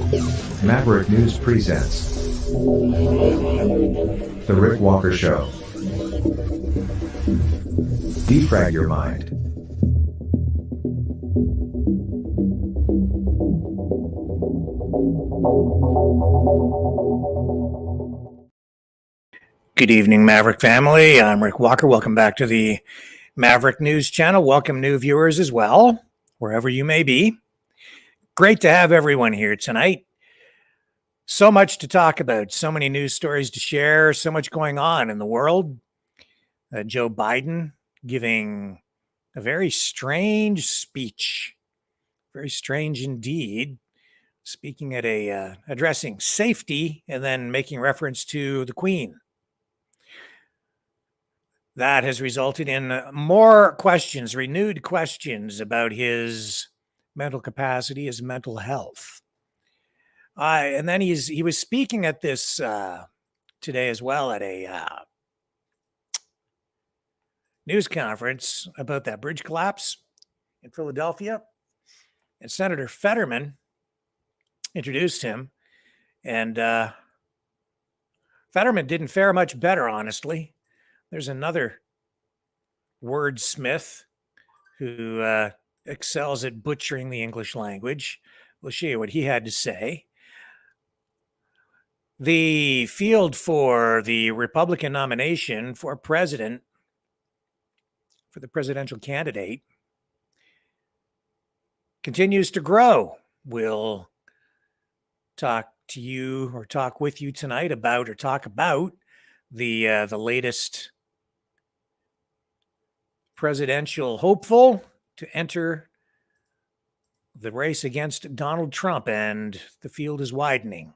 Maverick News presents The Rick Walker Show. Defrag your mind. Good evening, Maverick family. I'm Rick Walker. Welcome back to the Maverick News channel. Welcome new viewers as well, wherever you may be. Great to have everyone here tonight. So much to talk about, so many news stories to share, so much going on in the world. Joe Biden giving a very strange speech, very strange indeed, speaking at addressing safety and then making reference to the Queen. That has resulted in more questions, renewed questions about his mental capacity, his mental health. And then he was speaking at this today as well at a news conference about that bridge collapse in Philadelphia. And Senator Fetterman introduced him. And Fetterman didn't fare much better, honestly. There's another wordsmith who excels at butchering the English language. We'll show you what he had to say. The field for the Republican nomination for president, for the presidential candidate, continues to grow. We'll talk to you or talk with you tonight about the latest presidential hopeful to enter the race against Donald Trump, and the field is widening.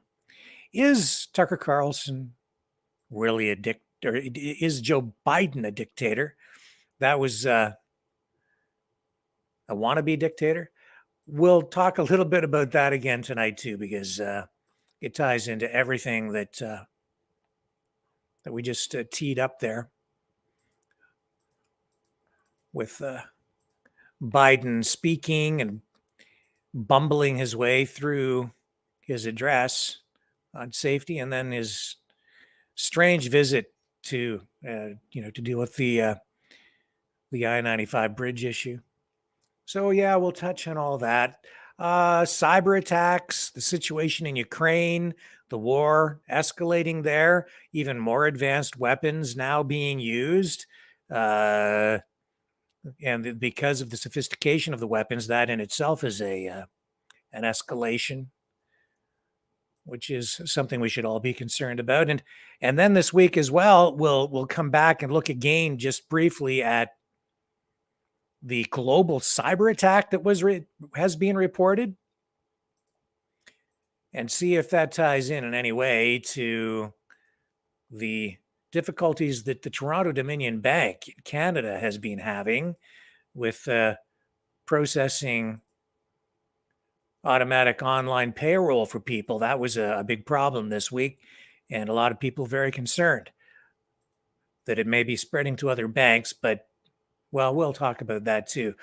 Is Tucker Carlson really a dictator? Is Joe Biden a dictator? That was a wannabe dictator. We'll talk a little bit about that again tonight too, because it ties into everything that we just teed up there with Biden speaking and bumbling his way through his address on safety, and then his strange visit to deal with the I-95 bridge issue. So yeah, we'll touch on all that. Cyber attacks, the situation in Ukraine, the war escalating there, even more advanced weapons now being used. And because of the sophistication of the weapons, that in itself is an escalation, which is something we should all be concerned about. And then this week as well, we'll come back and look again just briefly at the global cyber attack that has been reported, and see if that ties in any way to the difficulties that the Toronto Dominion Bank in Canada has been having with processing automatic online payroll for people. That was a big problem this week, and a lot of people very concerned that it may be spreading to other banks, but well, we'll talk about that too.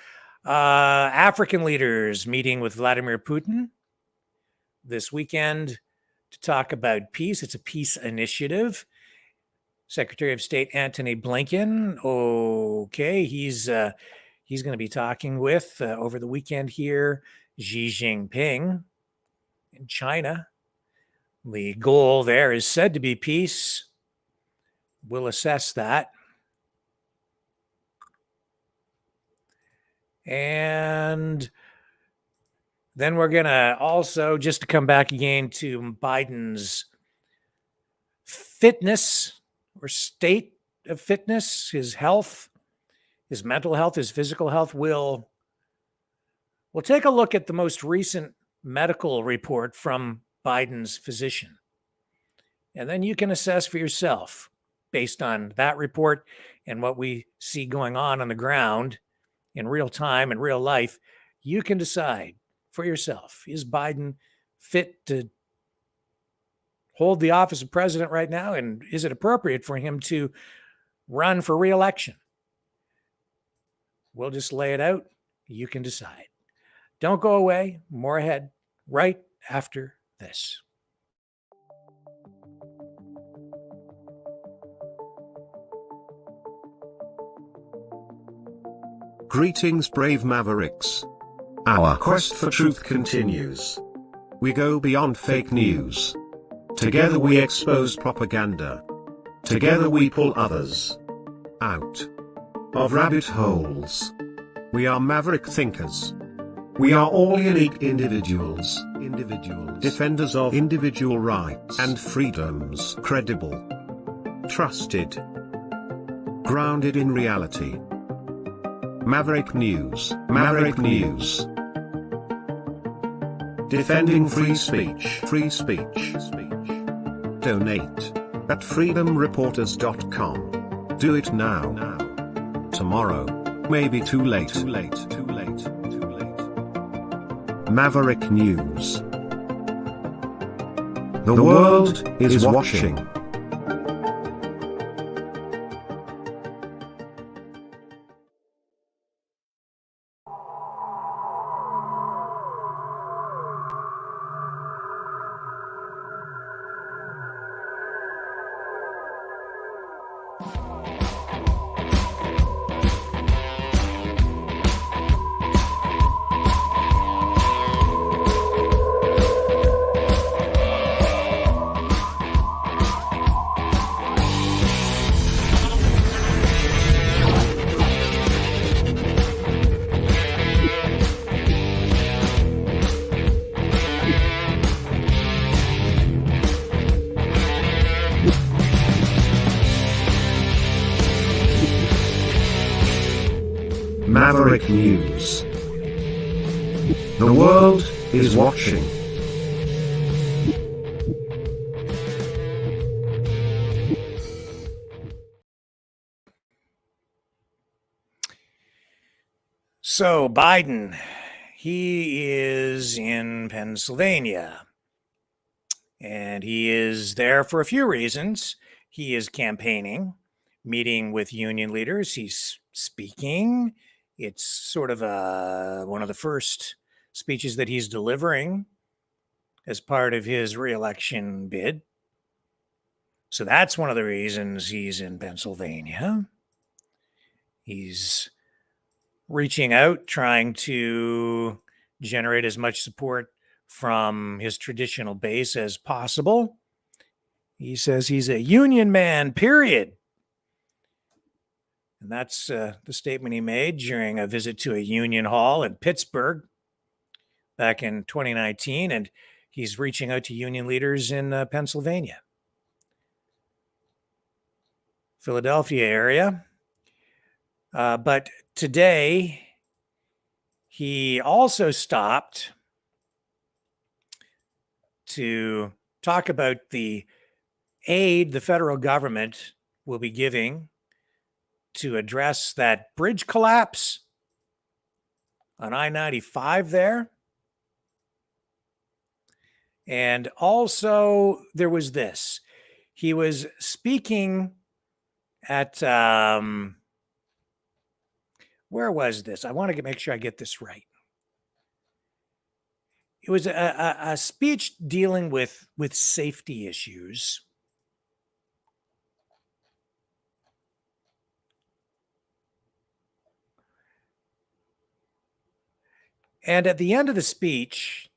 African leaders meeting with Vladimir Putin this weekend to talk about peace. It's a peace initiative. Secretary of State Antony Blinken, okay, he's going to be talking with over the weekend here Xi Jinping in China. The goal there is said to be peace. We'll assess that. And then we're going to also, just to come back again to Biden's fitness or state of fitness, his health, his mental health, his physical health. We'll take a look at the most recent medical report from Biden's physician. And then you can assess for yourself based on that report and what we see going on the ground in real time, in real life. You can decide for yourself, is Biden fit to hold the office of president right now? And is it appropriate for him to run for re-election? We'll just lay it out. You can decide. Don't go away. More ahead right after this. Greetings, brave Mavericks. Our quest for truth continues. We go beyond fake news. Together we expose propaganda. Together we pull others out of rabbit holes. We are maverick thinkers. We are all unique individuals, defenders of individual rights and freedoms, credible, trusted, grounded in reality. Maverick News, Maverick News. Defending free speech, free speech. Donate at freedomreporters.com. Do it now. Tomorrow may be too late. Maverick News. The world is watching. Maverick News. The world is watching. So Biden, he is in Pennsylvania, and he is there for a few reasons. He is campaigning, meeting with union leaders. He's speaking. It's sort of one of the first speeches that he's delivering as part of his reelection bid. So that's one of the reasons he's in Pennsylvania. He's reaching out, trying to generate as much support from his traditional base as possible. He says he's a union man, period. And that's the statement he made during a visit to a union hall in Pittsburgh back in 2019. And he's reaching out to union leaders in Pennsylvania, Philadelphia area. But today, he also stopped to talk about the aid the federal government will be giving to address that bridge collapse on I-95 there. And also there was this. He was speaking at, where was this? I want to make sure I get this right. It was a speech dealing with safety issues. And at the end of the speech,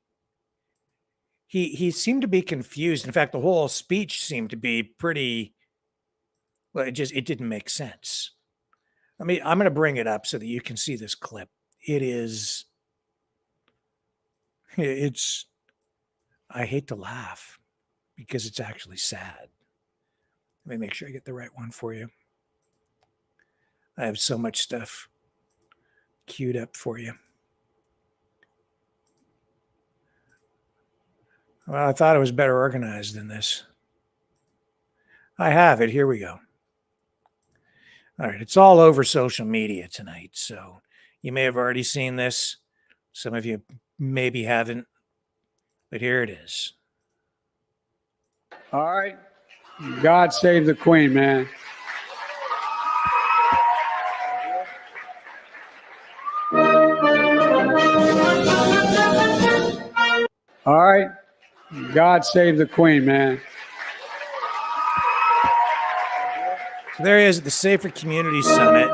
he seemed to be confused. In fact, the whole speech seemed to be pretty, well, it didn't make sense. I mean, I'm going to bring it up so that you can see this clip. It's, I hate to laugh because it's actually sad. Let me make sure I get the right one for you. I have so much stuff queued up for you. Well, I thought it was better organized than this. I have it. Here we go. All right. It's all over social media tonight. So you may have already seen this. Some of you maybe haven't. But here it is. All right. God save the Queen, man. All right. God save the Queen, man. So there he is at the Safer Community Summit.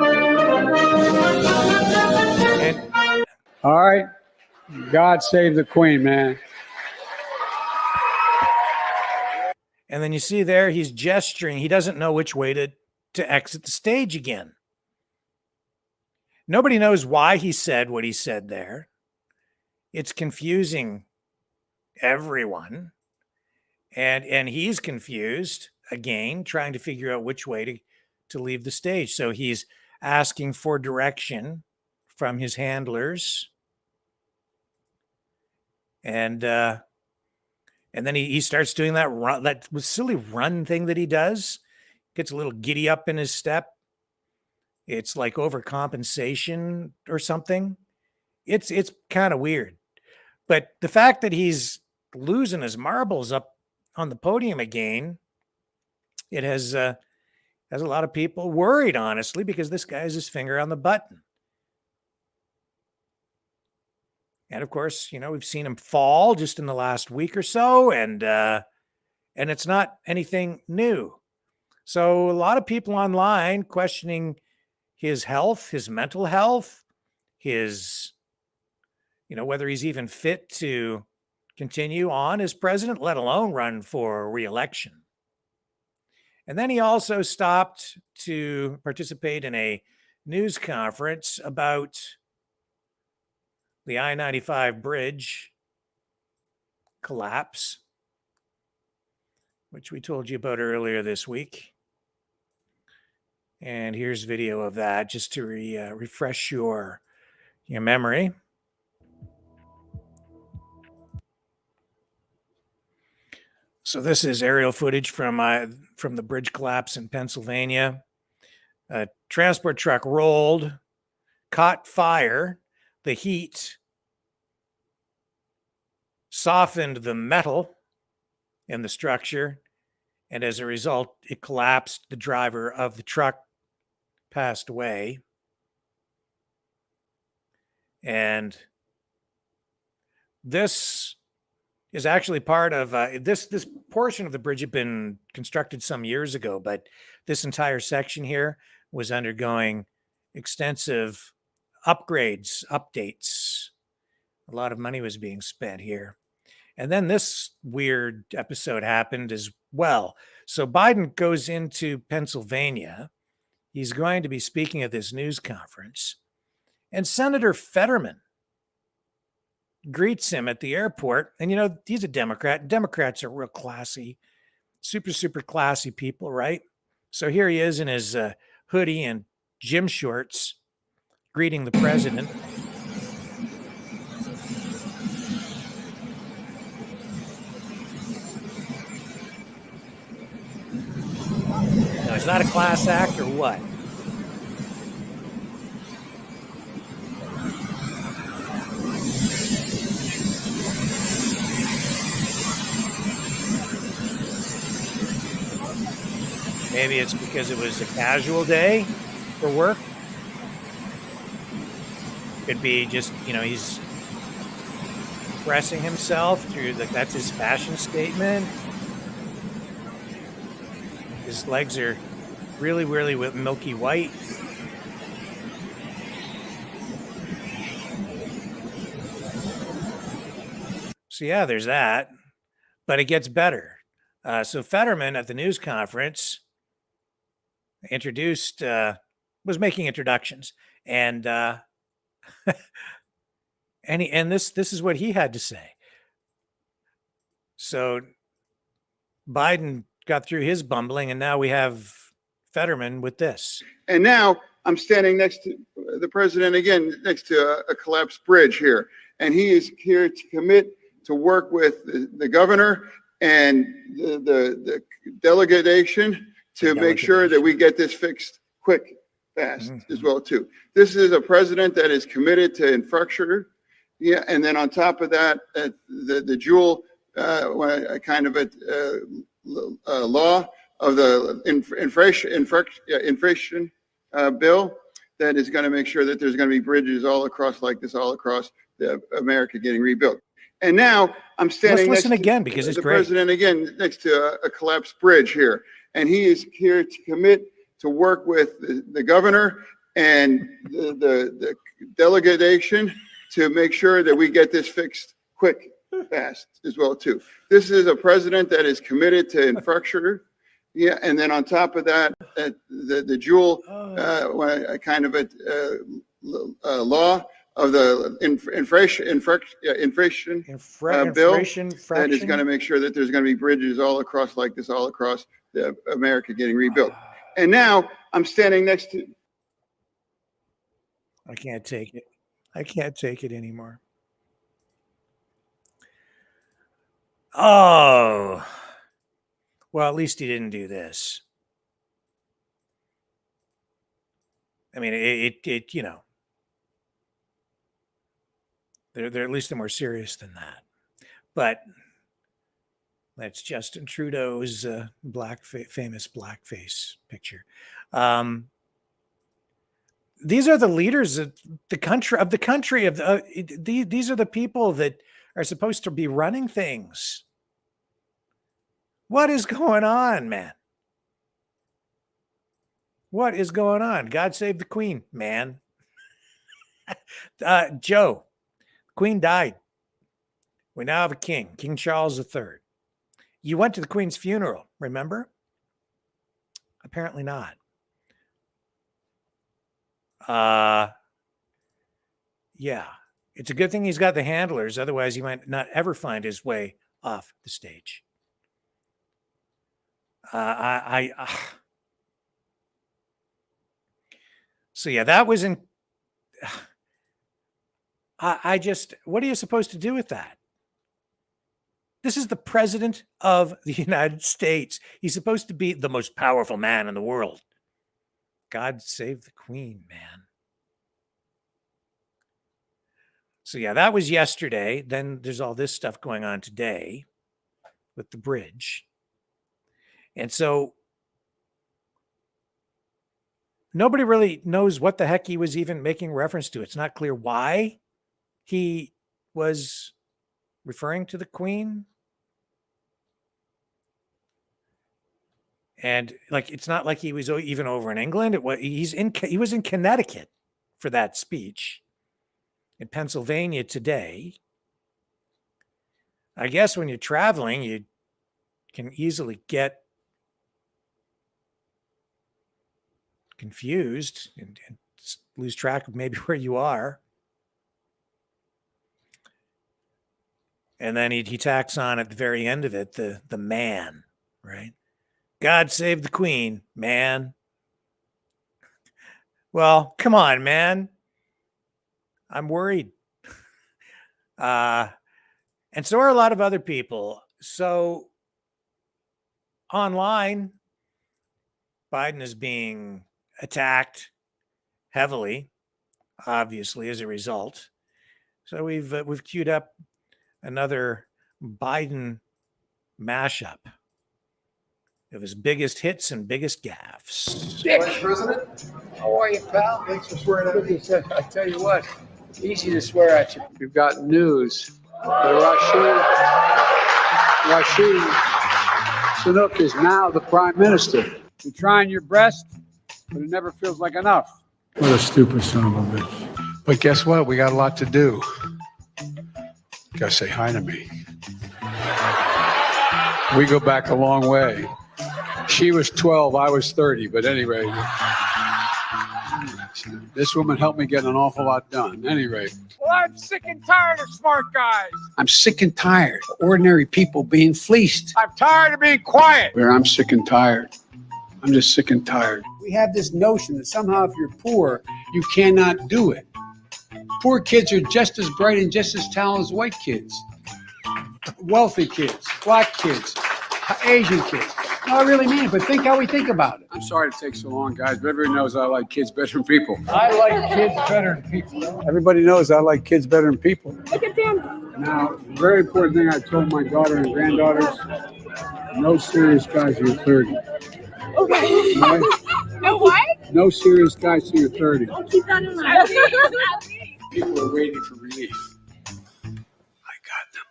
And All right. God save the Queen, man. then you see there, he's gesturing. He doesn't know which way to exit the stage again. Nobody knows why he said what he said there. It's confusing everyone. And he's confused again, trying to figure out which way to leave the stage. So he's asking for direction from his handlers. And then he starts doing that silly run thing that he does. Gets a little giddy up in his step. It's like overcompensation or something. It's kind of weird. But the fact that he's losing his marbles up on the podium again, it has a lot of people worried, honestly, because this guy has his finger on the button. And of course, we've seen him fall just in the last week or so, and it's not anything new. So a lot of people online questioning his health, his mental health, his, whether he's even fit to continue on as president, let alone run for re-election. And then he also stopped to participate in a news conference about the I-95 bridge collapse, which we told you about earlier this week. And here's video of that just to refresh your memory. So this is aerial footage from the bridge collapse in Pennsylvania. A transport truck rolled, caught fire. The heat softened the metal in the structure, and as a result, it collapsed. The driver of the truck passed away. And this is actually part of this portion of the bridge had been constructed some years ago, but this entire section here was undergoing extensive upgrades, updates. A lot of money was being spent here. And then this weird episode happened as well. So Biden goes into Pennsylvania. He's going to be speaking at this news conference. And Senator Fetterman greets him at the airport. And, he's a Democrat. Democrats are real classy, super, super classy people, right? So here he is in his hoodie and gym shorts greeting the president. Now, is that a class act or what? Maybe it's because it was a casual day for work. Could be just, he's expressing himself through that's his fashion statement. His legs are really, really milky white. So yeah, there's that. But it gets better. So Fetterman at the news conference was making introductions, and this is what he had to say. So Biden got through his bumbling, and now we have Fetterman with this. And now I'm standing next to the president again, next to a collapsed bridge here, and he is here to commit to work with the governor and the delegation to make sure that we get this fixed quick, fast as well too. This is a president that is committed to infrastructure, and then on top of that, the dual kind of a law of the inflation bill that is going to make sure that there's going to be bridges all across like this, all across America getting rebuilt. And now I'm standing Let's listen next again to because it's the great. president again next to a collapsed bridge here. And he is here to commit to work with the governor and the delegation to make sure that we get this fixed quick, fast as well too. This is a president that is committed to infrastructure. Yeah, and then on top of that, the dual kind of a law of the inflation bill that is going to make sure that there's going to be bridges all across like this, all across America getting rebuilt. And now I'm standing next to. I can't take it. I can't take it anymore. Oh, well, at least he didn't do this. I mean, it you know, they're at least they're more serious than that. But that's Justin Trudeau's famous blackface picture. These are the leaders of the country. These are the people that are supposed to be running things. What is going on, man? What is going on? God save the Queen, man. Joe, Queen died. We now have a king, King Charles III. You went to the Queen's funeral, remember? Apparently not. Yeah, it's a good thing he's got the handlers. Otherwise, he might not ever find his way off the stage. So yeah, that was in. What are you supposed to do with that? This is the president of the United States. He's supposed to be the most powerful man in the world. God save the Queen, man. So yeah, that was yesterday. Then there's all this stuff going on today with the bridge. And so nobody really knows what the heck he was even making reference to. It's not clear why he was referring to the Queen. And like, it's not like he was even over in England. He was in Connecticut for that speech. In Pennsylvania today. I guess when you're traveling, you can easily get confused and lose track of maybe where you are. And then he tacks on at the very end of it, the man, right? God save the Queen, man. Well, come on, man. I'm worried. And so are a lot of other people. So online, Biden is being attacked heavily, obviously, as a result. So we've queued up another Biden mashup of his biggest hits and biggest gaffes. Vice President, how are you, pal? Thanks for swearing at me. I tell you what, easy to swear at you. We've got news. Rashid Sunak is now the prime minister. You're trying your best, but it never feels like enough. What a stupid son of a bitch. But guess what? We got a lot to do. You gotta say hi to me. We go back a long way. She was 12, I was 30, but anyway, this woman helped me get an awful lot done. Anyway. Well, I'm sick and tired of smart guys. I'm sick and tired of ordinary people being fleeced. I'm tired of being quiet. Where I'm sick and tired. I'm just sick and tired. We have this notion that somehow if you're poor, you cannot do it. Poor kids are just as bright and just as talented as white kids. Wealthy kids, black kids, Asian kids. No, I really mean it, but think how we think about it. I'm sorry to take so long, guys, but everybody knows I like kids better than people. I like kids better than people. Everybody knows I like kids better than people. Look at them. Now, the very important thing I told my daughter and granddaughters, no serious guys till you're 30. Okay. Right? No what? No serious guys till you're 30. I'll keep that in mind. People are waiting for relief. I got them.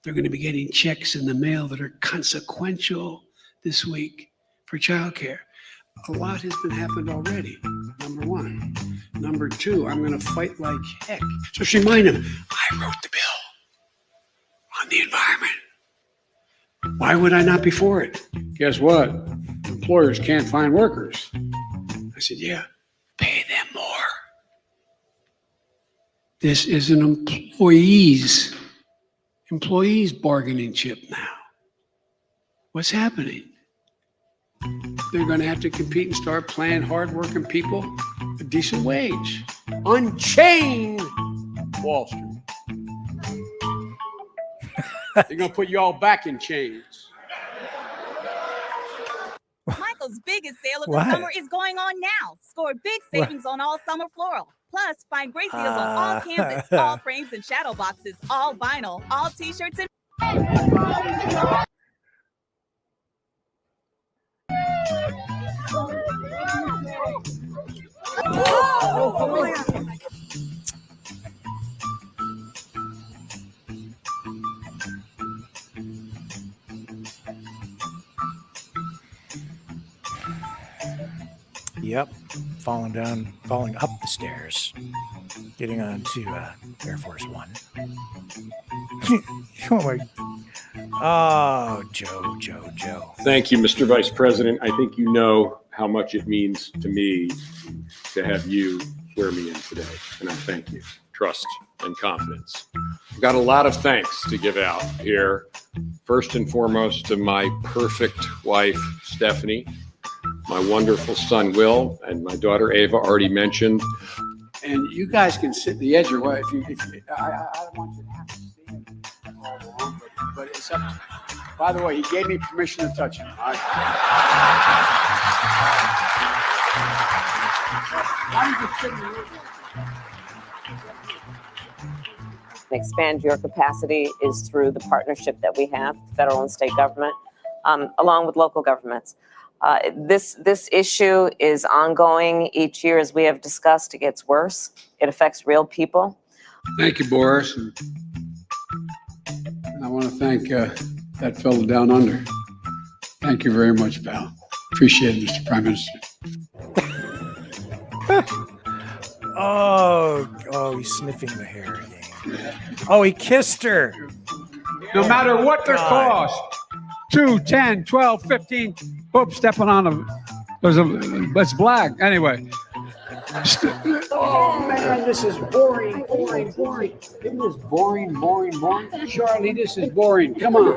They're going to be getting checks in the mail that are consequential this week for childcare. A lot has been happened already, number one. Number two, I'm going to fight like heck. Just remind them, I wrote the bill on the environment. Why would I not be for it? Guess what? Employers can't find workers. I said, yeah, pay them more. This is an employees bargaining chip now. What's happening? They're going to have to compete and start paying hardworking people a decent wage. Unchain Wall Street. They're going to put you all back in chains. Michael's biggest sale of What? the summer is going on now. Score big savings on all summer floral. Plus, find great deals on all canvas, all frames and shadow boxes, all vinyl, all t-shirts and Yep, falling up the stairs, getting on to Air Force One. Oh, Joe. Thank you, Mr. Vice President. I think you know how much it means to me to have you swear me in today, and I thank you. Trust and confidence. I've got a lot of thanks to give out here. First and foremost to my perfect wife, Stephanie, my wonderful son, Will, and my daughter, Ava, already mentioned. And you guys can sit the edge or what, if you I don't want you to have to stand all along, but it's up to you. By the way, he gave me permission to touch him. Expand your capacity is through the partnership that we have, federal and state government, along with local governments. This issue is ongoing each year, as we have discussed. It gets worse. It affects real people. Thank you, Boris. And I want to thank that fellow down under. Thank you very much, pal. Appreciate it, Mr. Prime Minister. Oh, he's sniffing the hair again. Oh, he kissed her. No matter what their cost, 2, 10, 12, 15, boop, stepping on that's black. Anyway. Oh, man, this is boring. Isn't this boring? Charlie, this is boring. Come on.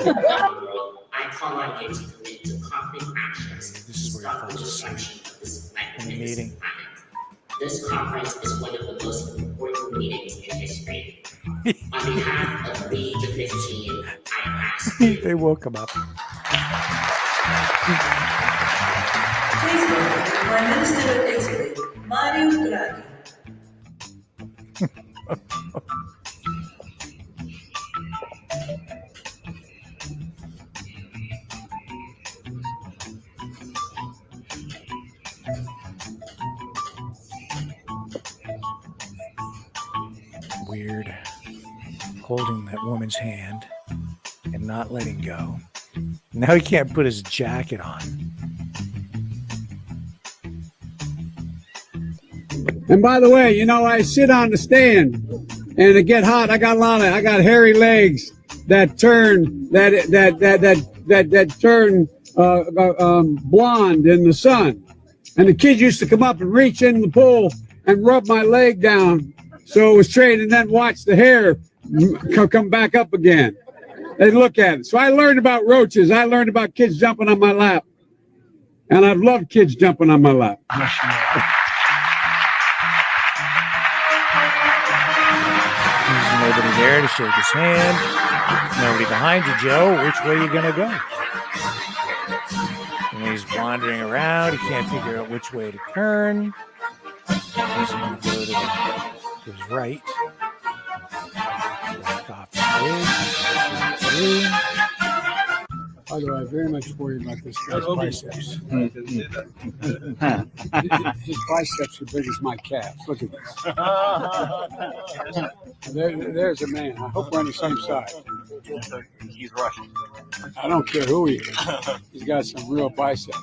I call on you to commit to concrete actions to stop the destruction of this in the meeting. This conference is one of the most important meetings in history. On behalf of the Division team, I ask you. They woke him up. Please welcome Prime Minister of Italy, Mario Draghi. Weird. Holding that woman's hand and not letting go. Now he can't put his jacket on. And by the way, I sit on the stand and it get hot. I got hairy legs that turn blonde in the sun. And the kids used to come up and reach in the pool and rub my leg down so it was straight, and then watch the hair come back up again. They look at it. So I learned about roaches. I learned about kids jumping on my lap. And I've loved kids jumping on my lap. There's nobody there to shake his hand. Nobody behind you, Joe. Which way are you going to go? And he's wandering around. He can't figure out which way to turn. He's going to go to his right. Walk off the bridge. By the way, I'm very much worried about this guy's biceps. His biceps are big as my calves. Look at this. There's a man. I hope we're on the same side. He's Russian. I don't care who he is. He's got some real biceps.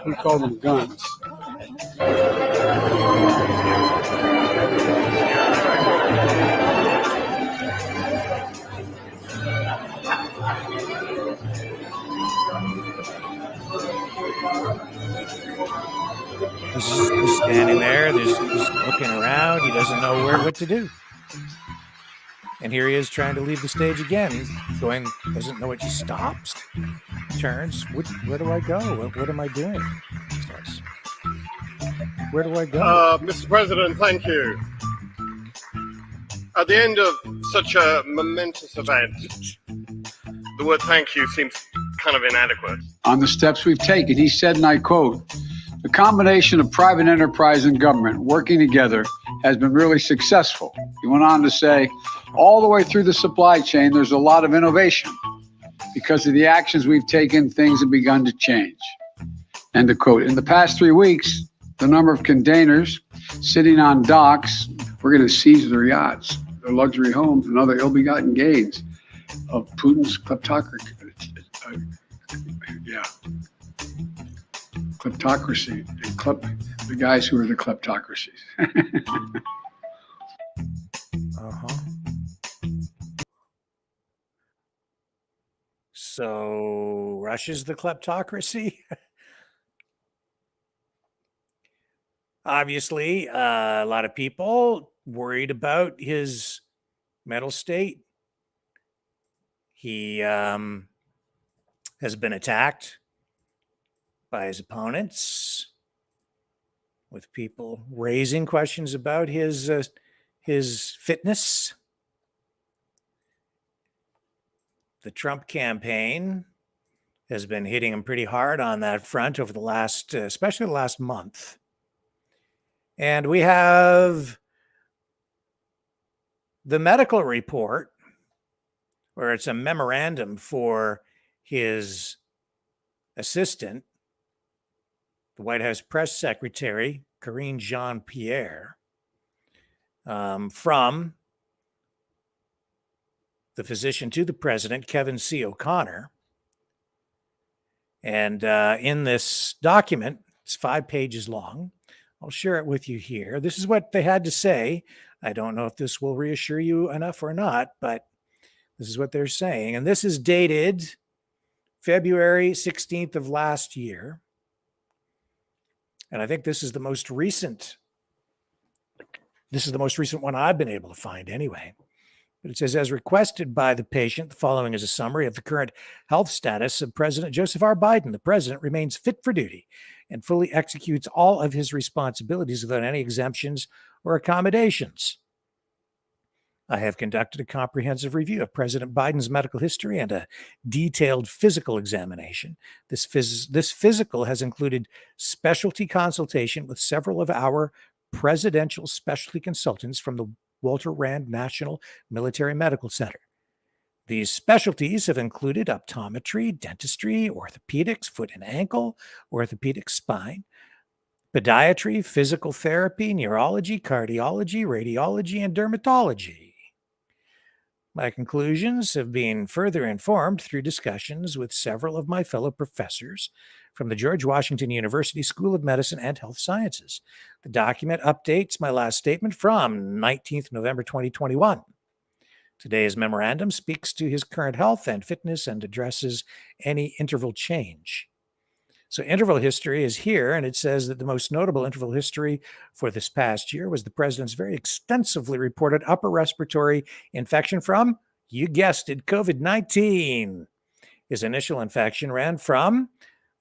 We call them guns. He's standing there. He's looking around. He doesn't know what to do. And here he is trying to leave the stage again, doesn't know what he stops, turns. Where do I go? What am I doing? Starts. Where do I go? Mr. President, thank you. At the end of such a momentous event, the word thank you seems kind of inadequate. On the steps we've taken, he said, and I quote, "The combination of private enterprise and government working together has been really successful." He went on to say, all the way through the supply chain, there's a lot of innovation. Because of the actions we've taken, things have begun to change. End of quote. In the past 3 weeks, the number of containers sitting on docks, we're going to seize their yachts, their luxury homes, and other ill-begotten gains of Putin's kleptocracy. Kleptocracy. The guys who are the kleptocracies. So Russia's the kleptocracy? Obviously, a lot of people worried about his mental state. He has been attacked by his opponents, with people raising questions about his fitness. The Trump campaign has been hitting him pretty hard on that front over the last, especially the last month. And we have the medical report, where it's a memorandum for his assistant, the White House press secretary, Karine Jean-Pierre, from the physician to the president, Kevin C. O'Connor. And in this document, it's 5 pages long. I'll share it with you here. This is what they had to say. I don't know if this will reassure you enough or not, but this is what they're saying. And this is dated February 16th of last year. And I think this is the most recent. This is the most recent one I've been able to find anyway. But it says, as requested by the patient, the following is a summary of the current health status of President Joseph R. Biden. The president remains fit for duty and fully executes all of his responsibilities without any exemptions or accommodations. I have conducted a comprehensive review of President Biden's medical history and a detailed physical examination. This physical has included specialty consultation with several of our presidential specialty consultants from the Walter Rand National Military Medical Center. These specialties have included optometry, dentistry, orthopedics, foot and ankle, orthopedic spine, podiatry, physical therapy, neurology, cardiology, radiology, and dermatology. My conclusions have been further informed through discussions with several of my fellow professors from the George Washington University School of Medicine and Health Sciences. The document updates my last statement from 19th November 2021. Today's memorandum speaks to his current health and fitness and addresses any interval change. So interval history is here, and it says that the most notable interval history for this past year was the president's very extensively reported upper respiratory infection from, you guessed it, COVID-19. His initial infection ran from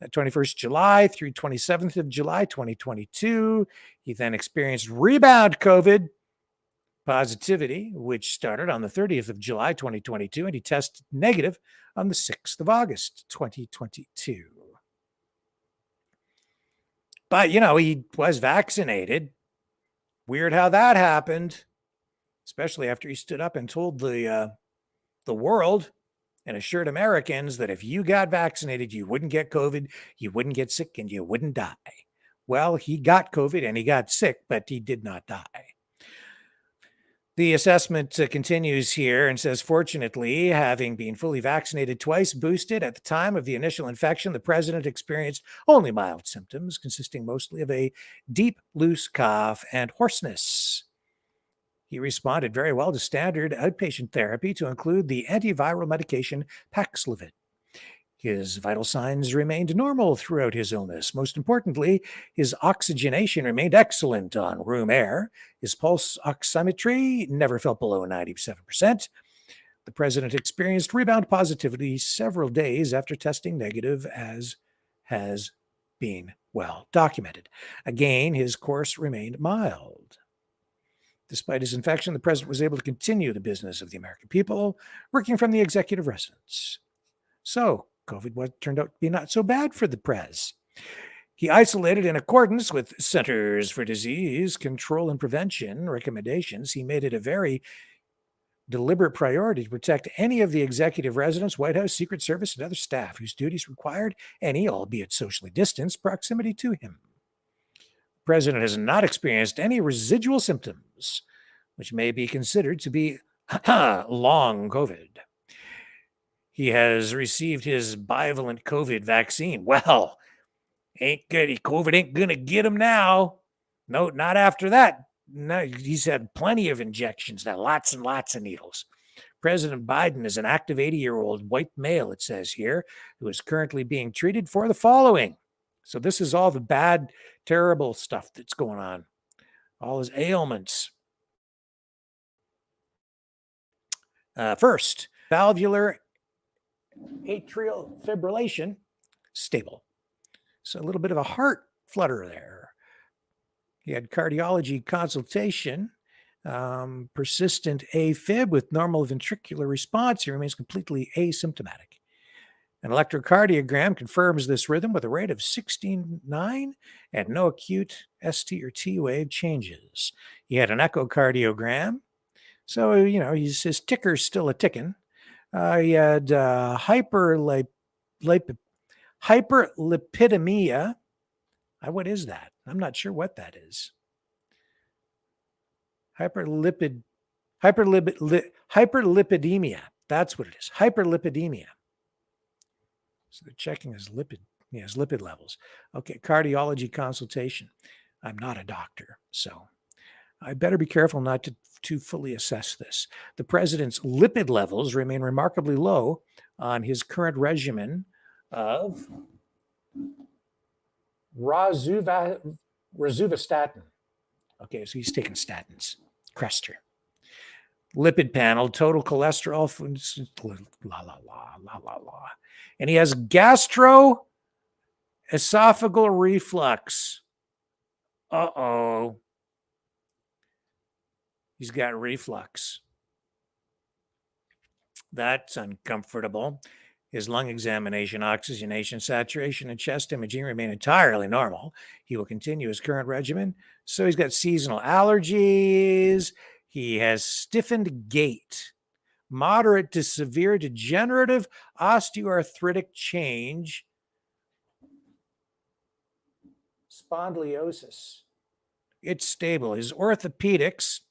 21st July through 27th of July, 2022. He then experienced rebound COVID positivity, which started on the 30th of July, 2022, and he tested negative on the 6th of August, 2022. But, you know, he was vaccinated. Weird how that happened, especially after he stood up and told the world and assured Americans that if you got vaccinated, you wouldn't get COVID, you wouldn't get sick, and you wouldn't die. Well, he got COVID and he got sick, but he did not die. The assessment continues here and says, fortunately, having been fully vaccinated twice, boosted at the time of the initial infection, the president experienced only mild symptoms, consisting mostly of a deep, loose cough and hoarseness. He responded very well to standard outpatient therapy to include the antiviral medication Paxlovid. His vital signs remained normal throughout his illness. Most importantly, his oxygenation remained excellent on room air. His pulse oximetry never fell below 97%. The president experienced rebound positivity several days after testing negative, as has been well documented. Again, his course remained mild. Despite his infection, the president was able to continue the business of the American people, working from the executive residence. So, COVID turned out to be not so bad for the prez. He isolated in accordance with Centers for Disease Control and Prevention recommendations. He made it a very deliberate priority to protect any of the executive residence, White House, Secret Service, and other staff whose duties required any, albeit socially distanced, proximity to him. The president has not experienced any residual symptoms, which may be considered to be long COVID. He has received his bivalent COVID vaccine. Well, ain't good. COVID ain't going to get him now. No, not after that. No, he's had plenty of injections now, lots and lots of needles. President Biden is an active 80-year-old white male, it says here, who is currently being treated for the following. So this is all the bad, terrible stuff that's going on. All his ailments. First, valvular atrial fibrillation, stable. So a little bit of a heart flutter there. He had cardiology consultation, persistent AFib with normal ventricular response. He remains completely asymptomatic. An electrocardiogram confirms this rhythm with a rate of 16.9 and no acute ST or T wave changes. He had an echocardiogram. So, his ticker's still a ticking. He had hyperlipidemia. What is that? I'm not sure what that is. Hyperlipidemia. That's what it is. Hyperlipidemia. So they're checking his lipid levels. Okay, cardiology consultation. I'm not a doctor, so I better be careful not to fully assess this. The president's lipid levels remain remarkably low on his current regimen of rosuvastatin. Okay, so he's taking statins. Crestor. Lipid panel, total cholesterol, and he has gastroesophageal reflux. Uh-oh. He's got reflux. That's uncomfortable. His lung examination, oxygenation, saturation, and chest imaging remain entirely normal. He will continue his current regimen. So he's got seasonal allergies. He has stiffened gait, moderate to severe degenerative osteoarthritic change, spondylosis. It's stable. His orthopedics,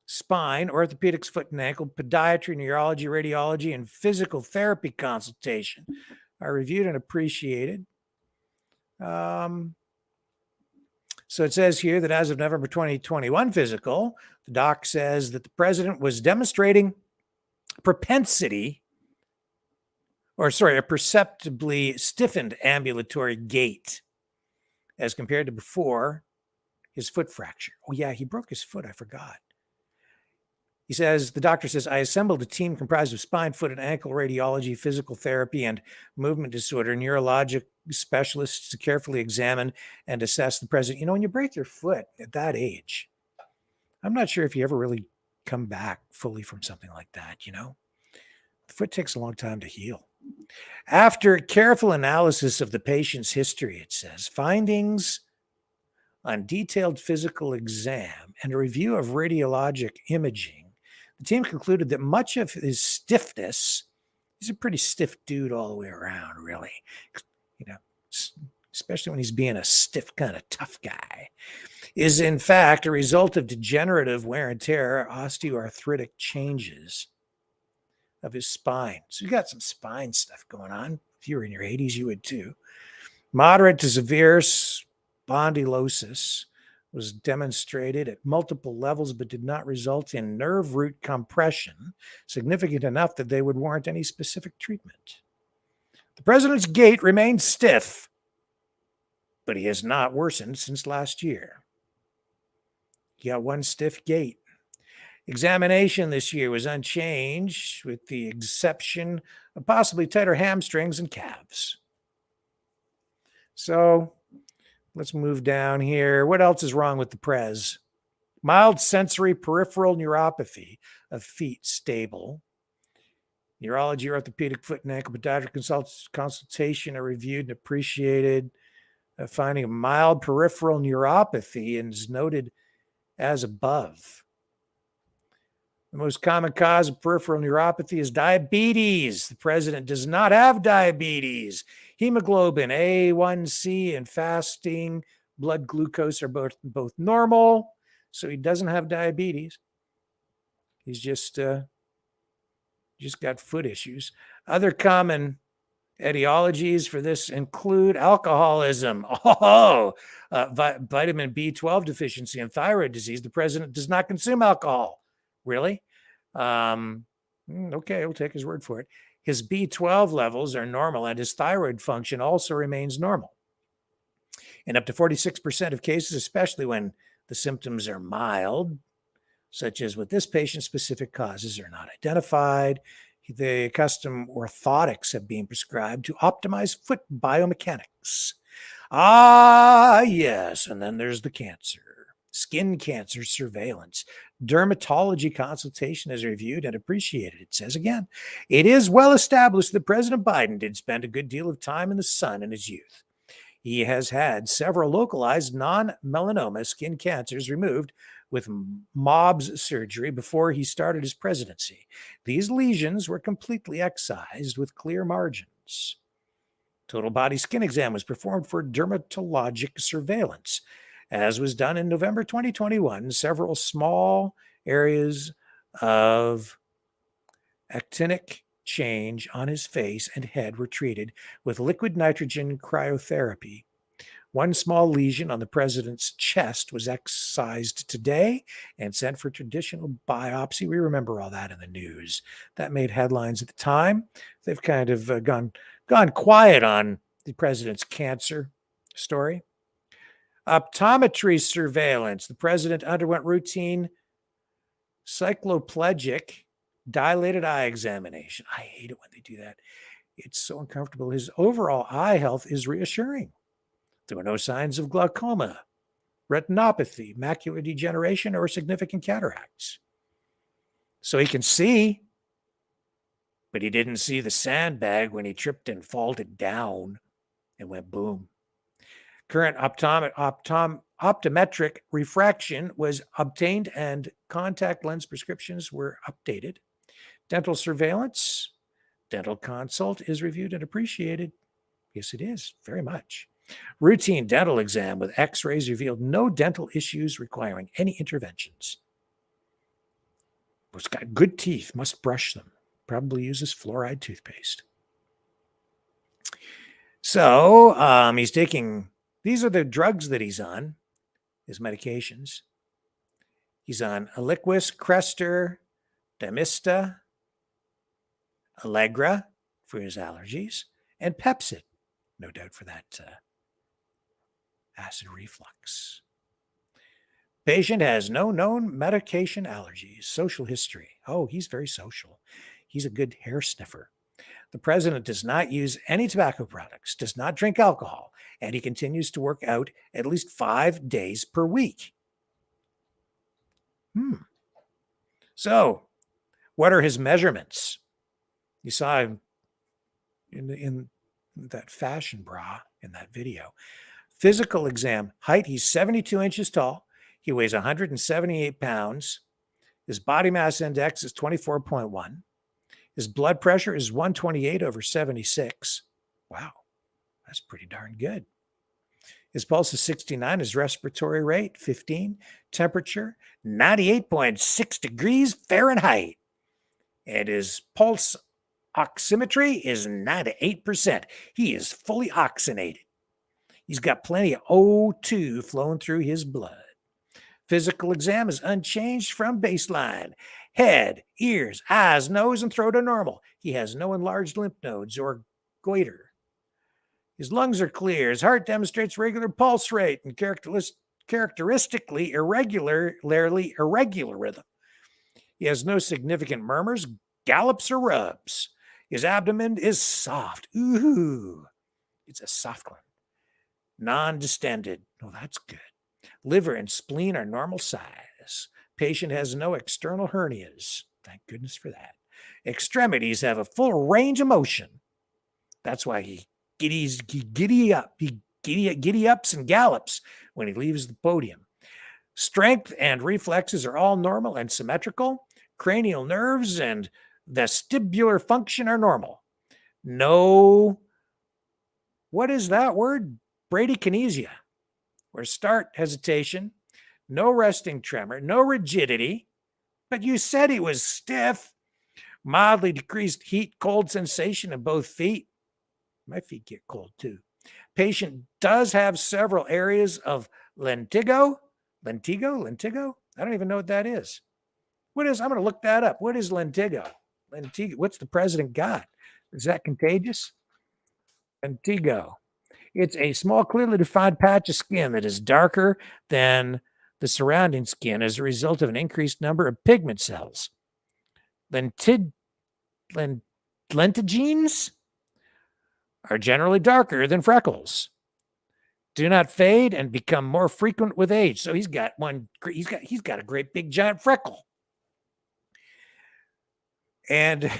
spine, orthopedics, foot and ankle, podiatry, neurology, radiology, and physical therapy consultation are reviewed and appreciated. So it says here that as of November 2021 physical, the doc says that the president was demonstrating a perceptibly stiffened ambulatory gait as compared to before his foot fracture. Oh yeah, he broke his foot. I forgot. He says, the doctor says, I assembled a team comprised of spine, foot, and ankle radiology, physical therapy, and movement disorder neurologic specialists to carefully examine and assess the president. When you break your foot at that age, I'm not sure if you ever really come back fully from something like that, The foot takes a long time to heal. After careful analysis of the patient's history, it says, findings on detailed physical exam and a review of radiologic imaging, the team concluded that much of his stiffness He's a pretty stiff dude all the way around, really. You know, especially when he's being a stiff, kind of tough guy. Is in fact a result of degenerative wear and tear, osteoarthritic changes of his spine. So you got some spine stuff going on. If you were in your 80s, you would too. Moderate to severe spondylosis was demonstrated at multiple levels, but did not result in nerve root compression significant enough that they would warrant any specific treatment. The president's gait remains stiff, but he has not worsened since last year. He got one stiff gait. Examination this year was unchanged, with the exception of possibly tighter hamstrings and calves. So let's move down here. What else is wrong with the Prez? Mild sensory peripheral neuropathy of feet, stable. Neurology, orthopedic, foot and ankle podiatric consultation are reviewed and appreciated. Finding a mild peripheral neuropathy and is noted as above. The most common cause of peripheral neuropathy is diabetes. The president does not have diabetes. Hemoglobin, A1C, and fasting blood glucose are both normal, so he doesn't have diabetes. He's just got foot issues. Other common etiologies for this include alcoholism, vitamin B12 deficiency, and thyroid disease. The president does not consume alcohol. Really? Okay, we'll take his word for it. His B12 levels are normal, and his thyroid function also remains normal. In up to 46% of cases, especially when the symptoms are mild, such as with this patient, specific causes are not identified. The custom orthotics have been prescribed to optimize foot biomechanics. Yes, and then there's the cancer. Skin cancer surveillance. Dermatology consultation is reviewed and appreciated. It says again, it is well established that President Biden did spend a good deal of time in the sun in his youth. He has had several localized non-melanoma skin cancers removed with MOBS surgery before he started his presidency. These lesions were completely excised with clear margins. Total body skin exam was performed for dermatologic surveillance. As was done in November 2021, several small areas of actinic change on his face and head were treated with liquid nitrogen cryotherapy. One small lesion on the president's chest was excised today and sent for traditional biopsy. We remember all that in the news. That made headlines at the time. They've kind of gone quiet on the president's cancer story. Optometry surveillance. The president underwent routine cycloplegic dilated eye examination. I hate it when they do that. It's so uncomfortable. His overall eye health is reassuring. There were no signs of glaucoma, retinopathy, macular degeneration, or significant cataracts. So he can see, but he didn't see the sandbag when he tripped and vaulted down and went boom. Current optometric refraction was obtained and contact lens prescriptions were updated. Dental surveillance, dental consult is reviewed and appreciated. Yes, it is, very much. Routine dental exam with x-rays revealed no dental issues requiring any interventions. He's got good teeth, must brush them. Probably uses fluoride toothpaste. So he's taking... These are the drugs that he's on, his medications. He's on Eliquis, Crestor, Dymista, Allegra for his allergies, and Pepsid, no doubt for that acid reflux. Patient has no known medication allergies. Social history. Oh, he's very social. He's a good hair sniffer. The president does not use any tobacco products, does not drink alcohol, and he continues to work out at least 5 days per week. So, what are his measurements? You saw him in that fashion bra in that video. Physical exam, height, he's 72 inches tall. He weighs 178 pounds. His body mass index is 24.1. His blood pressure is 128/76. Wow, that's pretty darn good. His pulse is 69, his respiratory rate 15, temperature 98.6 degrees Fahrenheit. And his pulse oximetry is 98%. He is fully oxygenated. He's got plenty of O2 flowing through his blood. Physical exam is unchanged from baseline. Head, ears, eyes, nose, and throat are normal. He has no enlarged lymph nodes or goiter. His lungs are clear. His heart demonstrates regular pulse rate and characteristically irregular rhythm. He has no significant murmurs, gallops, or rubs. His abdomen is soft. Ooh, it's a soft one. Non-distended. Oh, that's good. Liver and spleen are normal size. Patient has no external hernias. Thank goodness for that. Extremities have a full range of motion. That's why he giddy ups and gallops when he leaves the podium. Strength and reflexes are all normal and symmetrical. Cranial nerves and vestibular function are normal. No, what is that word? Bradykinesia, or start hesitation. No resting tremor, no rigidity. But you said he was stiff. Mildly decreased heat, cold sensation in both feet. My feet get cold too. Patient does have several areas of lentigo. Lentigo? I don't even know what that is. What is, I'm going to look that up. What is lentigo? What's the president got? Is that contagious? Lentigo. It's a small, clearly defined patch of skin that is darker than the surrounding skin as a result of an increased number of pigment cells. Lentigenes are generally darker than freckles, do not fade, and become more frequent with age. So he's got a great big giant freckle. And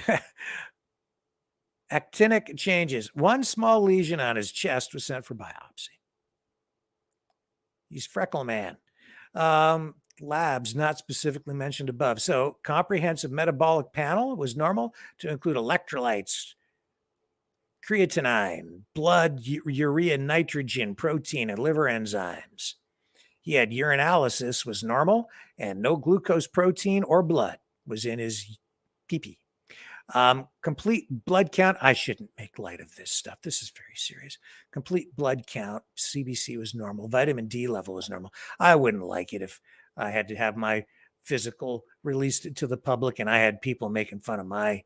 actinic changes. One small lesion on his chest was sent for biopsy. He's freckle man. Labs not specifically mentioned above. So comprehensive metabolic panel was normal to include electrolytes, creatinine, blood, urea, nitrogen, protein, and liver enzymes. He had urinalysis was normal, and no glucose, protein, or blood was in his pee-pee. Complete blood count. I shouldn't make light of this stuff. This is very serious. Complete blood count. CBC was normal. Vitamin D level was normal. I wouldn't like it if I had to have my physical released to the public and I had people making fun of my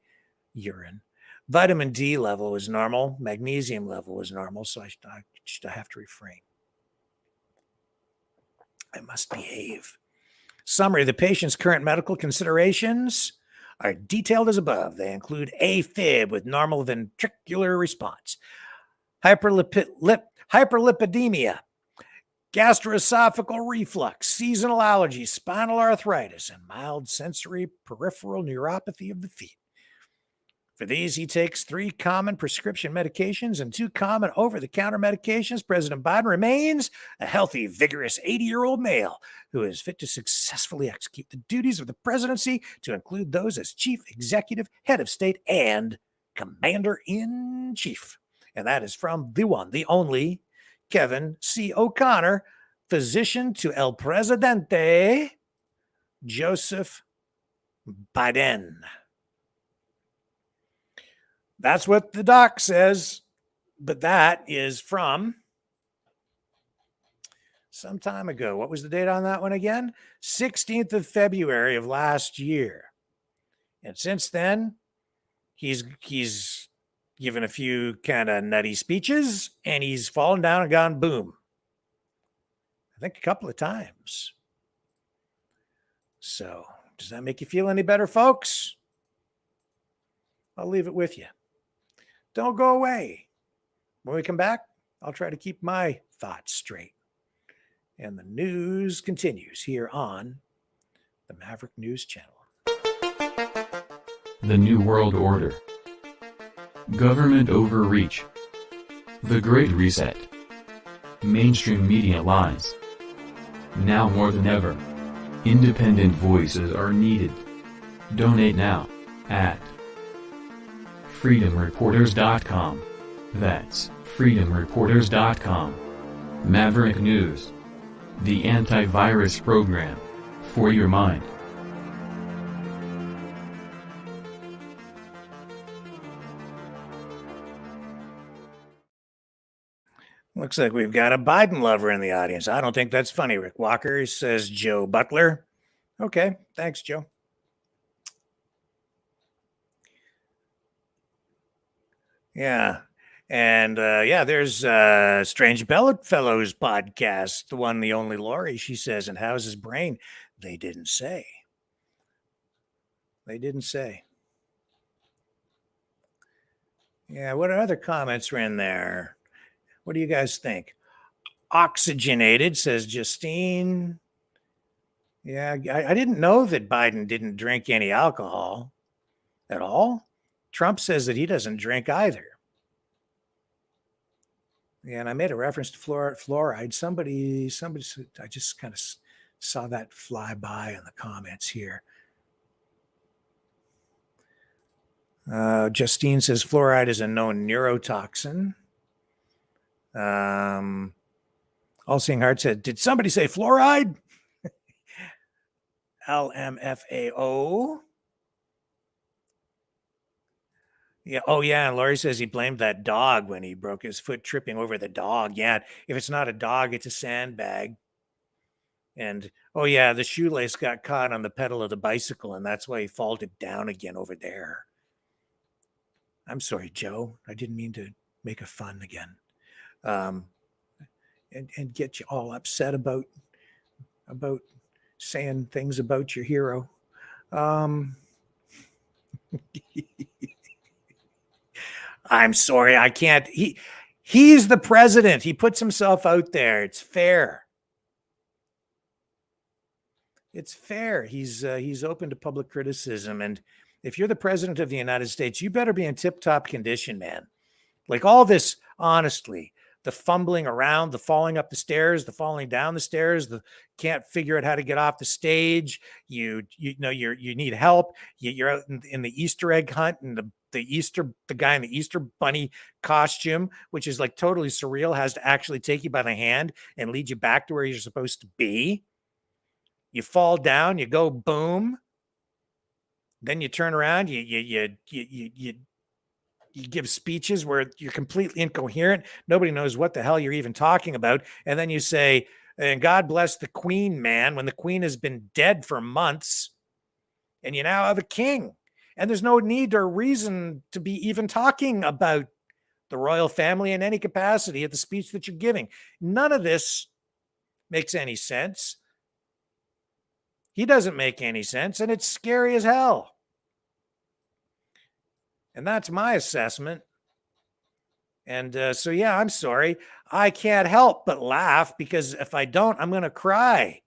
urine. Vitamin D level was normal. Magnesium level was normal. So I have to refrain. I must behave. Summary. The patient's current medical considerations are detailed as above. They include AFib with normal ventricular response, hyperlipidemia, gastroesophageal reflux, seasonal allergies, spinal arthritis, and mild sensory peripheral neuropathy of the feet. For these, he takes 3 common prescription medications and 2 common over-the-counter medications. President Biden remains a healthy, vigorous 80-year-old male who is fit to successfully execute the duties of the presidency, to include those as chief executive, head of state, and commander-in-chief. And that is from the one, the only, Kevin C. O'Connor, physician to El Presidente, Joseph Biden. That's what the doc says, but that is from some time ago. What was the date on that one again? 16th of February of last year. And since then, he's given a few kind of nutty speeches, and he's fallen down and gone boom. I think a couple of times. So, does that make you feel any better, folks? I'll leave it with you. Don't go away. When we come back, I'll try to keep my thoughts straight. And the news continues here on the Maverick News Channel. The New World Order. Government overreach. The Great Reset. Mainstream media lies. Now more than ever, independent voices are needed. Donate now at freedomreporters.com. That's freedomreporters.com. Maverick News. The antivirus program. For your mind. Looks like we've got a Biden lover in the audience. I don't think that's funny, Rick Walker, says Joe Butler. Okay, thanks, Joe. Yeah. And yeah, there's Strange Fellows podcast, the one, the only Lori. She says, and how's his brain? They didn't say. They didn't say. Yeah, what other comments were in there? What do you guys think? Oxygenated, says Justine. Yeah, I didn't know that Biden didn't drink any alcohol at all. Trump says that he doesn't drink either. Yeah, and I made a reference to fluoride. Somebody, I just kind of saw that fly by in the comments here. Justine says fluoride is a known neurotoxin. All Seeing Heart said, did somebody say fluoride? LMFAO. Yeah. Oh, yeah. And Laurie says he blamed that dog when he broke his foot tripping over the dog. Yeah. If it's not a dog, it's a sandbag. And, oh, yeah, the shoelace got caught on the pedal of the bicycle, and that's why he faulted down again over there. I'm sorry, Joe. I didn't mean to make a fun again. And get you all upset about saying things about your hero. I'm sorry, I can't. He's the president. He puts himself out there. It's fair. It's fair. He's open to public criticism, and if you're the president of the United States, you better be in tip-top condition, man. Like all this, honestly, the fumbling around, the falling up the stairs, the falling down the stairs, the can't figure out how to get off the stage. You need help. You're out in the Easter egg hunt, and the guy in the Easter bunny costume, which is like totally surreal, has to actually take you by the hand and lead you back to where you're supposed to be. You fall down, you go boom. Then you turn around, you give speeches where you're completely incoherent. Nobody knows what the hell you're even talking about. And then you say, and God bless the Queen, man, when the Queen has been dead for months and you now have a king. And there's no need or reason to be even talking about the royal family in any capacity at the speech that you're giving. None of this makes any sense. He doesn't make any sense, and it's scary as hell. And that's my assessment. And so, yeah, I'm sorry. I can't help but laugh because if I don't, I'm going to cry.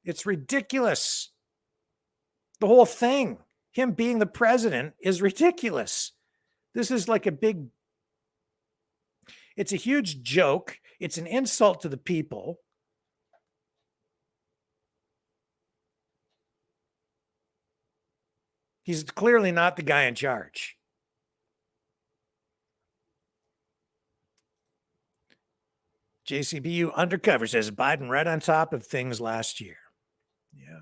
It's ridiculous. The whole thing, him being the president, is ridiculous. This is like it's a huge joke. It's an insult to the people. He's clearly not the guy in charge. JCBU Undercover says Biden right on top of things last year. Yeah.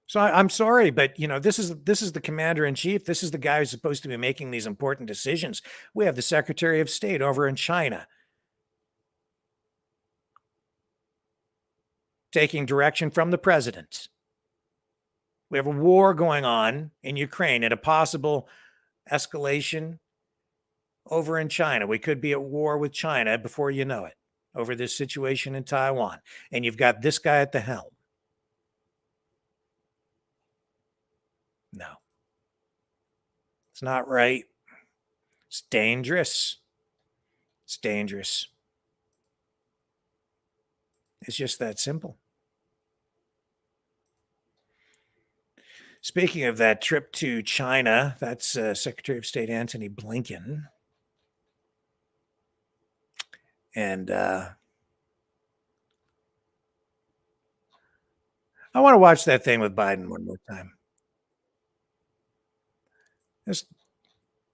So I'm sorry, but this is the commander in chief. This is the guy who's supposed to be making these important decisions. We have the Secretary of State over in China taking direction from the president. We have a war going on in Ukraine and a possible escalation over in China. We could be at war with China before you know it over this situation in Taiwan. And you've got this guy at the helm. No. It's not right. It's dangerous. It's dangerous. It's just that simple. Speaking of that trip to China, that's Secretary of State Antony Blinken. And I want to watch that thing with Biden one more time. Just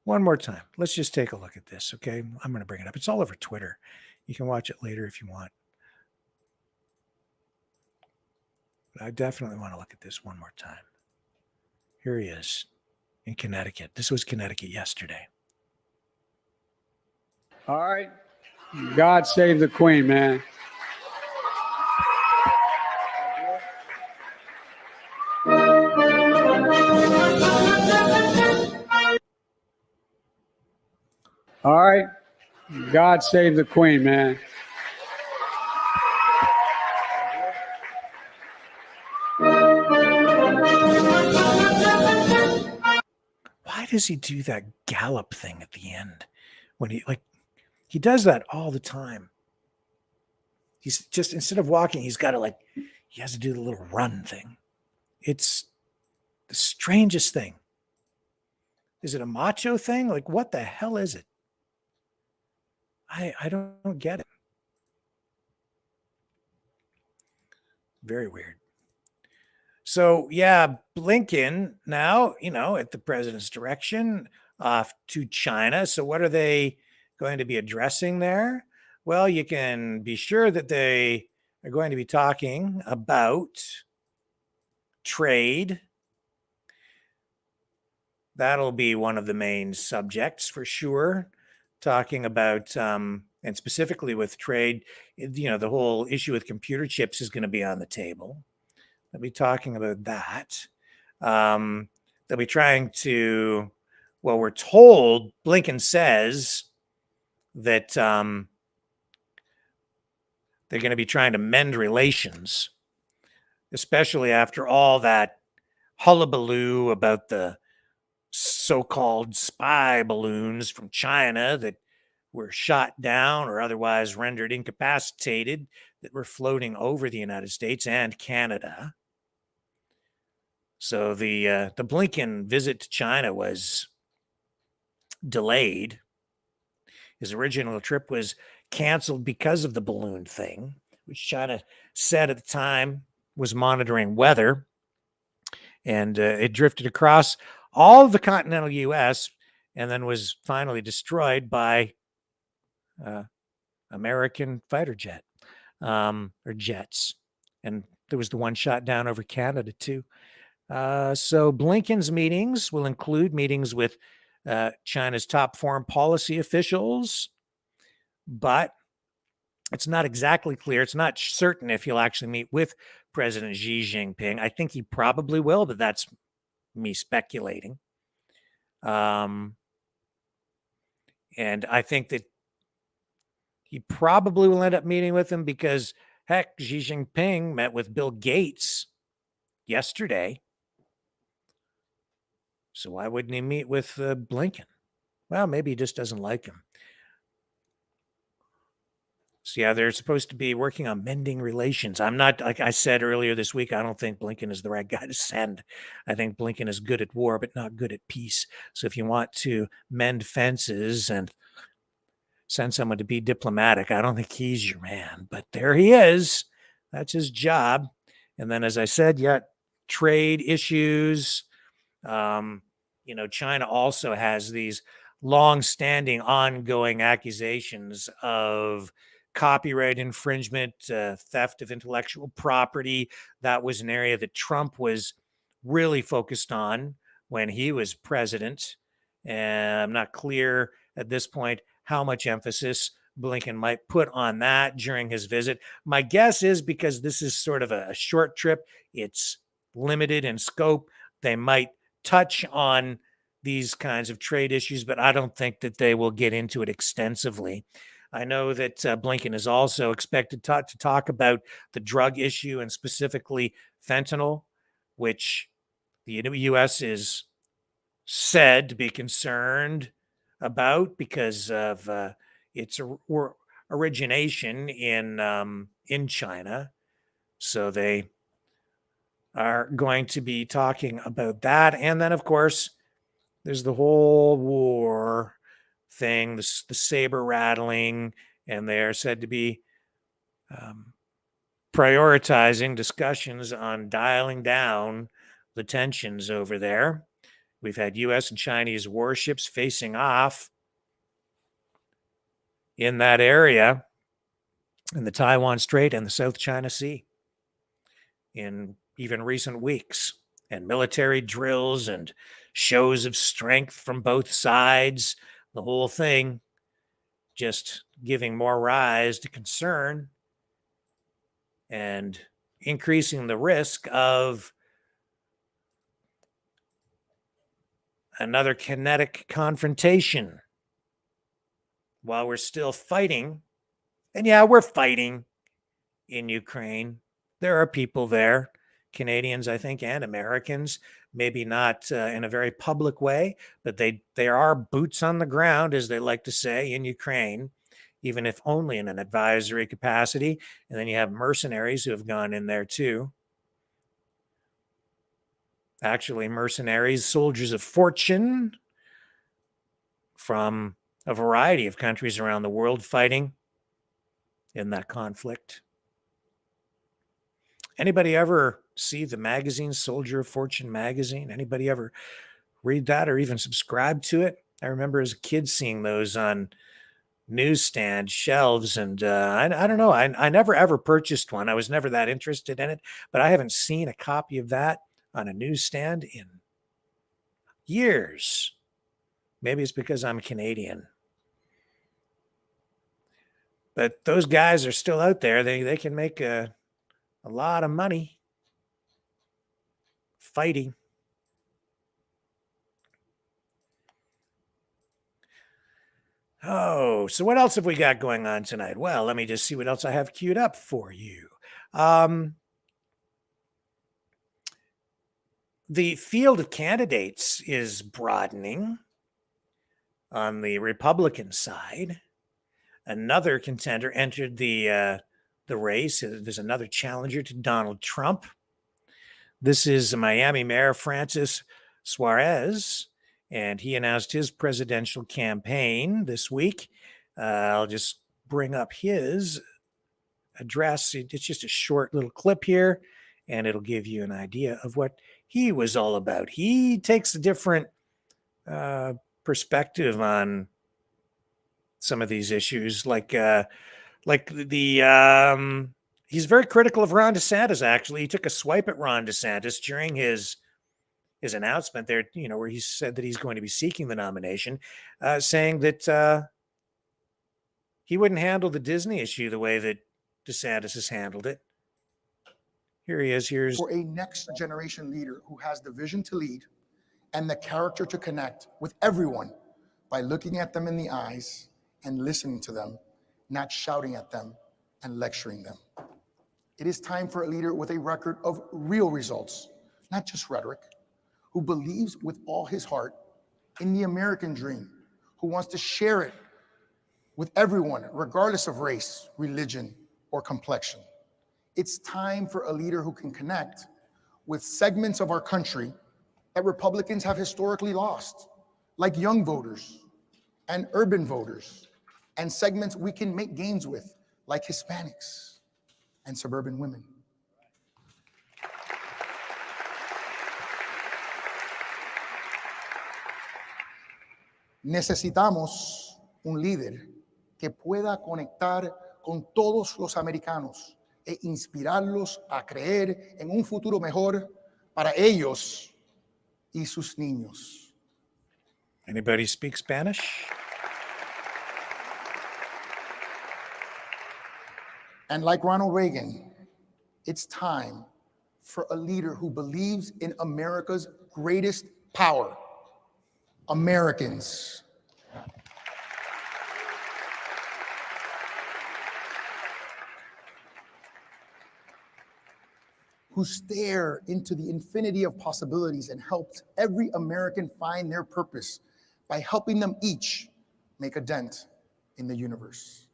one more time. Let's just take a look at this, okay? I'm going to bring it up. It's all over Twitter. You can watch it later if you want. But I definitely want to look at this one more time. Here he is in Connecticut. This was Connecticut yesterday. All right. God save the Queen, man. All right. God save the Queen, man. Why does he do that gallop thing at the end? When he does that all the time. He's just, instead of walking, he's got to he has to do the little run thing. It's the strangest thing. Is it a macho thing? What the hell is it? I don't get it. Very weird. So, yeah, Blinken now, at the president's direction, off to China. So what are they going to be addressing there? Well, you can be sure that they are going to be talking about trade. That'll be one of the main subjects for sure. Talking about, and specifically with trade, the whole issue with computer chips is going to be on the table. They'll be talking about that. They'll be trying to, well, we're told, Blinken says that they're going to be trying to mend relations, especially after all that hullabaloo about the so-called spy balloons from China that were shot down or otherwise rendered incapacitated that were floating over the United States and Canada. So the Blinken visit to China was delayed. His original trip was canceled because of the balloon thing, which China said at the time was monitoring weather. And it drifted across all of the continental U.S. and then was finally destroyed by American fighter jet or jets. And there was the one shot down over Canada too. So Blinken's meetings will include meetings with China's top foreign policy officials, but it's not exactly clear. It's not certain if he'll actually meet with President Xi Jinping. I think he probably will, but that's me speculating. And I think that he probably will end up meeting with him because, heck, Xi Jinping met with Bill Gates yesterday. So why wouldn't he meet with Blinken? Well, maybe he just doesn't like him. So yeah, they're supposed to be working on mending relations. I'm not, like I said earlier this week, I don't think Blinken is the right guy to send. I think Blinken is good at war, but not good at peace. So if you want to mend fences and send someone to be diplomatic, I don't think he's your man. But there he is. That's his job. And then, as I said, yeah, trade issues. China also has these long-standing, ongoing accusations of copyright infringement, theft of intellectual property. That was an area that Trump was really focused on when he was president. And I'm not clear at this point how much emphasis Blinken might put on that during his visit. My guess is because this is sort of a short trip, it's limited in scope. They might touch on these kinds of trade issues, but I don't think that they will get into it extensively. I know that Blinken is also expected to talk about the drug issue and specifically fentanyl, which the U.S. is said to be concerned about because of its origination in China. So they are going to be talking about that. And then, of course, there's the whole war thing, the saber rattling, and they're said to be prioritizing discussions on dialing down the tensions over there. We've had U.S. and Chinese warships facing off in that area, in the Taiwan Strait and the South China Sea, in even recent weeks, and military drills and shows of strength from both sides, the whole thing just giving more rise to concern and increasing the risk of another kinetic confrontation while we're still fighting. And yeah, we're fighting in Ukraine. There are people there, Canadians, I think, and Americans, maybe not in a very public way, but there are boots on the ground, as they like to say, in Ukraine, even if only in an advisory capacity. And then you have mercenaries who have gone in there too. Actually, mercenaries, soldiers of fortune from a variety of countries around the world fighting in that conflict. Anybody ever see the magazine, Soldier of Fortune magazine? Anybody ever read that or even subscribe to it? I remember as a kid seeing those on newsstand shelves, and I don't know. I never ever purchased one. I was never that interested in it, but I haven't seen a copy of that on a newsstand in years. Maybe it's because I'm Canadian. But those guys are still out there. They can make a lot of money fighting. Oh, so what else have we got going on tonight? Well, let me just see what else I have queued up for you. The field of candidates is broadening on the Republican side. Another contender entered the race. There's another challenger to Donald Trump. This is Miami Mayor Francis Suarez, and he announced his presidential campaign this week. I'll just bring up his address. It's just a short little clip here, and it'll give you an idea of what he was all about. He takes a different perspective on some of these issues, like he's very critical of Ron DeSantis. Actually, he took a swipe at Ron DeSantis during his announcement there, where he said that he's going to be seeking the nomination, saying that he wouldn't handle the Disney issue the way that DeSantis has handled it. Here he is. Here's for a next generation leader who has the vision to lead and the character to connect with everyone by looking at them in the eyes and listening to them, not shouting at them and lecturing them. It is time for a leader with a record of real results, not just rhetoric, who believes with all his heart in the American dream, who wants to share it with everyone, regardless of race, religion, or complexion. It's time for a leader who can connect with segments of our country that Republicans have historically lost, like young voters and urban voters, and segments we can make gains with, like Hispanics and suburban women. Necesitamos un líder que pueda conectar con todos los americanos e inspirarlos a creer en un futuro mejor para ellos y sus niños. Anybody speak Spanish? And like Ronald Reagan, it's time for a leader who believes in America's greatest power, Americans. Who stare into the infinity of possibilities and helped every American find their purpose by helping them each make a dent in the universe.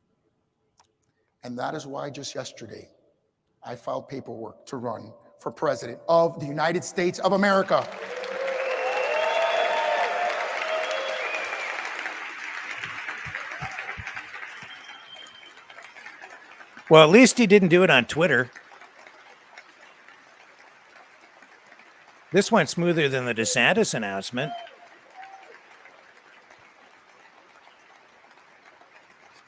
And that is why just yesterday, I filed paperwork to run for president of the United States of America. Well, at least he didn't do it on Twitter. This went smoother than the DeSantis announcement.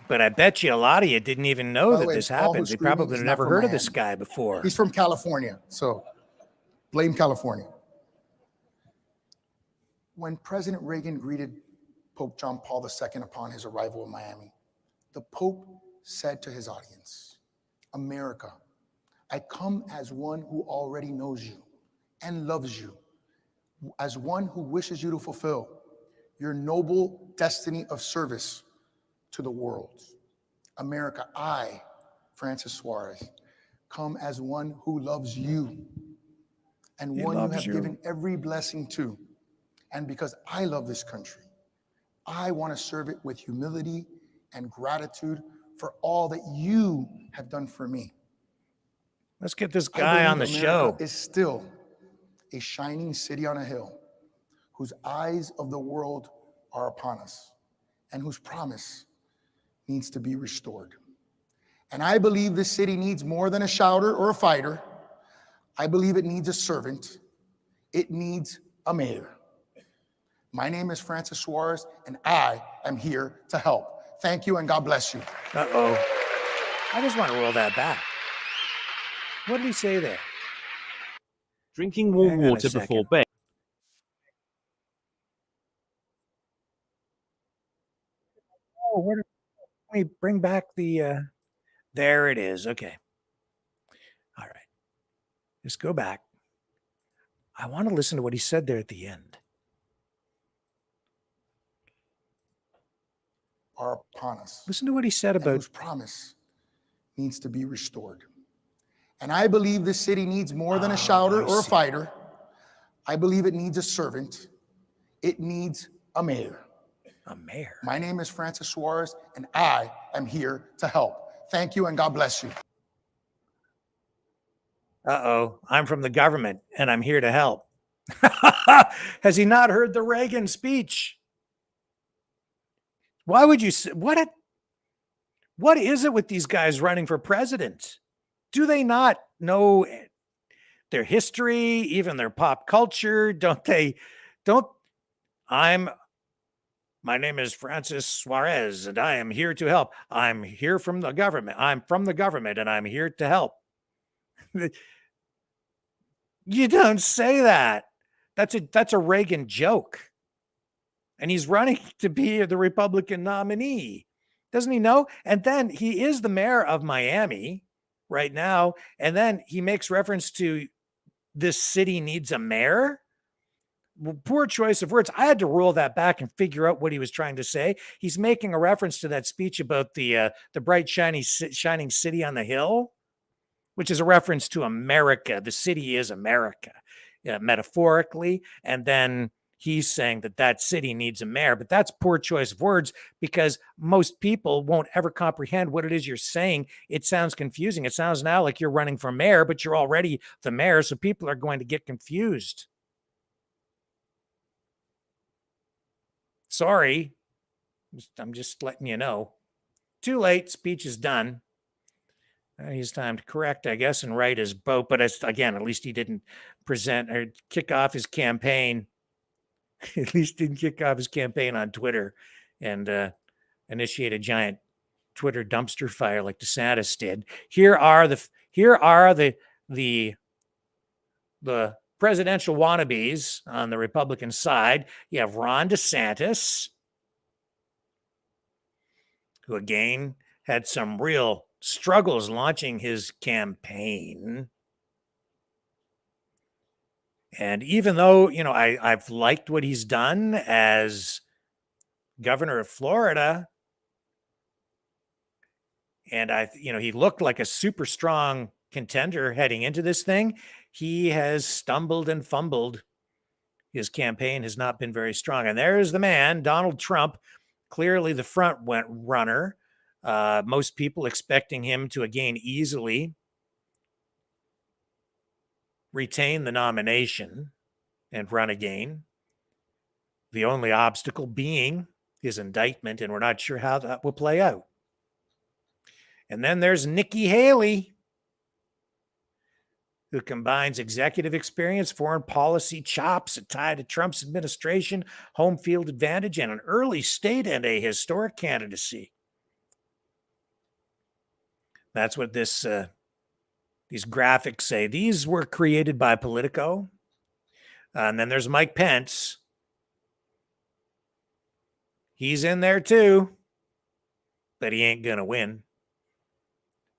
But I bet you a lot of you didn't even know By the that way, this all happened. who's They screaming probably is had not never from heard of this Miami. guy before. He's from California, so blame California. When President Reagan greeted Pope John Paul II upon his arrival in Miami, the Pope said to his audience, America, I come as one who already knows you and loves you, as one who wishes you to fulfill your noble destiny of service to the world. America, I, Francis Suarez, come as one who loves you and He one you loves have you. given every blessing to. And because I love this country, I want to serve it with humility and gratitude for all that you have done for me. Let's get this I guy on the believe America show. is still a shining city on a hill whose eyes of the world are upon us and whose promise needs to be restored. And I believe this city needs more than a shouter or a fighter. I believe it needs a servant. It needs a mayor. My name is Francis Suarez, and I am here to help. Thank you, and God bless you. Uh-oh. I just want to roll that back. What did he say there? Drinking warm Hang on a water second. before bed. Oh, where did we bring back the there it is. Okay. All right. Just go back. I want to listen to what he said there at the end. Are upon us. Listen to what he said And about whose promise needs to be restored. And I believe this city needs more than a shouter or a fighter. I believe it needs a servant. It needs a mayor. A mayor. My name is Francis Suarez, and I am here to help. Thank you, and God bless you. Uh-oh. I'm from the government, and I'm here to help. Has he not heard the Reagan speech? Why would you say what is it with these guys running for president? Do they not know their history, even their pop culture? My name is Francis Suarez, and I am here to help. I'm here from the government. I'm from the government, and I'm here to help. You don't say that. That's a Reagan joke. And he's running to be the Republican nominee. Doesn't he know? And then he is the mayor of Miami right now. And then he makes reference to this city needs a mayor. Well, poor choice of words. I had to roll that back and figure out what he was trying to say. He's making a reference to that speech about the bright, shining city on the hill, which is a reference to America. The city is America, metaphorically. And then he's saying that city needs a mayor, but that's poor choice of words because most people won't ever comprehend what it is you're saying. It sounds confusing. It sounds now like you're running for mayor, but you're already the mayor, so people are going to get confused. Sorry. I'm just letting you know. Too late. Speech is done. He's time to correct, I guess, and right his boat. But again, at least he didn't present or kick off his campaign. At least didn't kick off his campaign on Twitter and initiate a giant Twitter dumpster fire like DeSantis did. Here are the presidential wannabes on the Republican side. You have Ron DeSantis, who again had some real struggles launching his campaign. And even though, I've liked what he's done as governor of Florida, and he looked like a super strong contender heading into this thing, he has stumbled and fumbled. His campaign has not been very strong. And there's the man, Donald Trump, clearly the front runner. Most people expecting him to again easily retain the nomination and run again. The only obstacle being his indictment, and we're not sure how that will play out. And then there's Nikki Haley. who combines executive experience, foreign policy chops, a tie to Trump's administration, home field advantage, and an early state and a historic candidacy. That's what these graphics say. These were created by Politico. And then there's Mike Pence. He's in there too, but he ain't going to win.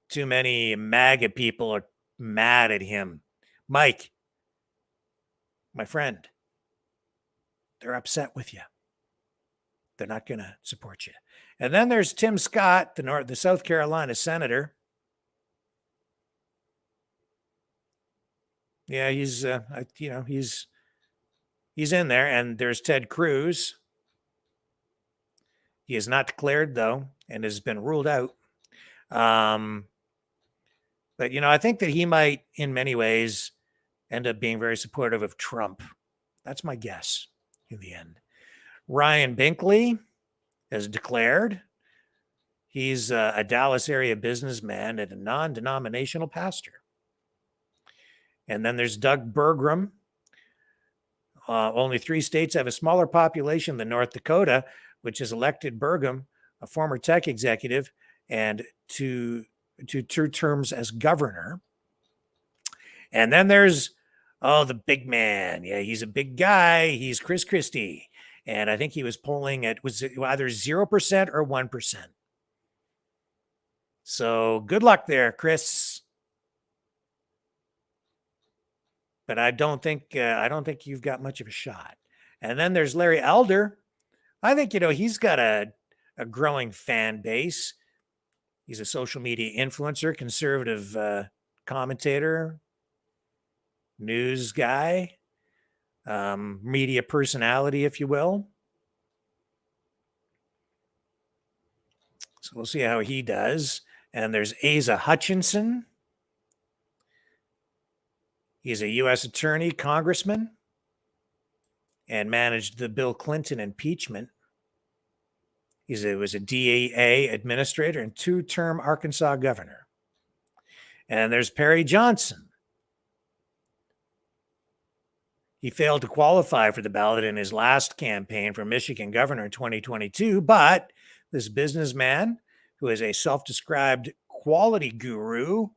Too many MAGA people are mad at him. Mike, my friend, they're upset with you. They're not going to support you. And then there's Tim Scott, the South Carolina senator. Yeah, he's in there. And there's Ted Cruz. He is not declared, though, and has been ruled out. But, I think that he might, in many ways, end up being very supportive of Trump. That's my guess in the end. Ryan Binkley has declared. He's a Dallas area businessman and a non-denominational pastor. And then there's Doug Burgum. Only 3 states have a smaller population than North Dakota, which has elected Burgum, a former tech executive, and to 2 terms as governor. And then there's, the big man. Yeah, he's a big guy. He's Chris Christie. And I think he was polling at, was it either 0% or 1%. So good luck there, Chris. But I don't think you've got much of a shot. And then there's Larry Elder. I think, he's got a growing fan base. He's a social media influencer, conservative commentator, news guy, media personality, if you will. So we'll see how he does. And there's Asa Hutchinson. He's a U.S. attorney, congressman, and managed the Bill Clinton impeachment. He was a DEA administrator and 2-term Arkansas governor. And there's Perry Johnson. He failed to qualify for the ballot in his last campaign for Michigan governor in 2022, but this businessman, who is a self-described quality guru,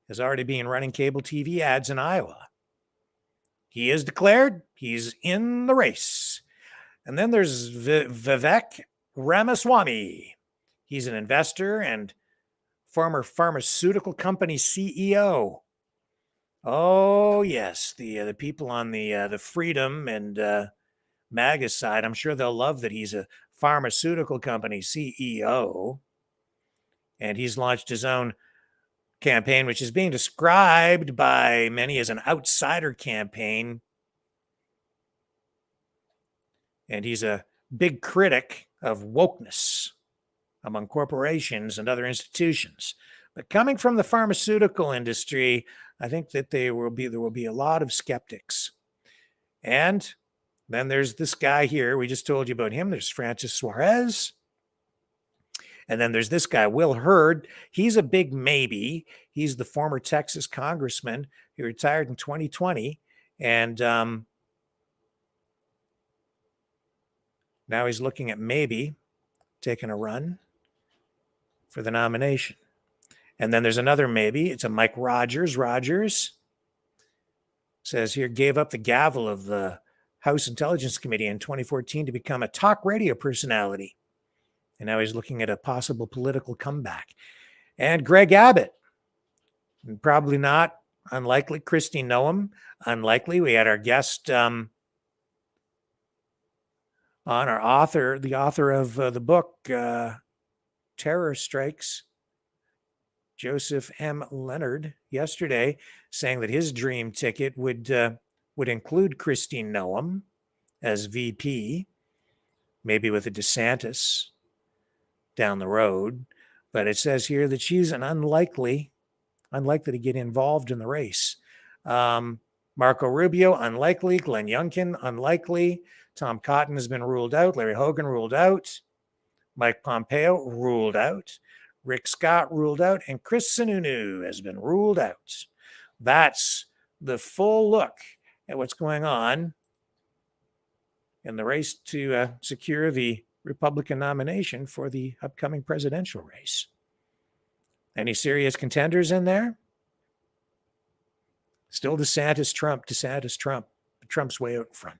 has already been running cable TV ads in Iowa. He is declared. He's in the race. And then there's Vivek Ramaswamy. He's an investor and former pharmaceutical company CEO. Oh, yes, the people on the Freedom and MAGA side, I'm sure they'll love that he's a pharmaceutical company CEO. And he's launched his own campaign, which is being described by many as an outsider campaign. And he's a big critic of wokeness among corporations and other institutions. But coming from the pharmaceutical industry, I think that there will be a lot of skeptics. And then there's this guy here. We just told you about him. There's Francis Suarez. And then there's this guy, Will Hurd. He's a big maybe. He's the former Texas congressman. He retired in 2020. And now he's looking at maybe taking a run for the nomination. And then there's another maybe. It's a Mike Rogers. Rogers says here, gave up the gavel of the House Intelligence Committee in 2014 to become a talk radio personality. And now he's looking at a possible political comeback. And Greg Abbott, probably not, unlikely. Kristi Noem, unlikely. We had our guest on our author, the author of the book, Terror Strikes, Joseph M. Leonard, yesterday, saying that his dream ticket would include Kristi Noem as VP, maybe with a DeSantis down the road. But it says here that she's an unlikely to get involved in the race. Marco Rubio, unlikely. Glenn Youngkin, unlikely. Tom Cotton has been ruled out. Larry Hogan ruled out. Mike Pompeo ruled out. Rick Scott ruled out. And Chris Sununu has been ruled out. That's the full look at what's going on in the race to secure the Republican nomination for the upcoming presidential race. Any serious contenders in there? Still DeSantis, Trump, DeSantis, Trump. Trump's way out in front.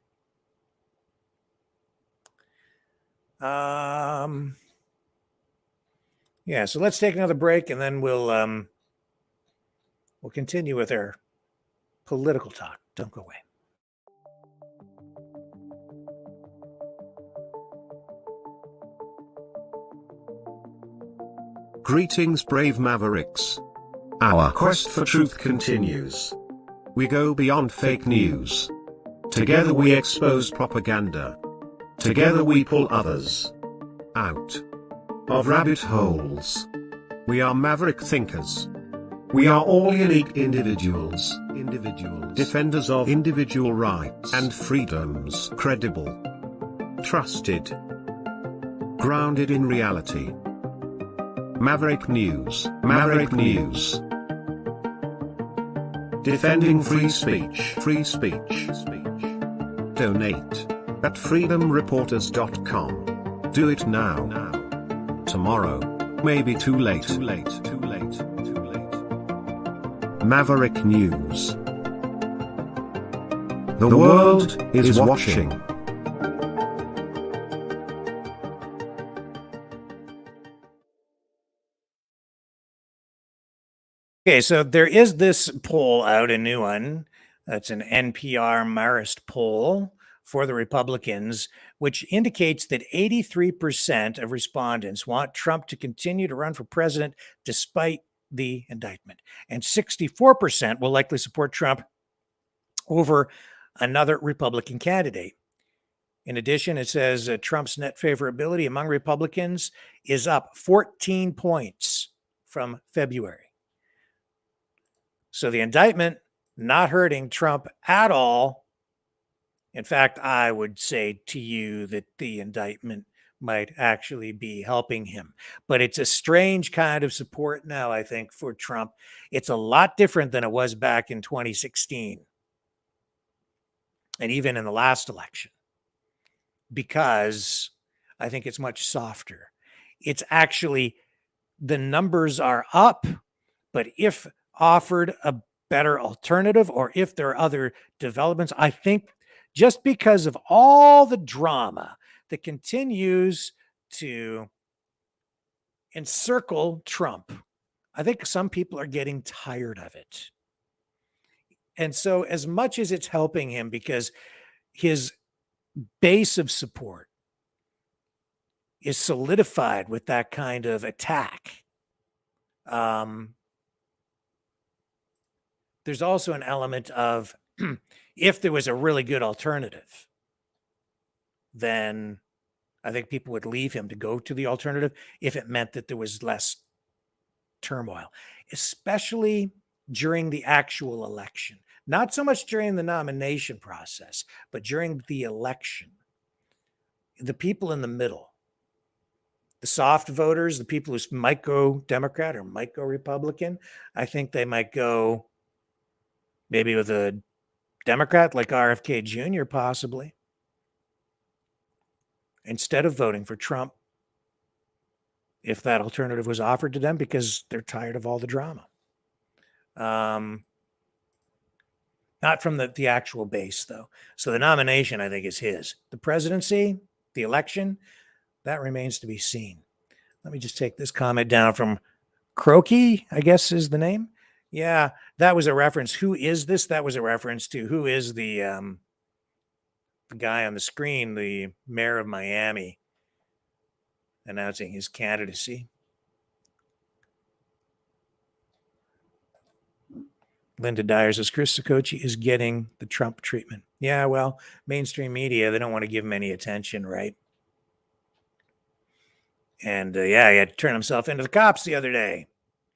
Yeah, so let's take another break and then we'll continue with our political talk. Don't go away. Greetings, brave Mavericks. Our quest for truth continues. We go beyond fake news. Together we expose propaganda. Together we pull others out of rabbit holes. We are maverick thinkers. We are all unique individuals, defenders of individual rights and freedoms, credible, trusted, grounded in reality. Maverick News, Maverick News. Defending free speech, free speech. Donate at freedomreporters.com. Do it now. Tomorrow may be too late. Maverick News. The world is watching. Okay, so there is this poll out, a new one. That's an NPR Marist poll for the Republicans, which indicates that 83% of respondents want Trump to continue to run for president despite the indictment. And 64% will likely support Trump over another Republican candidate. In addition, it says Trump's net favorability among Republicans is up 14 points from February. So the indictment not hurting Trump at all. In fact, I would say to you that the indictment might actually be helping him. But it's a strange kind of support now, I think, for Trump. It's a lot different than it was back in 2016 and even in the last election, because I think it's much softer. It's actually, the numbers are up, but if offered a better alternative or if there are other developments, I think just because of all the drama that continues to encircle Trump, I think some people are getting tired of it. And so as much as it's helping him because his base of support is solidified with that kind of attack, there's also an element of if there was a really good alternative, then I think people would leave him to go to the alternative if it meant that there was less turmoil, especially during the actual election. Not so much during the nomination process, but during the election. The people in the middle, the soft voters, the people who might go Democrat or might go Republican, I think they might go maybe with a Democrat like RFK Jr. possibly, instead of voting for Trump if that alternative was offered to them, because they're tired of all the drama. Not from the actual base, though. So the nomination, I think, is his. The presidency, the election, that remains to be seen. Let me just take this comment down from Croaky, I guess is the name. Yeah, that was a reference. Who is this? That was a reference to who is the guy on the screen, the mayor of Miami, announcing his candidacy. Linda Dyer says Chris Saccoci is getting the Trump treatment. Yeah, well, mainstream media, they don't want to give him any attention, right? And yeah, he had to turn himself into the cops the other day.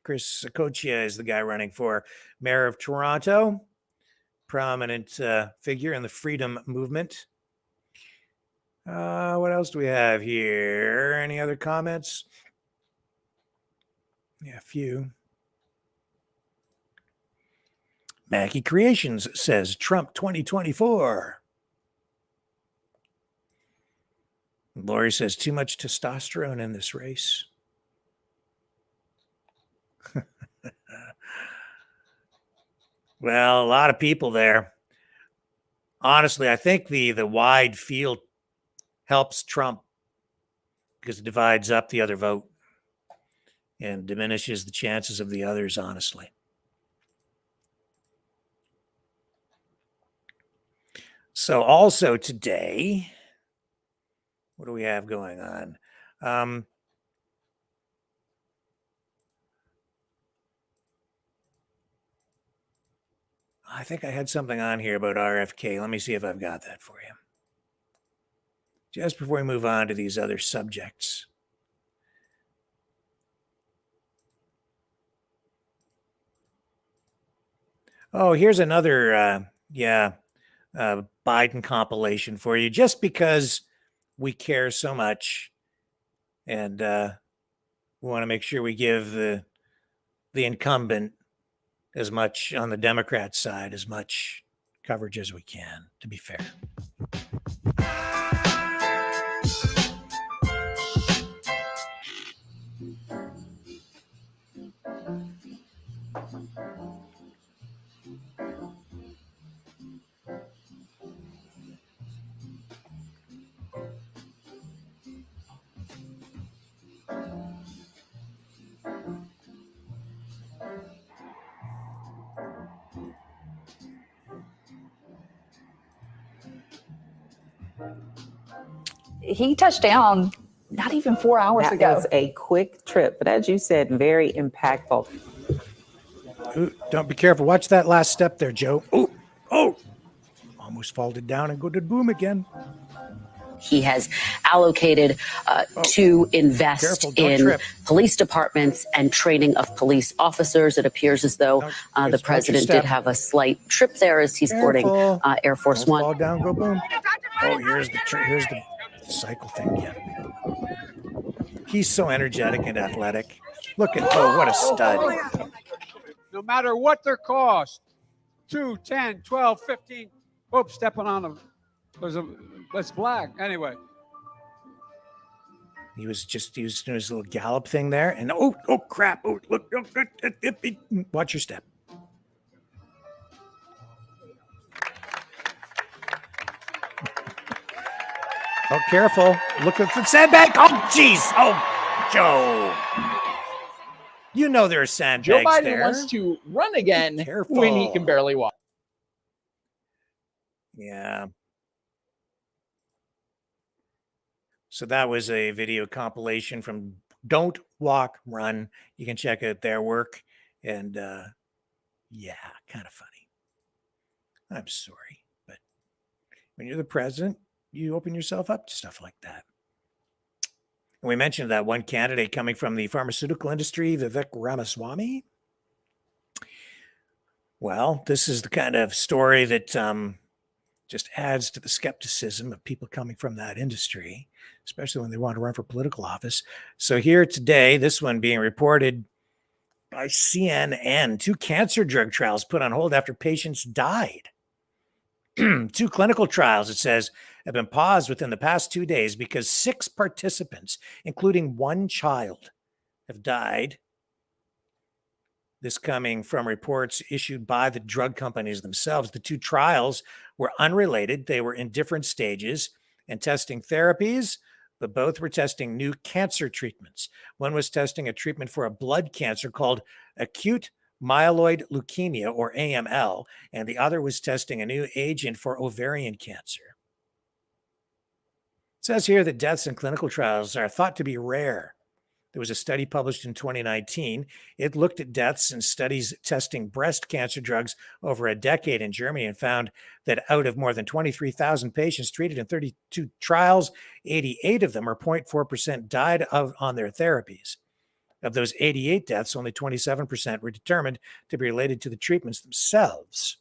Chris Saccoci is the guy running for mayor of Toronto, prominent figure in the freedom movement. What else do we have here? Any other comments? Yeah, a few. Mackie Creations says Trump 2024. Lori says too much testosterone in this race. Well, a lot of people there. Honestly, I think the wide field helps Trump because it divides up the other vote and diminishes the chances of the others, honestly. So also today, what do we have going on? I think I had something on here about RFK. Let me see if I've got that for you. Just before we move on to these other subjects. Oh, here's another, Biden compilation for you, just because we care so much, and we want to make sure we give the incumbent as much on the Democrat side, as much coverage as we can, to be fair. He touched down not even 4 hours ago. That was a quick trip, but as you said, very impactful. Ooh, don't be careful. Watch that last step there, Joe. Oh, almost folded down and go to boom again. He has allocated to invest in police departments and training of police officers. It appears as though the president did have a slight trip there as he's boarding Air Force One. Fall down, go boom. Oh, here's the cycle thing again. He's so energetic and athletic. Look at, what a stud. No matter what their cost, 2, 10, 12, 15. Oops, stepping on them. That's black. Anyway. He was doing his little gallop thing there. And oh crap. Oh, look. Watch your step. Oh, careful. Look at the sandbag. Oh, jeez. Oh, Joe. You know there are sandbags Joe Biden there. wants to run again Careful. when he can barely walk. Yeah. So that was a video compilation from Don't Walk, Run. You can check out their work. And yeah, kind of funny. I'm sorry. But when you're the president, you open yourself up to stuff like that. And we mentioned that one candidate coming from the pharmaceutical industry, Vivek Ramaswamy. Well, this is the kind of story that just adds to the skepticism of people coming from that industry, especially when they want to run for political office. So here today, this one being reported by CNN, 2 cancer drug trials put on hold after patients died. 2 clinical trials, it says, have been paused within the past 2 days because 6 participants, including 1 child, have died. This coming from reports issued by the drug companies themselves. The 2 trials were unrelated. They were in different stages and testing therapies, but both were testing new cancer treatments. One was testing a treatment for a blood cancer called acute myeloid leukemia, or AML, and the other was testing a new agent for ovarian cancer. It says here that deaths in clinical trials are thought to be rare. There was a study published in 2019. It looked at deaths in studies testing breast cancer drugs over a decade in Germany and found that out of more than 23,000 patients treated in 32 trials, 88 of them, or 0.4%, died on their therapies. Of those 88 deaths, only 27% were determined to be related to the treatments themselves.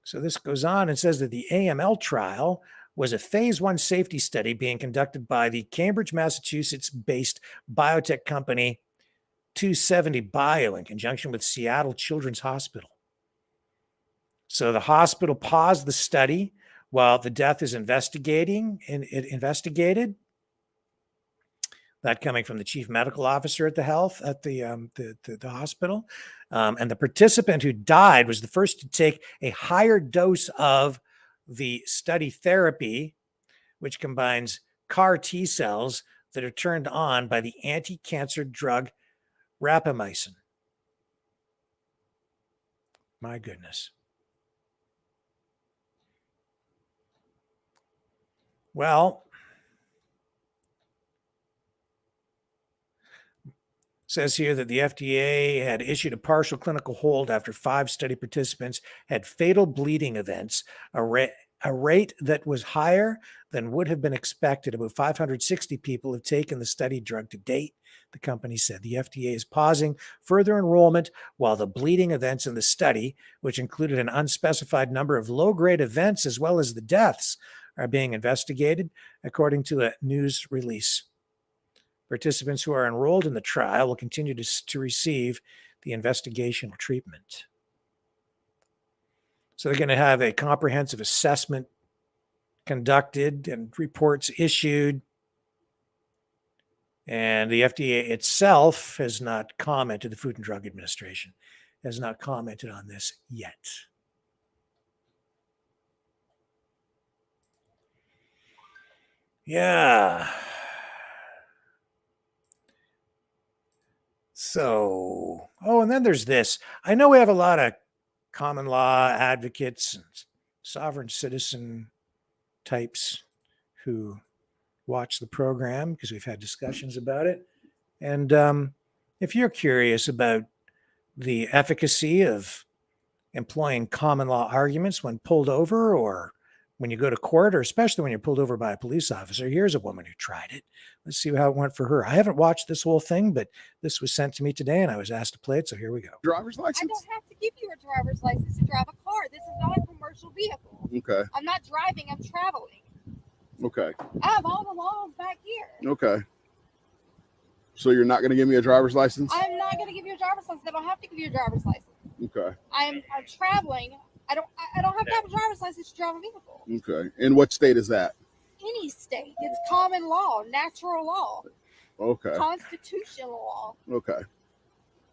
So this goes on and says that the AML trial was a phase 1 safety study being conducted by the Cambridge, Massachusetts-based biotech company 2seventy Bio in conjunction with Seattle Children's Hospital. So the hospital paused the study while the death is investigated. That coming from the chief medical officer at the hospital. And the participant who died was the first to take a higher dose of the study therapy, which combines CAR T cells that are turned on by the anti-cancer drug rapamycin. My goodness. Well, says here that the FDA had issued a partial clinical hold after 5 study participants had fatal bleeding events, a rate that was higher than would have been expected. About 560 people have taken the study drug to date, the company said. The FDA is pausing further enrollment while the bleeding events in the study, which included an unspecified number of low-grade events as well as the deaths, are being investigated, according to a news release. Participants who are enrolled in the trial will continue to receive the investigational treatment. So they're going to have a comprehensive assessment conducted and reports issued. And the FDA itself has not commented, the Food and Drug Administration has not commented on this yet. Yeah. So, and then there's this. I know we have a lot of common law advocates and sovereign citizen types who watch the program because we've had discussions about it. And if you're curious about the efficacy of employing common law arguments when pulled over or when you go to court, or especially when you're pulled over by a police officer, here's a woman who tried it. Let's see how it went for her. I haven't watched this whole thing, but this was sent to me today and I was asked to play it. So here we go. Driver's license? I don't have to give you a driver's license to drive a car. This is not a commercial vehicle. Okay. I'm not driving, I'm traveling. Okay. I have all the laws back here. Okay. So you're not going to give me a driver's license? I'm not going to give you a driver's license. I don't have to give you a driver's license. Okay. I'm traveling. I don't have to have a driver's license to drive a vehicle. Okay. And what state is that? Any state. It's common law, natural law. Okay. Constitutional law. Okay.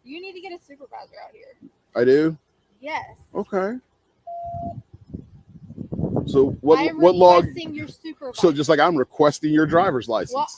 You need to get a supervisor out here. I do? Yes. Okay. So what I'm law? requesting your supervisor. So just like I'm requesting your driver's license. Well,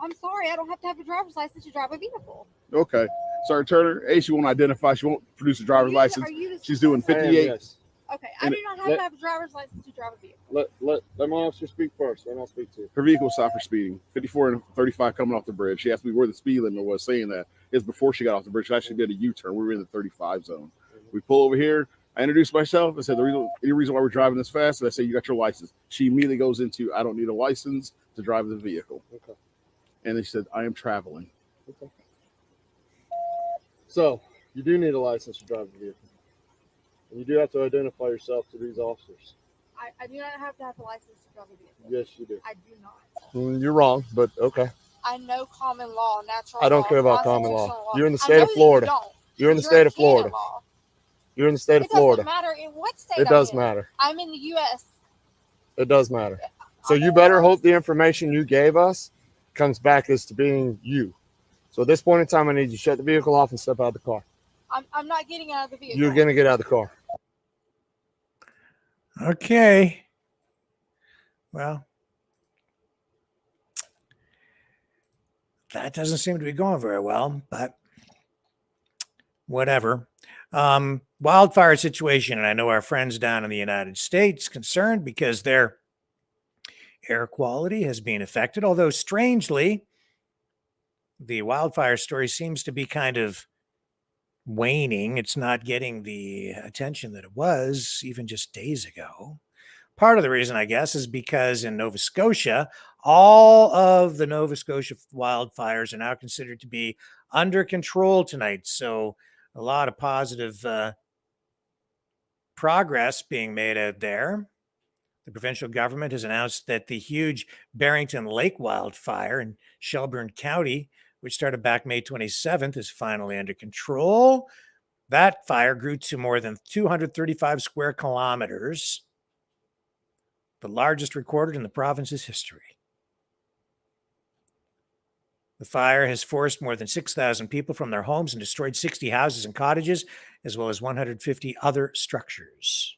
I'm sorry, I don't have to have a driver's license to drive a vehicle. Okay. Sorry, Turner. A, she won't identify. She won't produce a driver's license. She's doing 58. Yes. Okay, I do not have to have a driver's license to drive a vehicle. Let my officer speak first, then I'll speak to you. Her vehicle stopped for speeding. 54 and 35 coming off the bridge. She asked me where the speed limit was, saying that is before she got off the bridge. She actually did a U-turn. We were in the 35 zone. We pull over here. I introduced myself. I said, any reason why we're driving this fast? And I said, you got your license. She immediately goes into, I don't need a license to drive the vehicle. Okay. And they said, I am traveling. Okay. So, you do need a license to drive the vehicle. And you do have to identify yourself to these officers. I do not have to have a license to drive a vehicle. Yes, you do. I do not. You're wrong, but okay. I know common law, natural I don't law, care about common law. constitutional You're in the I state know of that Florida. You don't. You're in the You're state of Canada Florida. law. You're in the state of It Florida. doesn't matter in what state It does I'm in. matter. I'm in the U.S. It does matter. So you better hope the information you gave us comes back as to being you. So at this point in time, I need you to shut the vehicle off and step out of the car. I'm not getting out of the vehicle. You're going to get out of the car. Okay. Well, that doesn't seem to be going very well, but whatever. Wildfire situation, and I know our friends down in the United States concerned because their air quality has been affected, although strangely, the wildfire story seems to be kind of waning. It's not getting the attention that it was even just days ago. Part of the reason, I guess, is because in Nova Scotia, all of the Nova Scotia wildfires are now considered to be under control tonight. So a lot of positive progress being made out there. The provincial government has announced that the huge Barrington Lake wildfire in Shelburne County, which started back May 27th, is finally under control. That fire grew to more than 235 square kilometers, the largest recorded in the province's history. The fire has forced more than 6,000 people from their homes and destroyed 60 houses and cottages, as well as 150 other structures.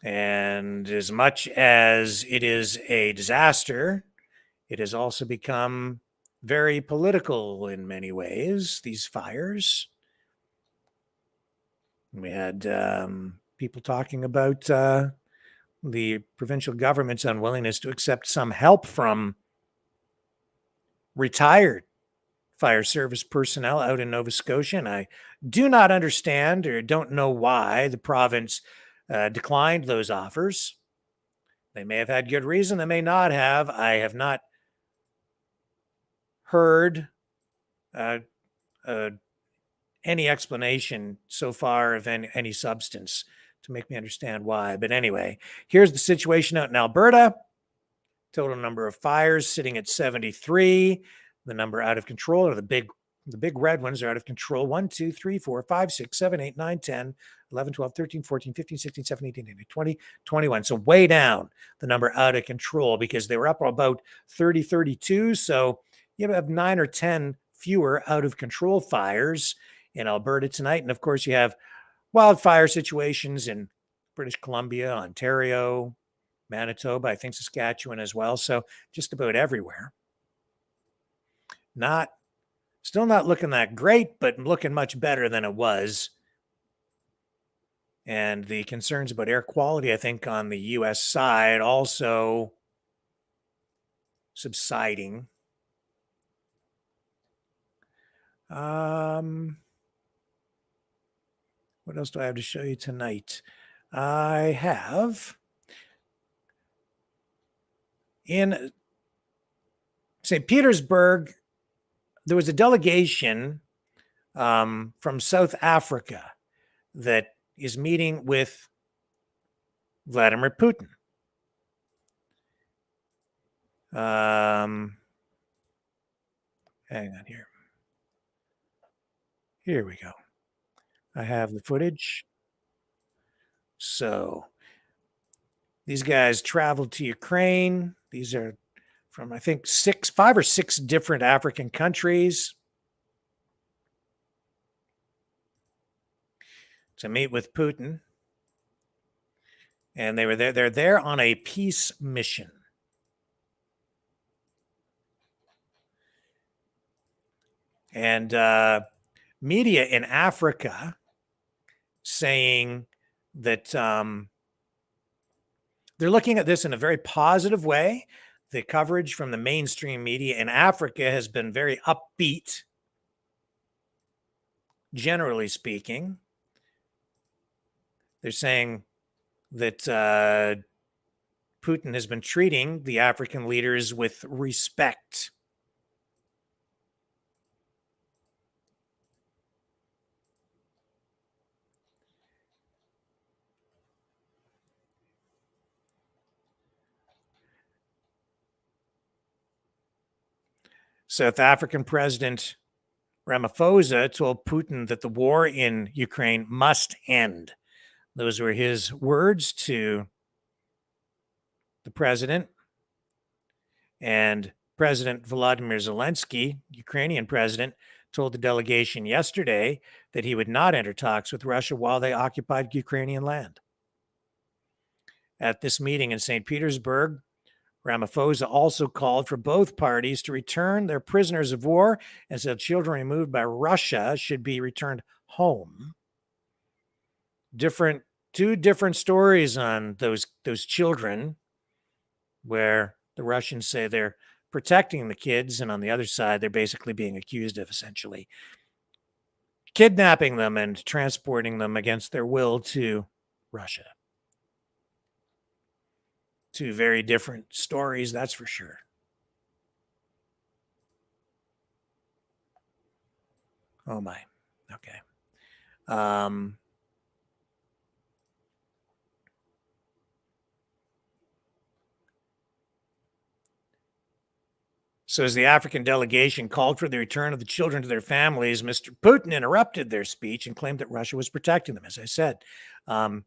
And as much as it is a disaster, it has also become very political in many ways, these fires. We had people talking about the provincial government's unwillingness to accept some help from retired fire service personnel out in Nova Scotia. And I do not understand or don't know why the province declined those offers. They may have had good reason. They may not have. I have not heard any explanation so far of any substance to make me understand why. But anyway, here's the situation out in Alberta. Total number of fires sitting at 73. The number out of control, or the big red ones, are out of control. 1, 2, 3, 4, 5, 6, 7, 8, 9, 10, 11, 12, 13, 14, 15, 16, 17, 18, 19, 20, 21. So way down the number out of control, because they were up about 30, 32. So you have 9 or 10 fewer out of control fires in Alberta tonight. And of course, you have wildfire situations in British Columbia, Ontario, Manitoba, I think Saskatchewan as well. So just about everywhere. Still not looking that great, but looking much better than it was. And the concerns about air quality, I think, on the U.S. side also subsiding. What else do I have to show you tonight? I have in St. Petersburg, there was a delegation from South Africa that is meeting with Vladimir Putin. Hang on here. Here we go. I have the footage. So these guys traveled to Ukraine. These are from, I think, 5 or 6 different African countries to meet with Putin. And they're there on a peace mission. And media in Africa saying that they're looking at this in a very positive way. The coverage from the mainstream media in Africa has been very upbeat, generally speaking. They're saying that Putin has been treating the African leaders with respect. South African President Ramaphosa told Putin that the war in Ukraine must end. Those were his words to the president. And President Volodymyr Zelensky, Ukrainian president, told the delegation yesterday that he would not enter talks with Russia while they occupied Ukrainian land. At this meeting in St. Petersburg, Ramaphosa also called for both parties to return their prisoners of war and said children removed by Russia should be returned home. Two different stories on those children, where the Russians say they're protecting the kids, and on the other side, they're basically being accused of essentially kidnapping them and transporting them against their will to Russia. Two very different stories, that's for sure. Oh my. Okay. So as the African delegation called for the return of the children to their families, Mr. Putin interrupted their speech and claimed that Russia was protecting them, as I said. So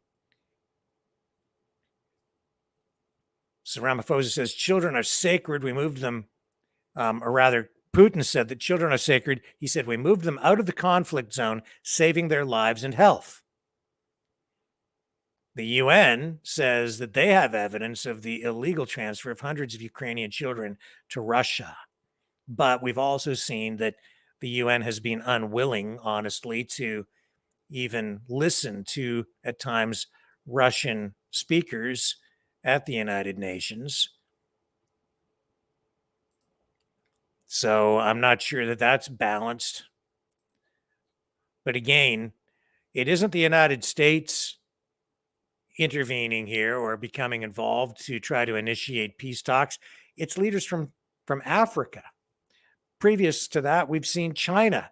Ramaphosa says children are sacred. We moved them, or rather, Putin said that children are sacred. He said we moved them out of the conflict zone, saving their lives and health. The UN says that they have evidence of the illegal transfer of hundreds of Ukrainian children to Russia. But we've also seen that the UN has been unwilling, honestly, to even listen to, at times, Russian speakers at the United Nations. So I'm not sure that that's balanced. But again, it isn't the United States intervening here or becoming involved to try to initiate peace talks. It's leaders from Africa. Previous to that, we've seen China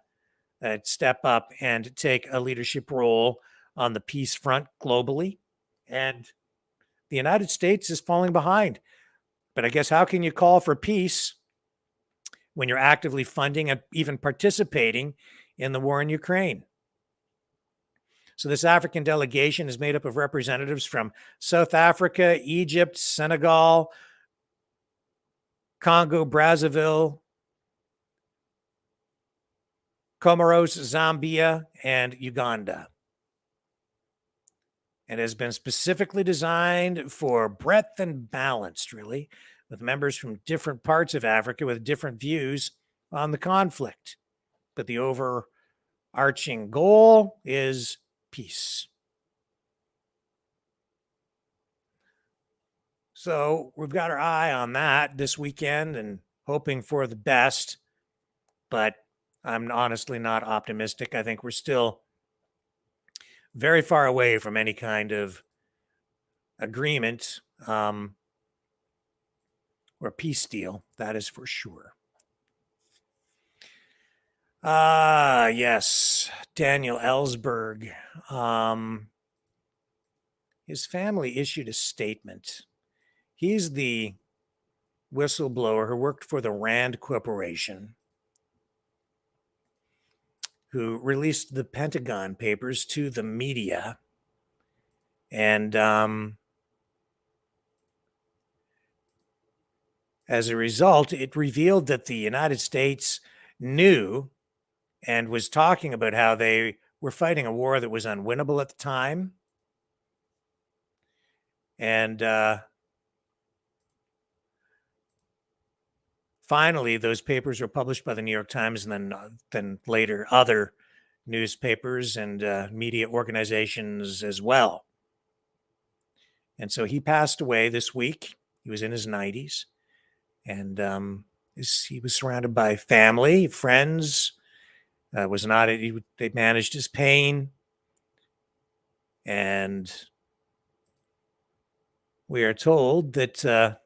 step up and take a leadership role on the peace front globally. And the United States is falling behind. But I guess how can you call for peace when you're actively funding and even participating in the war in Ukraine? So this African delegation is made up of representatives from South Africa, Egypt, Senegal, Congo, Brazzaville, Comoros, Zambia, and Uganda. It has been specifically designed for breadth and balance, really, with members from different parts of Africa with different views on the conflict. But the overarching goal is peace. So we've got our eye on that this weekend and hoping for the best, but I'm honestly not optimistic. I think we're still very far away from any kind of agreement or peace deal, that is for sure. Yes, Daniel Ellsberg. His family issued a statement. He's the whistleblower who worked for the Rand Corporation, who released the Pentagon Papers to the media. And as a result, it revealed that the United States knew and was talking about how they were fighting a war that was unwinnable at the time. And finally, those papers were published by the New York Times and then later other newspapers and media organizations as well. And so he passed away this week. He was in his 90s. And he was surrounded by family, friends. They managed his pain. And we are told that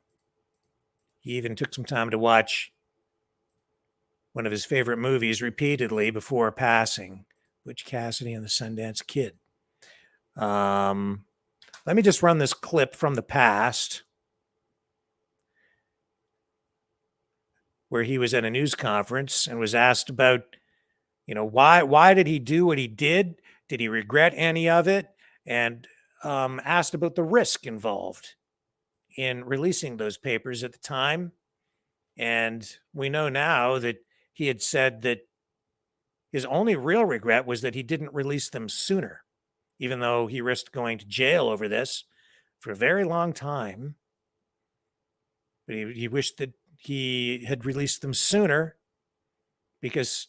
he even took some time to watch one of his favorite movies repeatedly before passing, Butch Cassidy and the Sundance Kid. Let me just run this clip from the past where he was at a news conference and was asked about, why did he do what he did? Did he regret any of it? And asked about the risk involved in releasing those papers at the time. And we know now that he had said that his only real regret was that he didn't release them sooner, even though he risked going to jail over this for a very long time. But he wished that he had released them sooner because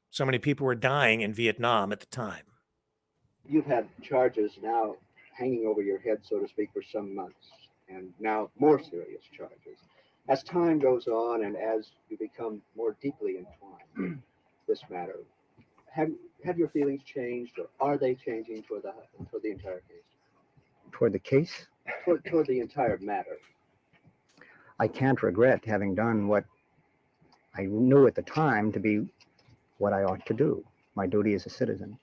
so many people were dying in Vietnam at the time. You've had charges now hanging over your head, so to speak, for some months, and now more serious charges. As time goes on and as you become more deeply entwined in this matter, have your feelings changed, or are they changing toward the entire case? Toward the case? Toward the entire matter. I can't regret having done what I knew at the time to be what I ought to do, my duty as a citizen.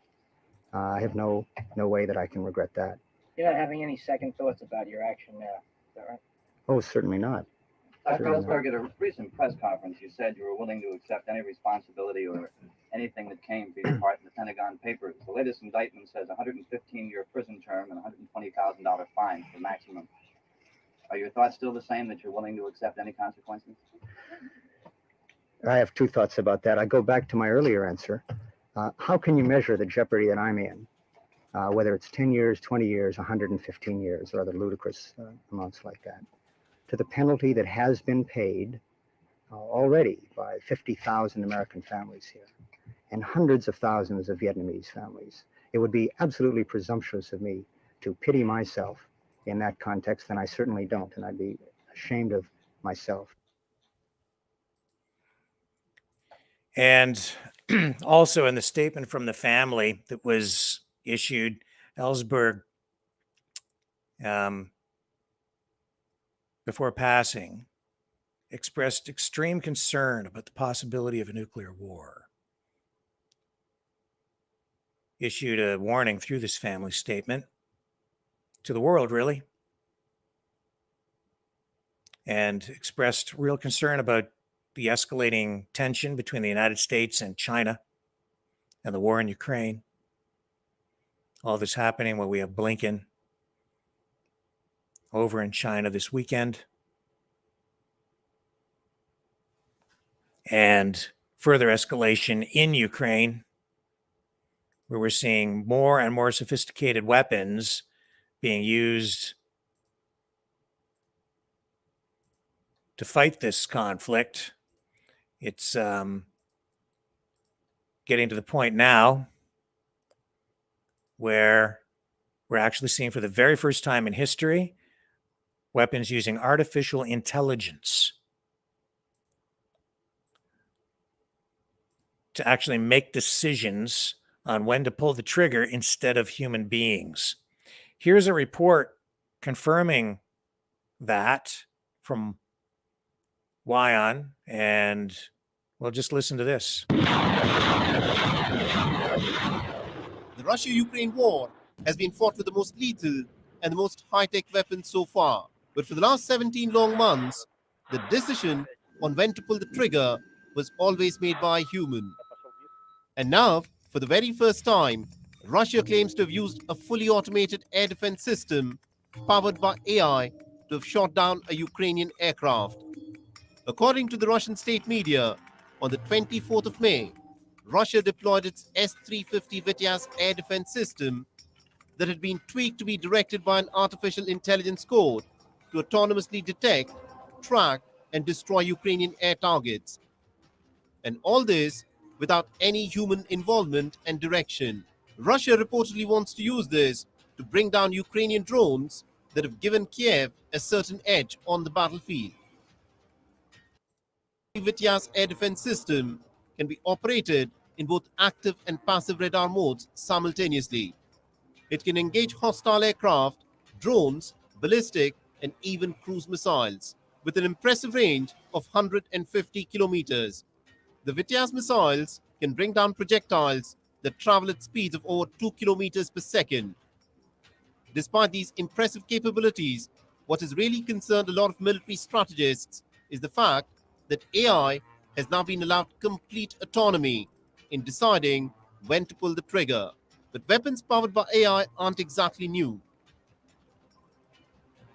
I have no way that I can regret that. You're not having any second thoughts about your action now, is that right? Oh, certainly not. Dr. Ellsberg, at a recent press conference, you said you were willing to accept any responsibility or anything that came for your part in the Pentagon Papers. The latest indictment says a 115-year prison term and a $120,000 fine for maximum. Are your thoughts still the same, that you're willing to accept any consequences? I have two thoughts about that. I go back to my earlier answer. How can you measure the jeopardy that I'm in? Whether it's 10 years, 20 years, 115 years, or other ludicrous amounts like that, to the penalty that has been paid already by 50,000 American families here and hundreds of thousands of Vietnamese families. It would be absolutely presumptuous of me to pity myself in that context, and I certainly don't, and I'd be ashamed of myself. And also in the statement from the family that was issued, Ellsberg, before passing, expressed extreme concern about the possibility of a nuclear war. Issued a warning through this family statement to the world, really, and expressed real concern about the escalating tension between the United States and China and the war in Ukraine. All this happening while we have Blinken over in China this weekend. And further escalation in Ukraine, where we're seeing more and more sophisticated weapons being used to fight this conflict. It's getting to the point now where we're actually seeing, for the very first time in history, weapons using artificial intelligence to actually make decisions on when to pull the trigger instead of human beings. Here's a report confirming that from Wyon, and we'll just listen to this. The Russia-Ukraine war has been fought with the most lethal and the most high-tech weapons so far. But for the last 17 long months, the decision on when to pull the trigger was always made by a human. And now, for the very first time, Russia claims to have used a fully automated air defense system powered by AI to have shot down a Ukrainian aircraft. According to the Russian state media, on the 24th of May, Russia deployed its S-350 Vityaz air defense system that had been tweaked to be directed by an artificial intelligence code to autonomously detect, track, and destroy Ukrainian air targets. And all this without any human involvement and direction. Russia reportedly wants to use this to bring down Ukrainian drones that have given Kiev a certain edge on the battlefield. The Vityaz air defense system can be operated in both active and passive radar modes simultaneously. It can engage hostile aircraft, drones, ballistic, and even cruise missiles. With an impressive range of 150 kilometers, the Vityaz missiles can bring down projectiles that travel at speeds of over 2 kilometers per second. Despite these impressive capabilities, what has really concerned a lot of military strategists is the fact that AI has now been allowed complete autonomy in deciding when to pull the trigger. But weapons powered by AI aren't exactly new.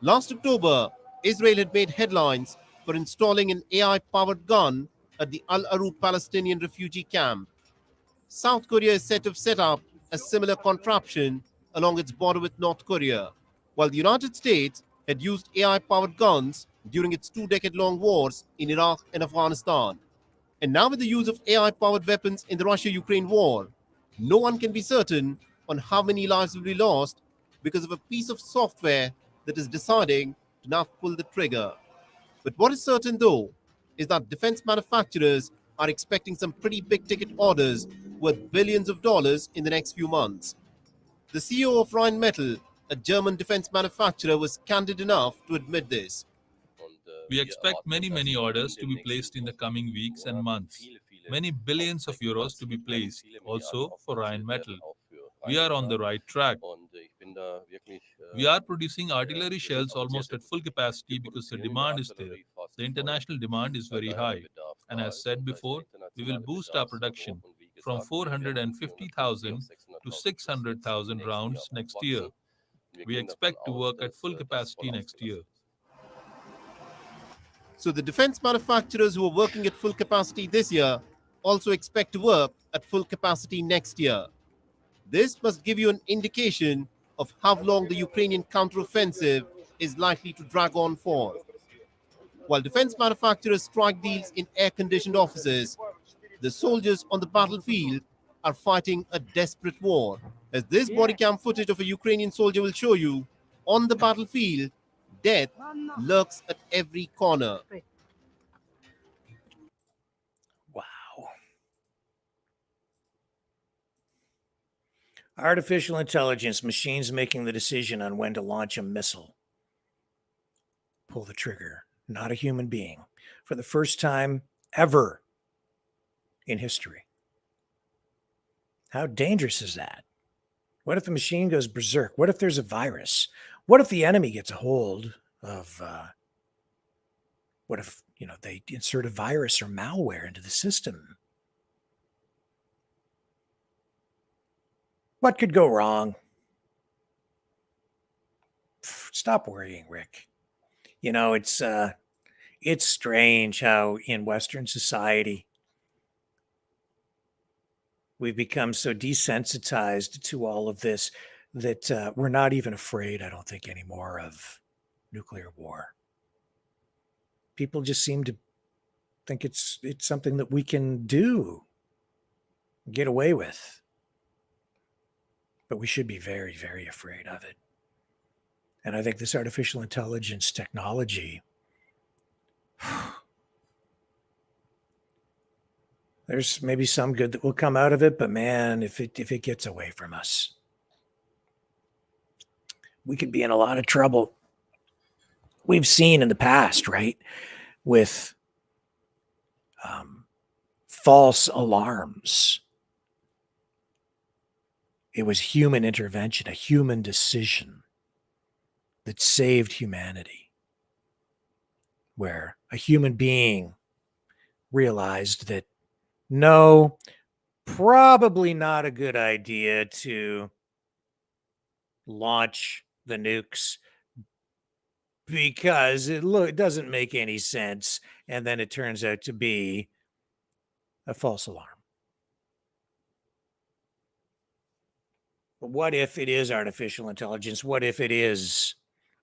Last October, Israel had made headlines for installing an AI-powered gun at the Al Arub Palestinian refugee camp. South Korea is said to have set up a similar contraption along its border with North Korea, while the United States had used AI-powered guns during its 2-decade-long wars in Iraq and Afghanistan. And now with the use of AI-powered weapons in the Russia-Ukraine war, no one can be certain on how many lives will be lost because of a piece of software that is deciding to now pull the trigger. But what is certain though is that defense manufacturers are expecting some pretty big-ticket orders worth billions of dollars in the next few months. The CEO of Rheinmetall, a German defense manufacturer, was candid enough to admit this. We expect many orders to be placed in the coming weeks and months. Many billions of euros to be placed also for Rheinmetall. We are on the right track. We are producing artillery shells almost at full capacity because the demand is there. The international demand is very high, and as said before, we will boost our production from 450,000 to 600,000 rounds next year. We expect to work at full capacity next year. So the defense manufacturers who are working at full capacity this year also expect to work at full capacity next year. This must give you an indication of how long the Ukrainian counteroffensive is likely to drag on for. While defense manufacturers strike deals in air-conditioned offices, the soldiers on the battlefield are fighting a desperate war. As this body cam footage of a Ukrainian soldier will show you, on the battlefield, death lurks at every corner. Wow. Artificial intelligence, machines making the decision on when to launch a missile. Pull the trigger, not a human being, for the first time ever in history. How dangerous is that? What if the machine goes berserk? What if there's a virus? What if the enemy gets a hold of, what if, they insert a virus or malware into the system? What could go wrong? Stop worrying, Rick. It's strange how in Western society we've become so desensitized to all of this that we're not even afraid, I don't think, anymore of nuclear war. People just seem to think it's something that we can do, get away with. But we should be very, very afraid of it. And I think this artificial intelligence technology, there's maybe some good that will come out of it, but man, if it gets away from us, we could be in a lot of trouble. We've seen in the past, right, with false alarms. It was human intervention, a human decision that saved humanity, where a human being realized that, no, probably not a good idea to launch the nukes because it doesn't make any sense. And then it turns out to be a false alarm. But what if it is artificial intelligence? What if it is?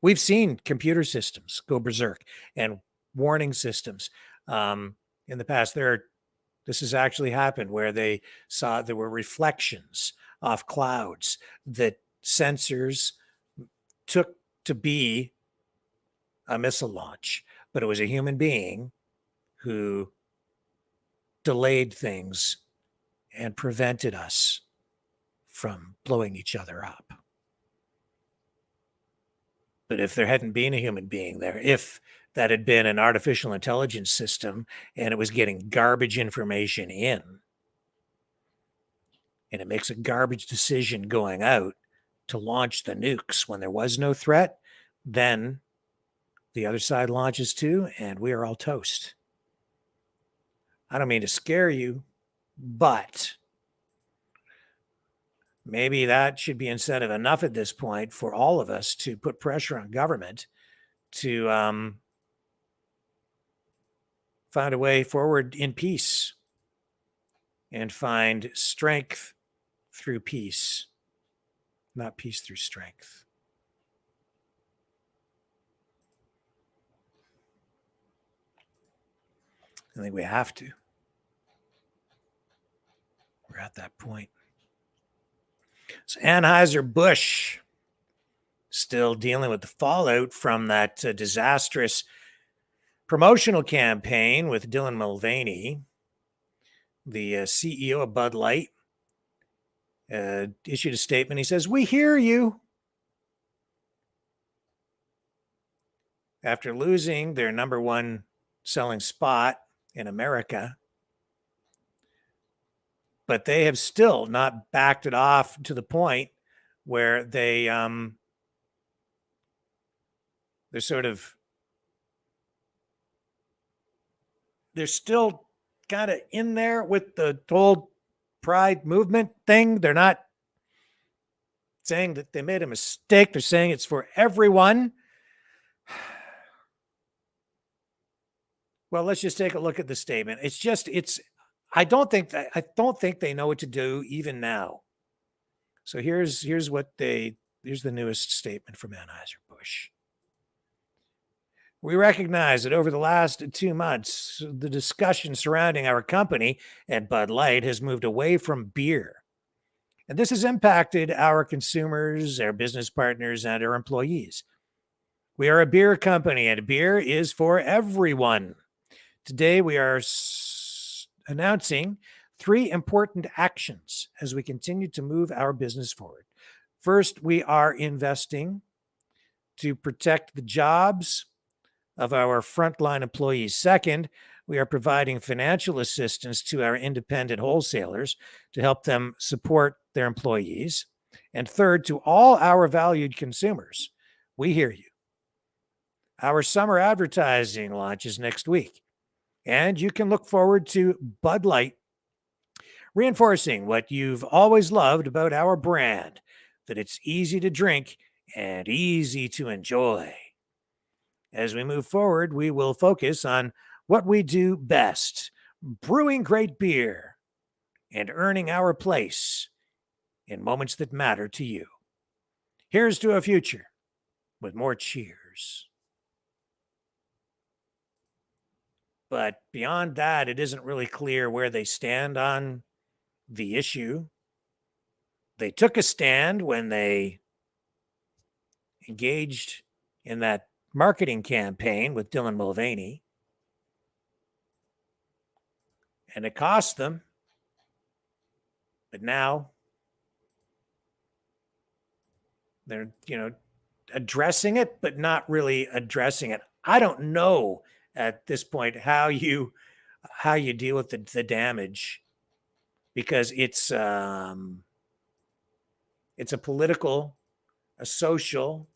We've seen computer systems go berserk and warning systems in the past. This has actually happened where they saw there were reflections off clouds that sensors took to be a missile launch, but it was a human being who delayed things and prevented us from blowing each other up. But if there hadn't been a human being there, if that had been an artificial intelligence system and it was getting garbage information in, and it makes a garbage decision going out to launch the nukes when there was no threat, then the other side launches too, and we are all toast. I don't mean to scare you, but maybe that should be incentive enough at this point for all of us to put pressure on government to find a way forward in peace and find strength through peace, not peace through strength. I think we have to. We're at that point. So Anheuser-Busch still dealing with the fallout from that disastrous promotional campaign with Dylan Mulvaney. The CEO of Bud Light issued a statement. He says, "We hear you." After losing their number one selling spot in America, but they have still not backed it off to the point where they're sort of they're still kind of in there with the whole pride movement thing. They're not saying that they made a mistake. They're saying it's for everyone. Well, let's just take a look at the statement. I don't think they know what to do even now. So here's the newest statement from Anheuser-Busch. We recognize that over the last 2 months, the discussion surrounding our company and Bud Light has moved away from beer. And this has impacted our consumers, our business partners, and our employees. We are a beer company, and beer is for everyone. Today, we are announcing 3 important actions as we continue to move our business forward. First, we are investing to protect the jobs of our frontline employees. Second, we are providing financial assistance to our independent wholesalers to help them support their employees. And third, to all our valued consumers, we hear you. Our summer advertising launches next week, and you can look forward to Bud Light reinforcing what you've always loved about our brand, that it's easy to drink and easy to enjoy. As we move forward, we will focus on what we do best, brewing great beer and earning our place in moments that matter to you. Here's to a future with more cheers. But beyond that, it isn't really clear where they stand on the issue. They took a stand when they engaged in that marketing campaign with Dylan Mulvaney, and it cost them. But now they're, addressing it, but not really addressing it. I don't know at this point how you deal with the damage, because it's a political, a social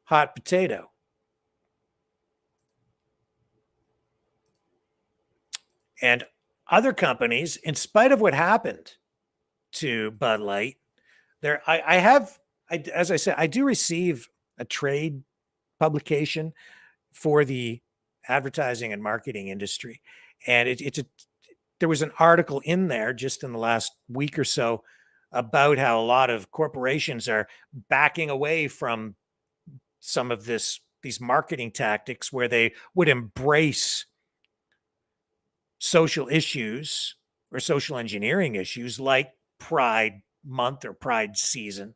hot potato. And other companies, in spite of what happened to Bud Light, as I said, I do receive a trade publication for the advertising and marketing industry. And there was an article in there just in the last week or so about how a lot of corporations are backing away from some of these marketing tactics where they would embrace social issues or social engineering issues like Pride Month or Pride Season.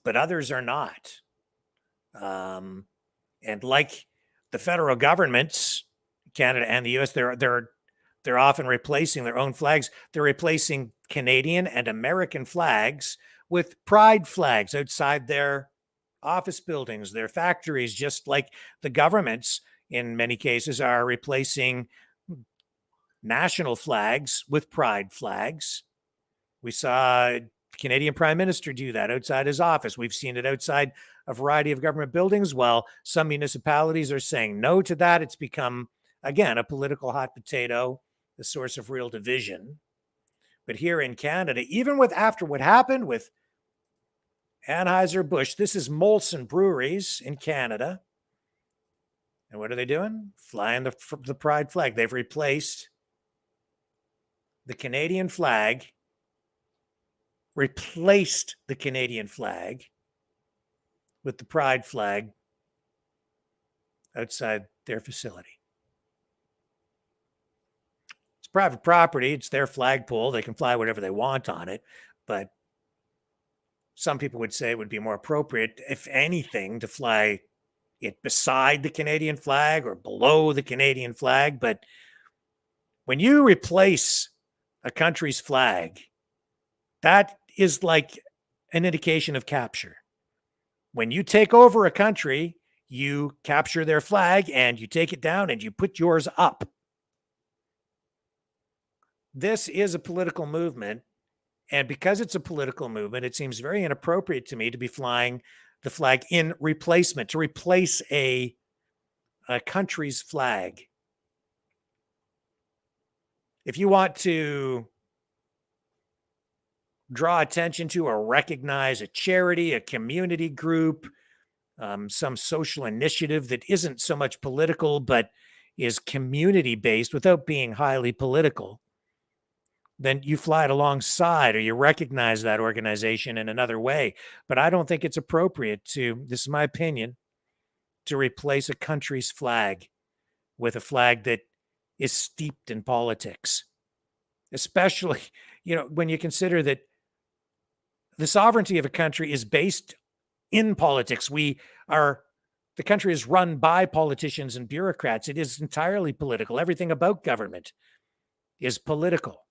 But others are not. And like the federal governments, Canada and the US, they're often replacing their own flags. They're replacing Canadian and American flags with pride flags outside their office buildings, their factories, just like the governments in many cases are replacing national flags with pride flags. We saw the Canadian Prime Minister do that outside his office. We've seen it outside a variety of government buildings. While some municipalities are saying no to that, it's become, again, a political hot potato, a source of real division. But here in Canada, even after what happened with Anheuser-Busch, this is Molson Breweries in Canada. And what are they doing? Flying the pride flag. They've replaced the Canadian flag, with the pride flag outside their facility. It's private property. It's their flagpole. They can fly whatever they want on it. But some people would say it would be more appropriate, if anything, to fly it beside the Canadian flag or below the Canadian flag. But when you replace a country's flag, that is like an indication of capture. When you take over a country, you capture their flag and you take it down and you put yours up. This is a political movement. And because it's a political movement, it seems very inappropriate to me to be flying the flag in replacement, to replace a country's flag If you want to draw attention to or recognize a charity, a community group, some social initiative that isn't so much political but is community based without being highly political, then you fly it alongside or you recognize that organization in another way. But I don't think it's appropriate to, this is my opinion, to replace a country's flag with a flag that is steeped in politics, especially, when you consider that the sovereignty of a country is based in politics. The country is run by politicians and bureaucrats. It is entirely political. Everything about government is political.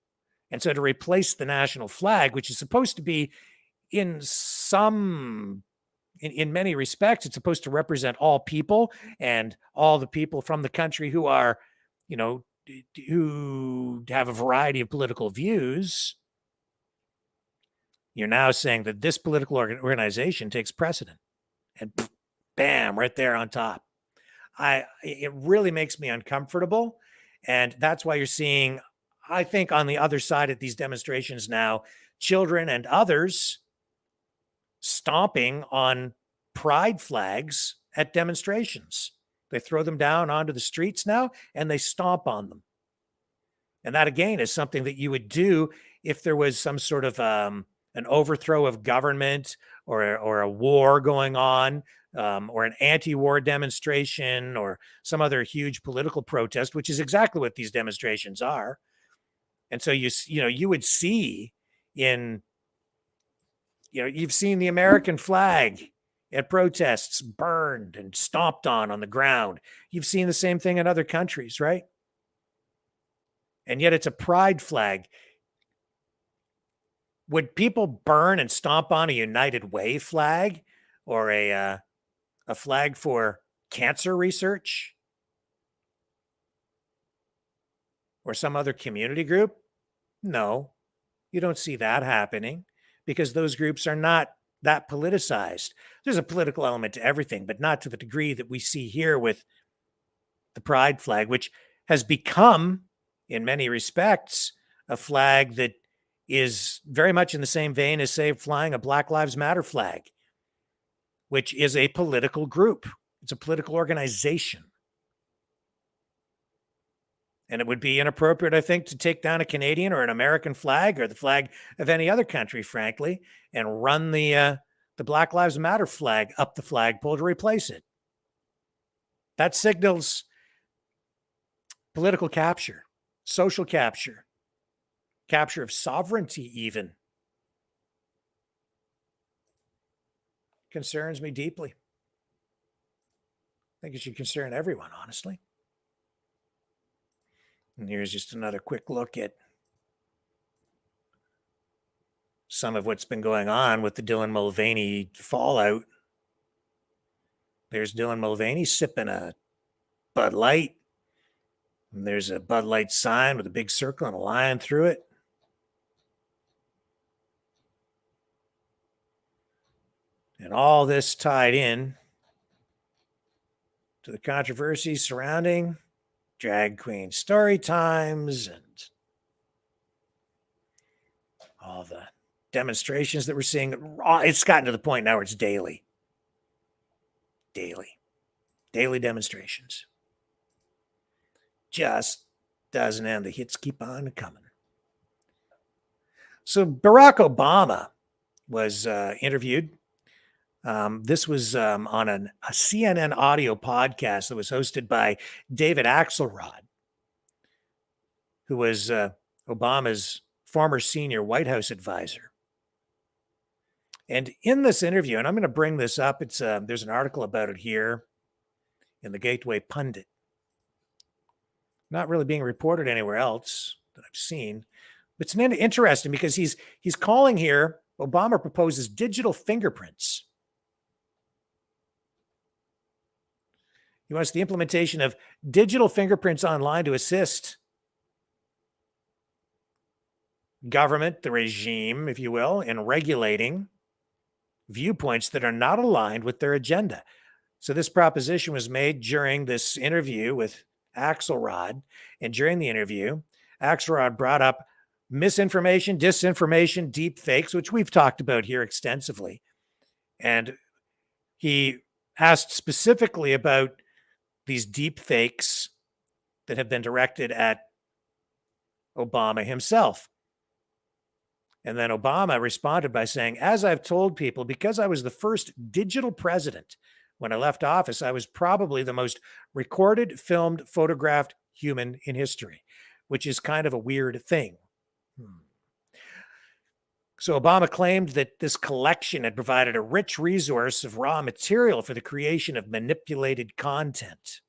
And so to replace the national flag, which is supposed to be in many respects, it's supposed to represent all people and all the people from the country who are, who have a variety of political views. You're now saying that this political organization takes precedent, and bam, right there on top. It really makes me uncomfortable. And that's why you're seeing, I think, on the other side at these demonstrations now, children and others stomping on pride flags at demonstrations. They throw them down onto the streets now and they stomp on them. And that, again, is something that you would do if there was some sort of an overthrow of government or a war going on, or an anti-war demonstration or some other huge political protest, which is exactly what these demonstrations are. And so you would see you've seen the American flag at protests burned and stomped on the ground. You've seen the same thing in other countries, right? And yet it's a pride flag. Would people burn and stomp on a United Way flag or a flag for cancer research or some other community group? No, you don't see that happening because those groups are not that politicized. There's a political element to everything, but not to the degree that we see here with the pride flag, which has become, in many respects, a flag that is very much in the same vein as, say, flying a Black Lives Matter flag, which is a political group. It's a political organization. And it would be inappropriate, I think, to take down a Canadian or an American flag or the flag of any other country, frankly, and run the Black Lives Matter flag up the flagpole to replace it. That signals political capture, social capture, capture of sovereignty even. Concerns me deeply. I think it should concern everyone, honestly. And here's just another quick look at some of what's been going on with the Dylan Mulvaney fallout. There's Dylan Mulvaney sipping a Bud Light. And there's a Bud Light sign with a big circle and a line through it. And all this tied in to the controversy surrounding drag queen story times and all the demonstrations that we're seeing. It's gotten to the point now where it's daily demonstrations. Just doesn't end. The hits keep on coming. So Barack Obama was interviewed. This was on a CNN audio podcast that was hosted by David Axelrod, who was Obama's former senior White House advisor. And in this interview, and I'm going to bring this up, there's an article about it here in the Gateway Pundit. Not really being reported anywhere else that I've seen. But it's interesting because he's calling here, Obama proposes digital fingerprints. He wants the implementation of digital fingerprints online to assist government, the regime, if you will, in regulating viewpoints that are not aligned with their agenda. So this proposition was made during this interview with Axelrod. And during the interview, Axelrod brought up misinformation, disinformation, deep fakes, which we've talked about here extensively. And he asked specifically about these deep fakes that have been directed at Obama himself. And then Obama responded by saying, as I've told people, because I was the first digital president, when I left office, I was probably the most recorded, filmed, photographed human in history, which is kind of a weird thing. So Obama claimed that this collection had provided a rich resource of raw material for the creation of manipulated content.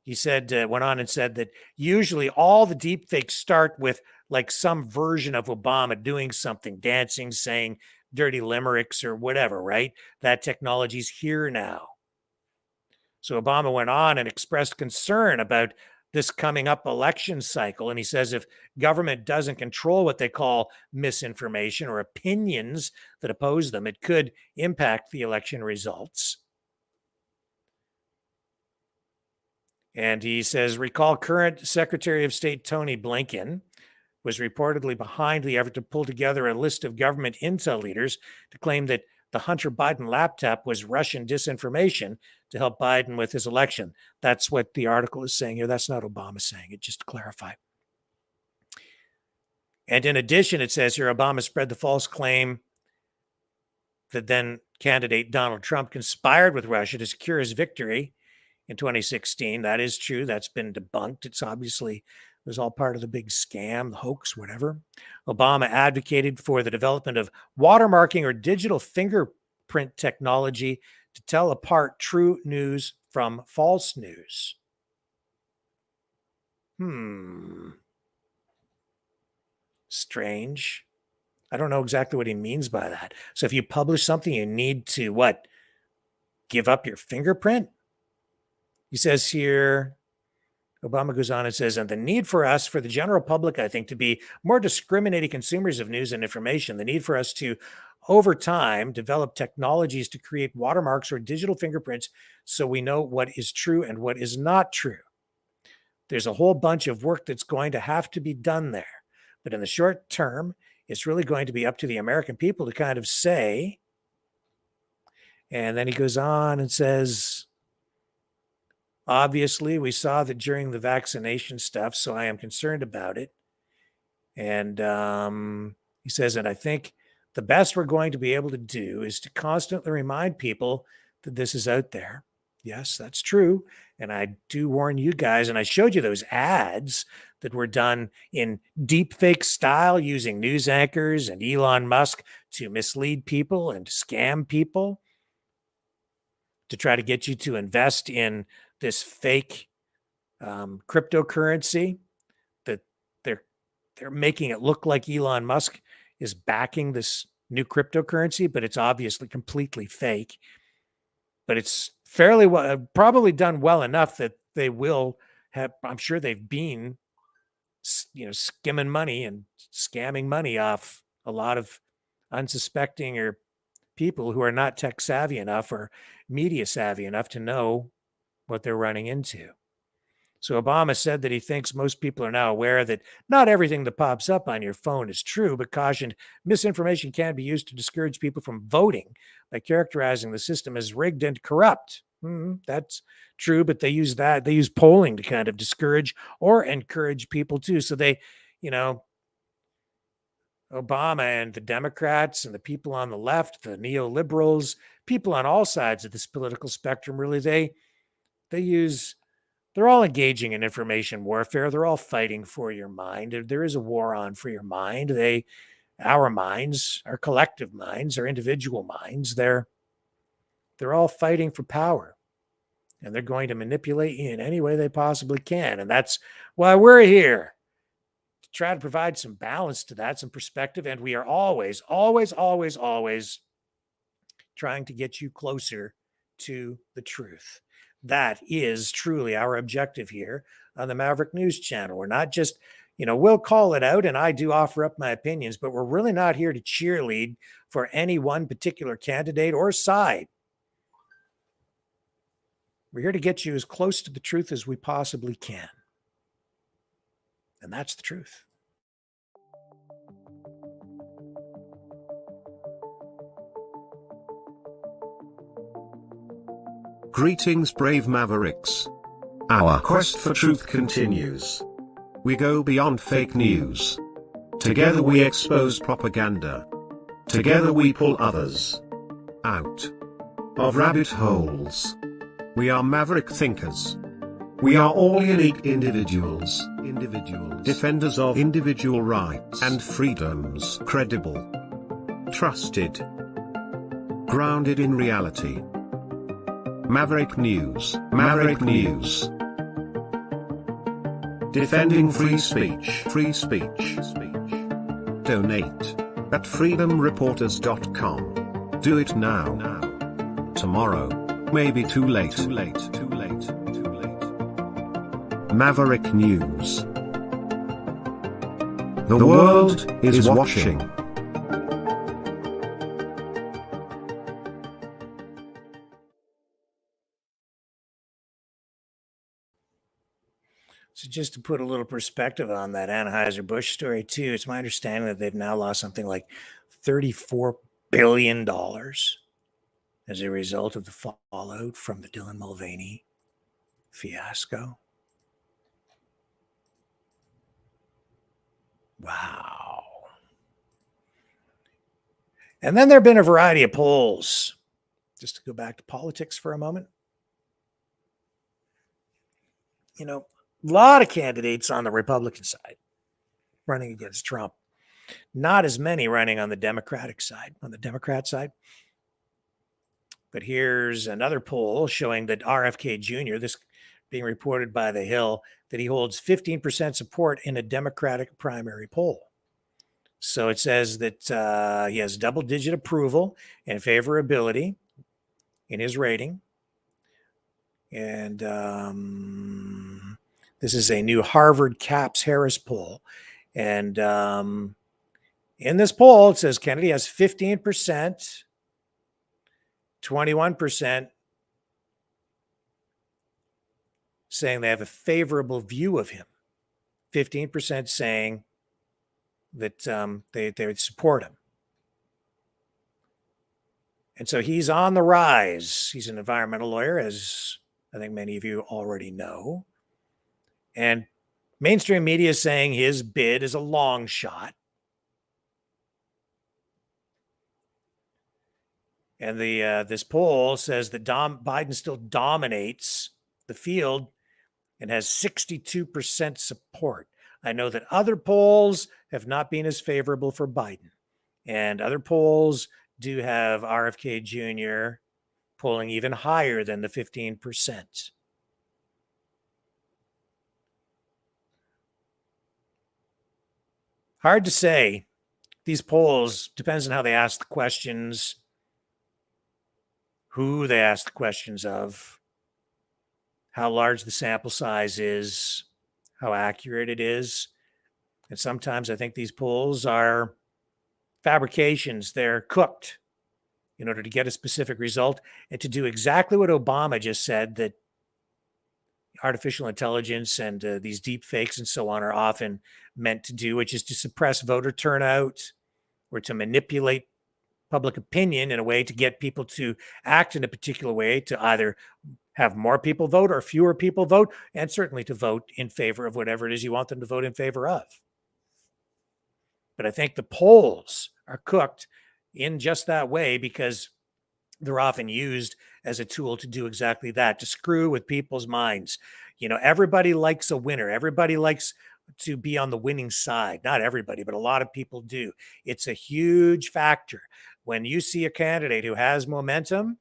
He said, went on and said that usually all the deepfakes start with like some version of Obama doing something, dancing, saying dirty limericks or whatever, right? That technology's here now. So Obama went on and expressed concern about this coming up election cycle. And he says if government doesn't control what they call misinformation or opinions that oppose them, it could impact the election results. And he says, recall current Secretary of State Tony Blinken was reportedly behind the effort to pull together a list of government intel leaders to claim that the Hunter Biden laptop was Russian disinformation to help Biden with his election. That's what the article is saying here. That's not Obama saying it, just to clarify. And in addition, it says here, Obama spread the false claim that then candidate Donald Trump conspired with Russia to secure his victory in 2016. That is true. That's been debunked. It's obviously, it was all part of the big scam, the hoax, whatever. Obama advocated for the development of watermarking or digital fingerprint technology to tell apart true news from false news. Strange. I don't know exactly what he means by that. So if you publish something, you need to what? Give up your fingerprint? He says here, Obama goes on and says, and the need for us, for the general public, I think, to be more discriminating consumers of news and information, the need for us to, over time, develop technologies to create watermarks or digital fingerprints so we know what is true and what is not true. There's a whole bunch of work that's going to have to be done there. But in the short term, it's really going to be up to the American people to kind of say, and then he goes on and says, obviously, we saw that during the vaccination stuff, so I am concerned about it. And he says, and I think the best we're going to be able to do is to constantly remind people that this is out there. Yes, that's true. And I do warn you guys, and I showed you those ads that were done in deep fake style using news anchors and Elon Musk to mislead people and scam people to try to get you to invest in this fake cryptocurrency that they're making it look like Elon Musk is backing this new cryptocurrency, but it's obviously completely fake. But it's fairly well, probably done well enough that they will have, I'm sure they've been, skimming money and scamming money off a lot of unsuspecting or people who are not tech savvy enough or media savvy enough to know what they're running into. So Obama said that he thinks most people are now aware that not everything that pops up on your phone is true, but cautioned misinformation can be used to discourage people from voting by characterizing the system as rigged and corrupt. That's true, but they use polling to kind of discourage or encourage people too. So they, Obama and the Democrats and the people on the left, the neoliberals, people on all sides of this political spectrum, really, they're all engaging in information warfare. They're all fighting for your mind. There is a war on for your mind. Our minds, our collective minds, our individual minds, they're all fighting for power. And they're going to manipulate you in any way they possibly can. And that's why we're here, to try to provide some balance to that, some perspective. And we are always, always, always, always trying to get you closer to the truth. That is truly our objective here on the Maverick News Channel. We're not just, we'll call it out and I do offer up my opinions, but we're really not here to cheerlead for any one particular candidate or side. We're here to get you as close to the truth as we possibly can. And that's the truth. Greetings, brave Mavericks. Our quest for truth continues. We go beyond fake news. Together we expose propaganda. Together we pull others out of rabbit holes. We are maverick thinkers. We are all unique individuals, defenders of individual rights and freedoms, credible, trusted, grounded in reality. Maverick News, Maverick News. Defending free speech, free speech. Donate at freedomreporters.com. Do it now. Tomorrow may be too late. Too late. Too late. Too late. Maverick News. The world is watching. So just to put a little perspective on that Anheuser-Busch story too, it's my understanding that they've now lost something like $34 billion as a result of the fallout from the Dylan Mulvaney fiasco. Wow. And then there have been a variety of polls. Just to go back to politics for a moment. You know, a lot of candidates on the Republican side running against Trump. Not as many running on the Democratic side, on the Democrat side. But here's another poll showing that RFK Jr., this being reported by The Hill, that he holds 15% support in a Democratic primary poll. So it says that he has double-digit approval and favorability in his rating. And this is a new Harvard Caps Harris poll. And in this poll, it says Kennedy has 15%, 21% saying they have a favorable view of him, 15% saying that they would support him. And so he's on the rise. He's an environmental lawyer, as I think many of you already know. And mainstream media is saying his bid is a long shot. And this poll says that Biden still dominates the field and has 62% support. I know that other polls have not been as favorable for Biden. And other polls do have RFK Jr. polling even higher than the 15%. Hard to say. These polls depends on how they ask the questions, who they ask the questions of, how large the sample size is, how accurate it is. And sometimes I think these polls are fabrications. They're cooked in order to get a specific result and to do exactly what Obama just said, that artificial intelligence and these deep fakes and so on are often meant to do, which is to suppress voter turnout or to manipulate public opinion in a way to get people to act in a particular way, to either have more people vote or fewer people vote, and certainly to vote in favor of whatever it is you want them to vote in favor of. But I think the polls are cooked in just that way because they're often used as a tool to do exactly that, to screw with people's minds. You know, everybody likes a winner. Everybody likes to be on the winning side. Not everybody, but a lot of people do. It's a huge factor. When you see a candidate who has momentum,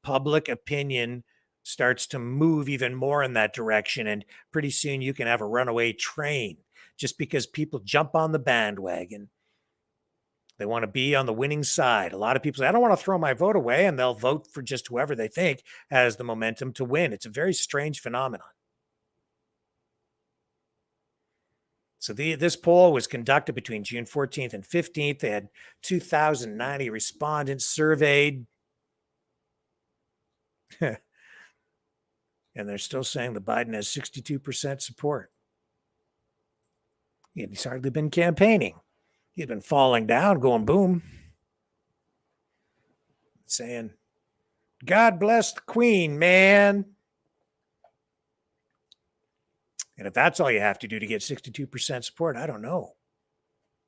public opinion starts to move even more in that direction. And pretty soon you can have a runaway train just because people jump on the bandwagon. They want to be on the winning side. A lot of people say, I don't want to throw my vote away, and they'll vote for just whoever they think has the momentum to win. It's a very strange phenomenon. So this poll was conducted between June 14th and 15th. They had 2,090 respondents surveyed. And they're still saying that Biden has 62% support. He's hardly been campaigning. He'd been falling down, going boom, saying, God bless the Queen, man. And if that's all you have to do to get 62% support, I don't know.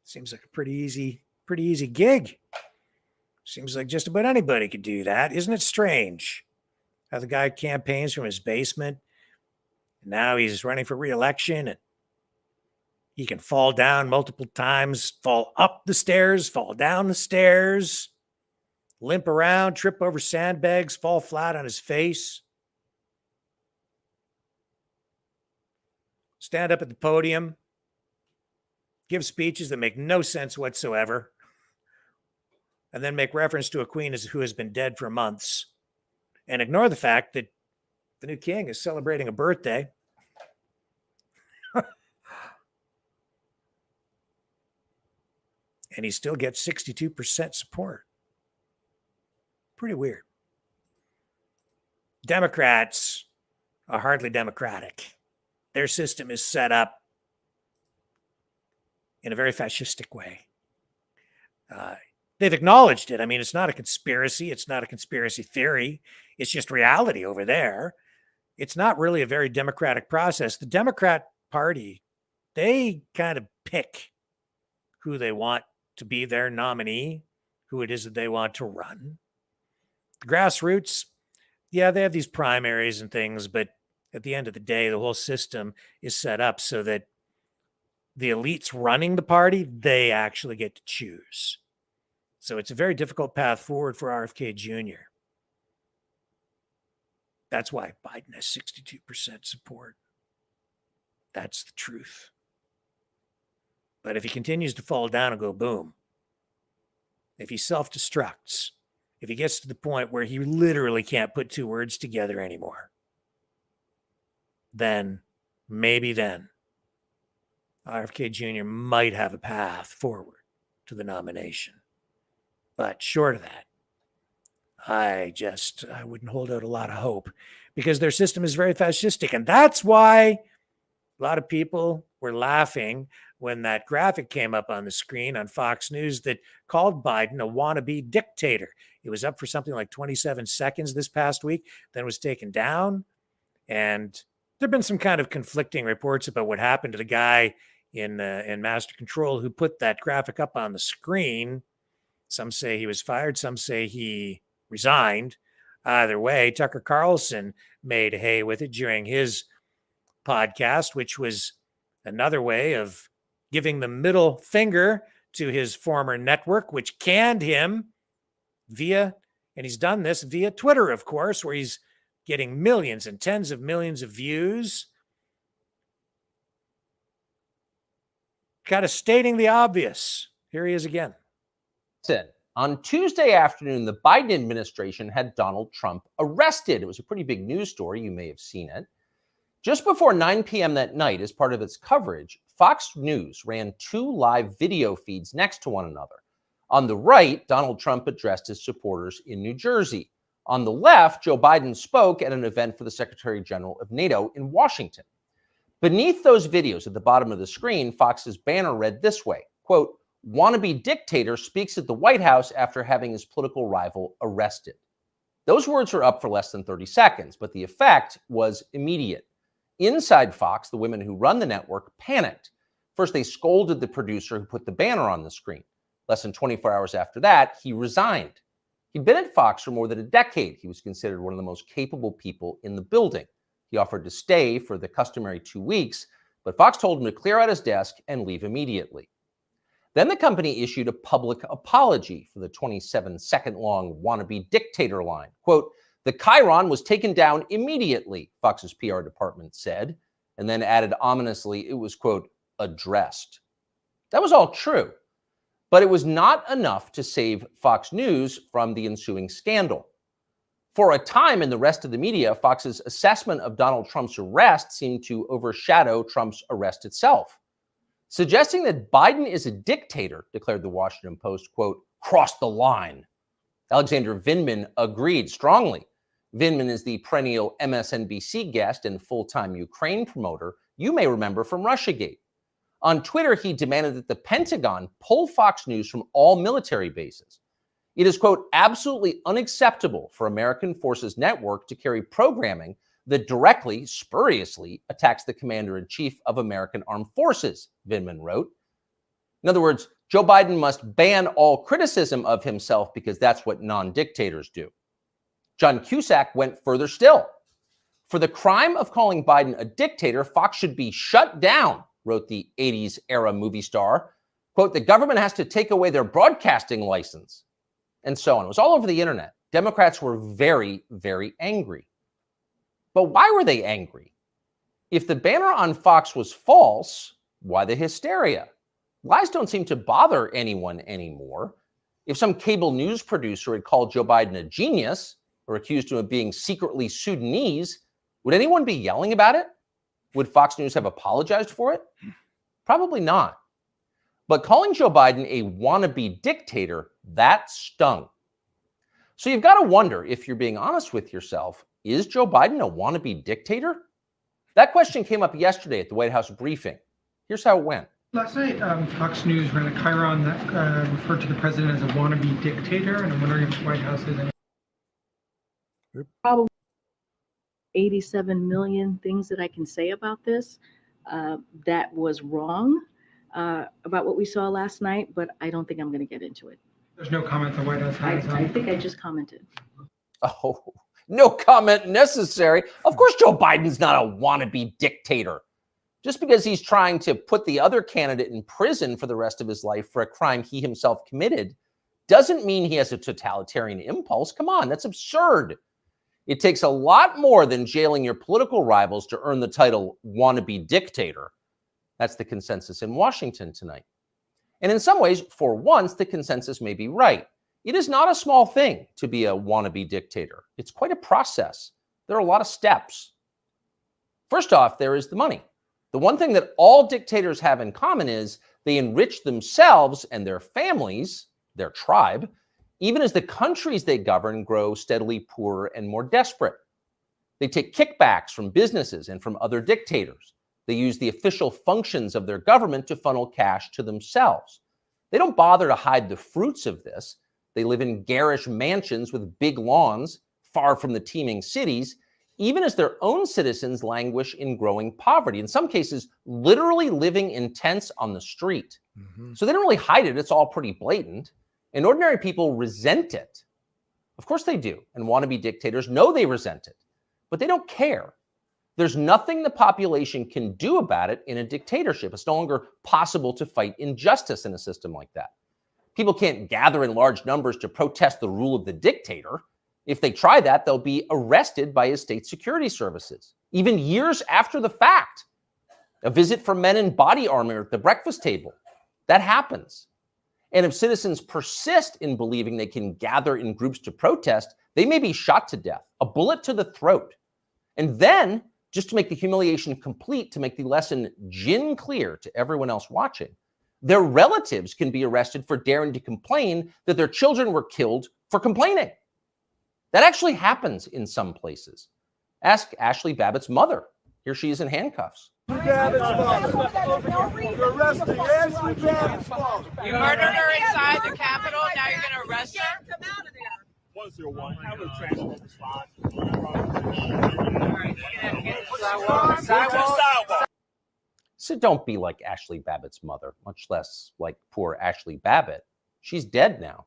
Seems like a pretty easy gig. Seems like just about anybody could do that. Isn't it strange how the guy campaigns from his basement? And now he's running for re-election, and he can fall down multiple times, fall up the stairs, fall down the stairs, limp around, trip over sandbags, fall flat on his face, stand up at the podium, give speeches that make no sense whatsoever, and then make reference to a queen who has been dead for months, and ignore the fact that the new king is celebrating a birthday. And he still gets 62% support. Pretty weird. Democrats are hardly democratic. Their system is set up in a very fascistic way. They've acknowledged it. I mean, it's not a conspiracy. It's not a conspiracy theory. It's just reality over there. It's not really a very democratic process. The Democrat Party, they kind of pick who they want to be their nominee, who it is that they want to run. The grassroots, yeah, they have these primaries and things, but at the end of the day, the whole system is set up so that the elites running the party, they actually get to choose. So it's a very difficult path forward for RFK Jr. That's why Biden has 62% support. That's the truth. But if he continues to fall down and go boom, if he self-destructs, if he gets to the point where he literally can't put two words together anymore, then maybe then RFK Jr. might have a path forward to the nomination. But short of that, I wouldn't hold out a lot of hope because their system is very fascistic. And that's why a lot of people were laughing when that graphic came up on the screen on Fox News that called Biden a wannabe dictator. It was up for something like 27 seconds this past week, then was taken down. And there have been some kind of conflicting reports about what happened to the guy in Master Control who put that graphic up on the screen. Some say he was fired. Some say he resigned. Either way, Tucker Carlson made hay with it during his podcast, which was another way of giving the middle finger to his former network, which canned him and he's done this via Twitter, of course, where he's getting millions and tens of millions of views. Kind of stating the obvious. Here he is again. On Tuesday afternoon, the Biden administration had Donald Trump arrested. It was a pretty big news story. You may have seen it. Just before 9 p.m. that night, as part of its coverage, Fox News ran two live video feeds next to one another. On the right, Donald Trump addressed his supporters in New Jersey. On the left, Joe Biden spoke at an event for the Secretary General of NATO in Washington. Beneath those videos at the bottom of the screen, Fox's banner read this way, quote, "Wannabe dictator speaks at the White House after having his political rival arrested." Those words were up for less than 30 seconds, but the effect was immediate. Inside Fox, the women who run the network panicked. First, they scolded the producer who put the banner on the screen. Less than 24 hours after that, he resigned. He'd been at Fox for more than a decade. He was considered one of the most capable people in the building. He offered to stay for the customary 2 weeks, but Fox told him to clear out his desk and leave immediately. Then the company issued a public apology for the 27-second-long wannabe dictator line. Quote, "The chyron was taken down immediately," Fox's PR department said, and then added ominously it was, quote, "addressed." That was all true, but it was not enough to save Fox News from the ensuing scandal. For a time in the rest of the media, Fox's assessment of Donald Trump's arrest seemed to overshadow Trump's arrest itself. Suggesting that Biden is a dictator, declared the Washington Post, quote, "crossed the line." Alexander Vindman agreed strongly. Vindman is the perennial MSNBC guest and full-time Ukraine promoter you may remember from Russiagate. On Twitter, he demanded that the Pentagon pull Fox News from all military bases. It is, quote, absolutely unacceptable for American Forces Network to carry programming that directly, spuriously attacks the commander-in-chief of American Armed Forces, Vindman wrote. In other words, Joe Biden must ban all criticism of himself because that's what non-dictators do. John Cusack went further still. For the crime of calling Biden a dictator, Fox should be shut down, wrote the 80s era movie star. Quote, the government has to take away their broadcasting license, and so on. It was all over the internet. Democrats were very, very angry. But why were they angry? If the banner on Fox was false, why the hysteria? Lies don't seem to bother anyone anymore. If some cable news producer had called Joe Biden a genius or accused him of being secretly Sudanese, would anyone be yelling about it? Would Fox News have apologized for it? Probably not. But calling Joe Biden a wannabe dictator, that stung. So you've got to wonder, if you're being honest with yourself, is Joe Biden a wannabe dictator? That question came up yesterday at the White House briefing. Here's how it went. Last night, Fox News ran a chyron that referred to the president as a wannabe dictator, and I'm wondering if the White House has any. Probably 87 million things that I can say about this that was wrong about what we saw last night, but I don't think I'm going to get into it. There's no comment the White House has. I think I just commented. Oh, no comment necessary. Of course, Joe Biden's not a wannabe dictator. Just because he's trying to put the other candidate in prison for the rest of his life for a crime he himself committed doesn't mean he has a totalitarian impulse. Come on, that's absurd. It takes a lot more than jailing your political rivals to earn the title wannabe dictator. That's the consensus in Washington tonight. And in some ways, for once, the consensus may be right. It is not a small thing to be a wannabe dictator. It's quite a process. There are a lot of steps. First off, there is the money. The one thing that all dictators have in common is they enrich themselves and their families, their tribe, even as the countries they govern grow steadily poorer and more desperate. They take kickbacks from businesses and from other dictators. They use the official functions of their government to funnel cash to themselves. They don't bother to hide the fruits of this. They live in garish mansions with big lawns, far from the teeming cities, even as their own citizens languish in growing poverty, in some cases, literally living in tents on the street. So they don't really hide it. It's all pretty blatant. And ordinary people resent it. Of course they do. And wannabe dictators know they resent it, but they don't care. There's nothing the population can do about it in a dictatorship. It's no longer possible to fight injustice in a system like that. People can't gather in large numbers to protest the rule of the dictator. If they try that, they'll be arrested by his state security services, even years after the fact. A visit from men in body armor at the breakfast table. That happens. And if citizens persist in believing they can gather in groups to protest, they may be shot to death, a bullet to the throat. And then, just to make the humiliation complete, to make the lesson gin clear to everyone else watching, their relatives can be arrested for daring to complain that their children were killed for complaining. That actually happens in some places. Ask Ashley Babbitt's mother. Here she is in handcuffs. You murdered her inside the Capitol, now you're going to arrest her? Come out of there. 101, I will transport response. So don't be like Ashley Babbitt's mother, much less like poor Ashley Babbitt. She's dead now.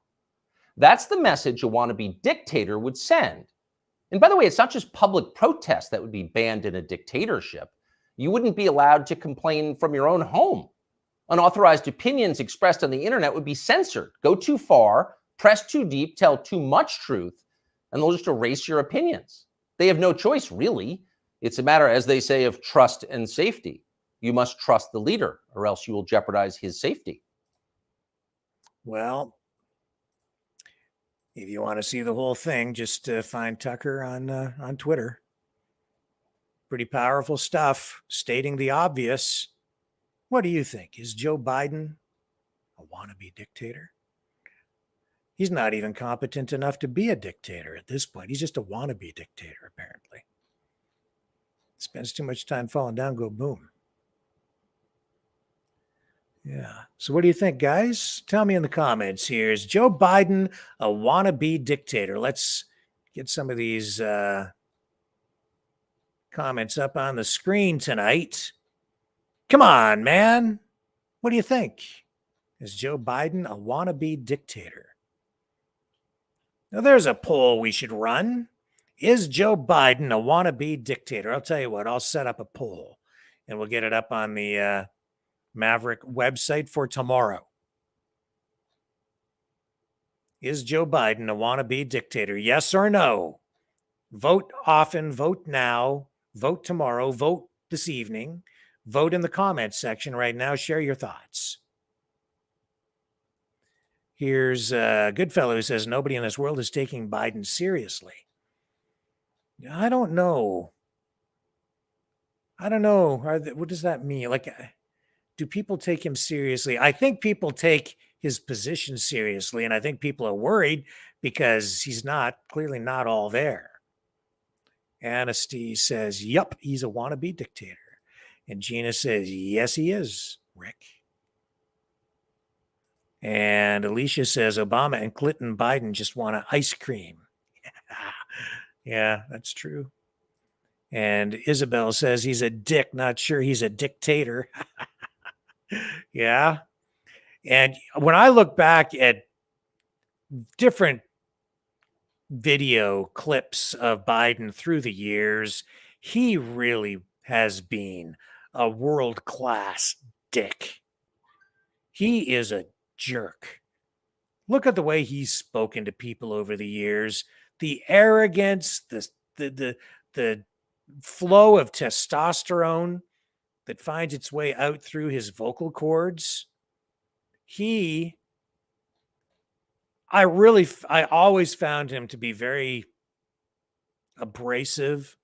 That's the message a wannabe dictator would send. And by the way, it's not just public protest that would be banned in a dictatorship. You wouldn't be allowed to complain from your own home. Unauthorized opinions expressed on the internet would be censored. Go too far, press too deep, tell too much truth, and they'll just erase your opinions. They have no choice, really. It's a matter, as they say, of trust and safety. You must trust the leader, or else you will jeopardize his safety. Well, if you want to see the whole thing, just find Tucker on Twitter. Pretty powerful stuff, stating the obvious. What do you think? Is Joe Biden a wannabe dictator? He's not even competent enough to be a dictator at this point. He's just a wannabe dictator, apparently. Spends too much time falling down, go boom. Yeah. So what do you think, guys? Tell me in the comments here. Is Joe Biden a wannabe dictator? Let's get some of these comments up on the screen tonight. Come on, man. What do you think? Is Joe Biden a wannabe dictator? Now, there's a poll we should run. Is Joe Biden a wannabe dictator? I'll tell you what, I'll set up a poll and we'll get it up on the Maverick website for tomorrow. Is Joe Biden a wannabe dictator? Yes or no? Vote often, vote now, vote tomorrow, vote this evening, vote in the comments section right now. Share your thoughts. Here's Goodfellow who says nobody in this world is taking Biden seriously. I don't know. What does that mean? Like, do people take him seriously? I think people take his position seriously, and I think people are worried because he's clearly not all there. Anasty says, yup, he's a wannabe dictator. And Gina says, yes, he is, Rick. And Alicia says, Obama and Clinton Biden just want ice cream. Yeah, that's true. And Isabel says he's a dick, not sure he's a dictator. Yeah. And when I look back at different video clips of Biden through the years, he really has been a world-class dick. He is a jerk. Look at the way he's spoken to people over the years. The arrogance, the flow of testosterone that finds its way out through his vocal cords. I always found him to be very abrasive,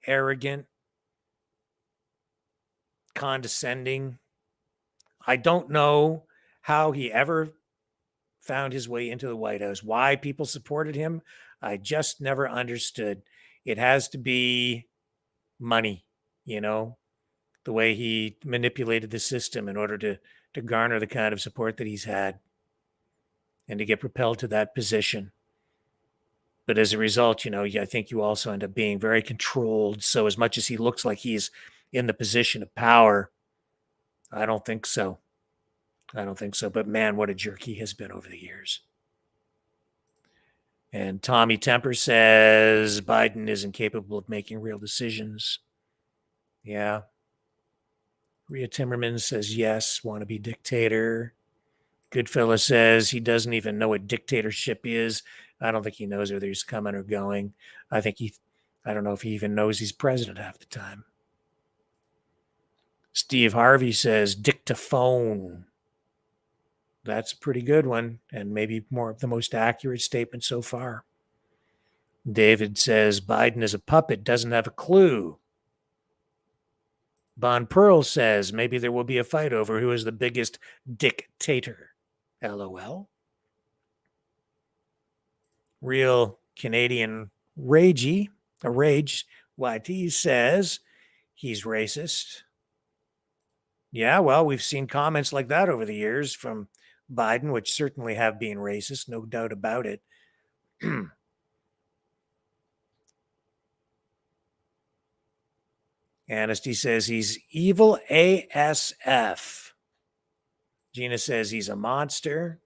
arrogant, condescending. I don't know how he ever found his way into the White House, why people supported him. I just never understood. It has to be money, the way he manipulated the system in order to garner the kind of support that he's had and to get propelled to that position. But as a result, I think you also end up being very controlled. So as much as he looks like he's in the position of power, I don't think so. But man, what a jerk he has been over the years. And Tommy Temper says Biden is incapable of making real decisions. Yeah. Rhea Timmerman says yes, wannabe dictator. Goodfella says he doesn't even know what dictatorship is. I don't think he knows whether he's coming or going. I don't know if he even knows he's president half the time. Steve Harvey says dictaphone. That's a pretty good one, and maybe more of the most accurate statement so far. David says Biden is a puppet, doesn't have a clue. Bon Pearl says maybe there will be a fight over who is the biggest dictator. LOL. Real Canadian Rage YT says he's racist. Yeah, well, we've seen comments like that over the years from Biden, which certainly have been racist, no doubt about it. Anasty says he's evil ASF. Gina says he's a monster.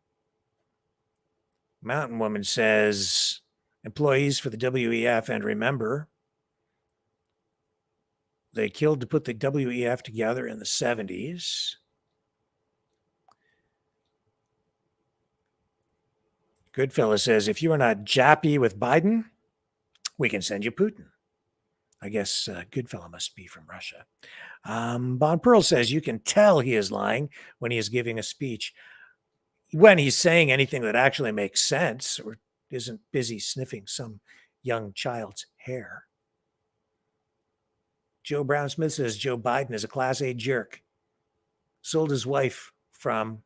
Mountain Woman says employees for the WEF, and remember, they killed to put the WEF together in the 70s. Goodfella says, if you are not jappy with Biden, we can send you Putin. I guess Goodfella must be from Russia. Bon Pearl says, you can tell he is lying when he is giving a speech. When he's saying anything that actually makes sense or isn't busy sniffing some young child's hair. Joe Brown Smith says Joe Biden is a Class A jerk. Said his wife from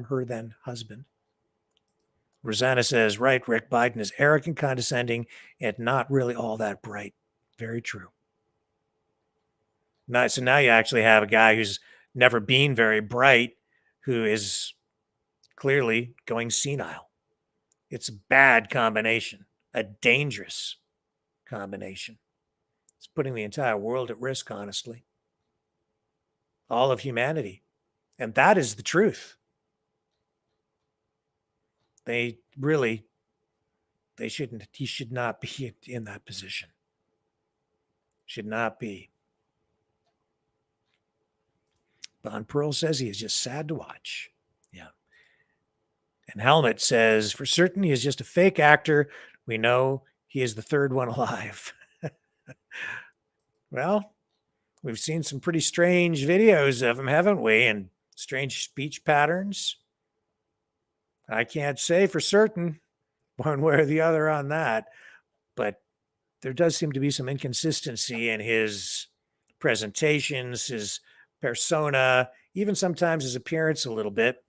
her then husband. Rosanna says, right, Rick, Biden is arrogant, condescending, and not really all that bright. Very true. So now you actually have a guy who's never been very bright, who is clearly going senile. It's a bad combination, a dangerous combination. It's putting the entire world at risk, honestly. All of humanity. And that is the truth. He should not be in that position. Should not be. Von Pearl says he is just sad to watch. Yeah. And Helmet says, for certain, he is just a fake actor. We know he is the third one alive. Well, we've seen some pretty strange videos of him, haven't we? And strange speech patterns. I can't say for certain one way or the other on that, but there does seem to be some inconsistency in his presentations, his persona, even sometimes his appearance a little bit.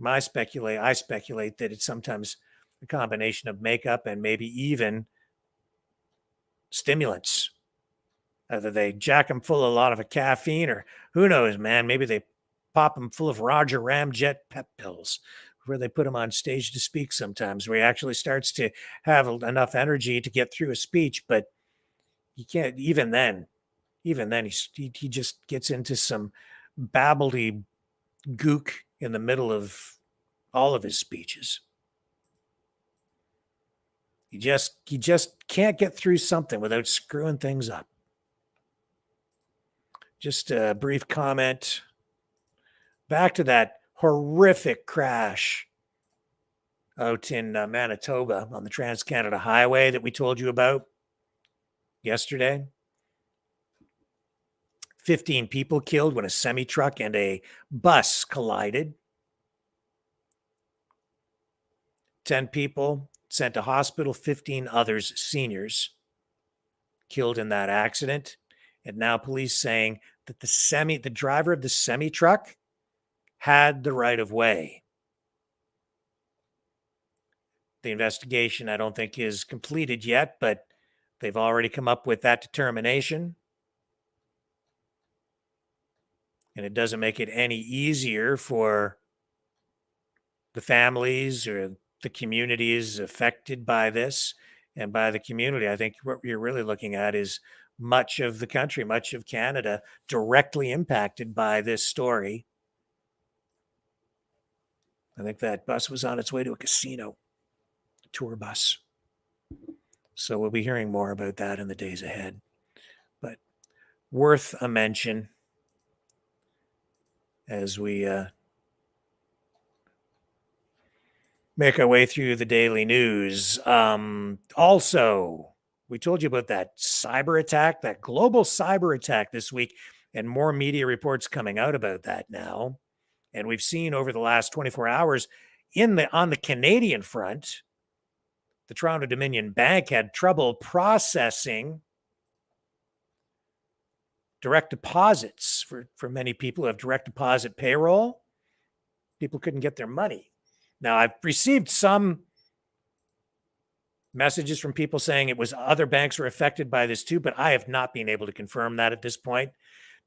I speculate that it's sometimes a combination of makeup and maybe even stimulants. Either they jack him full of a lot of caffeine, or who knows, man, maybe they pop him full of Roger Ramjet pep pills, where they put him on stage to speak sometimes, where he actually starts to have enough energy to get through a speech. But you can't, even then he just gets into some babbledy gook in the middle of all of his speeches. He just can't get through something without screwing things up. Just a brief comment. Back to that horrific crash out in Manitoba on the Trans-Canada Highway that we told you about yesterday. 15 people killed when a semi-truck and a bus collided. 10 people sent to hospital, 15 others seniors killed in that accident. And now police saying that the driver of the semi-truck had the right of way. The investigation, I don't think, is completed yet, but they've already come up with that determination. And it doesn't make it any easier for the families or the communities affected by this. And by the community, I think what you're really looking at is much of the country, much of Canada, directly impacted by this story. I think that bus was on its way to a casino, a tour bus. So we'll be hearing more about that in the days ahead. But worth a mention as we make our way through the daily news. Also, we told you about that cyber attack, that global cyber attack this week, and more media reports coming out about that now. And we've seen over the last 24 hours on the Canadian front, the Toronto Dominion Bank had trouble processing direct deposits for many people who have direct deposit payroll. People couldn't get their money. Now, I've received some messages from people saying it was other banks were affected by this too, but I have not been able to confirm that at this point.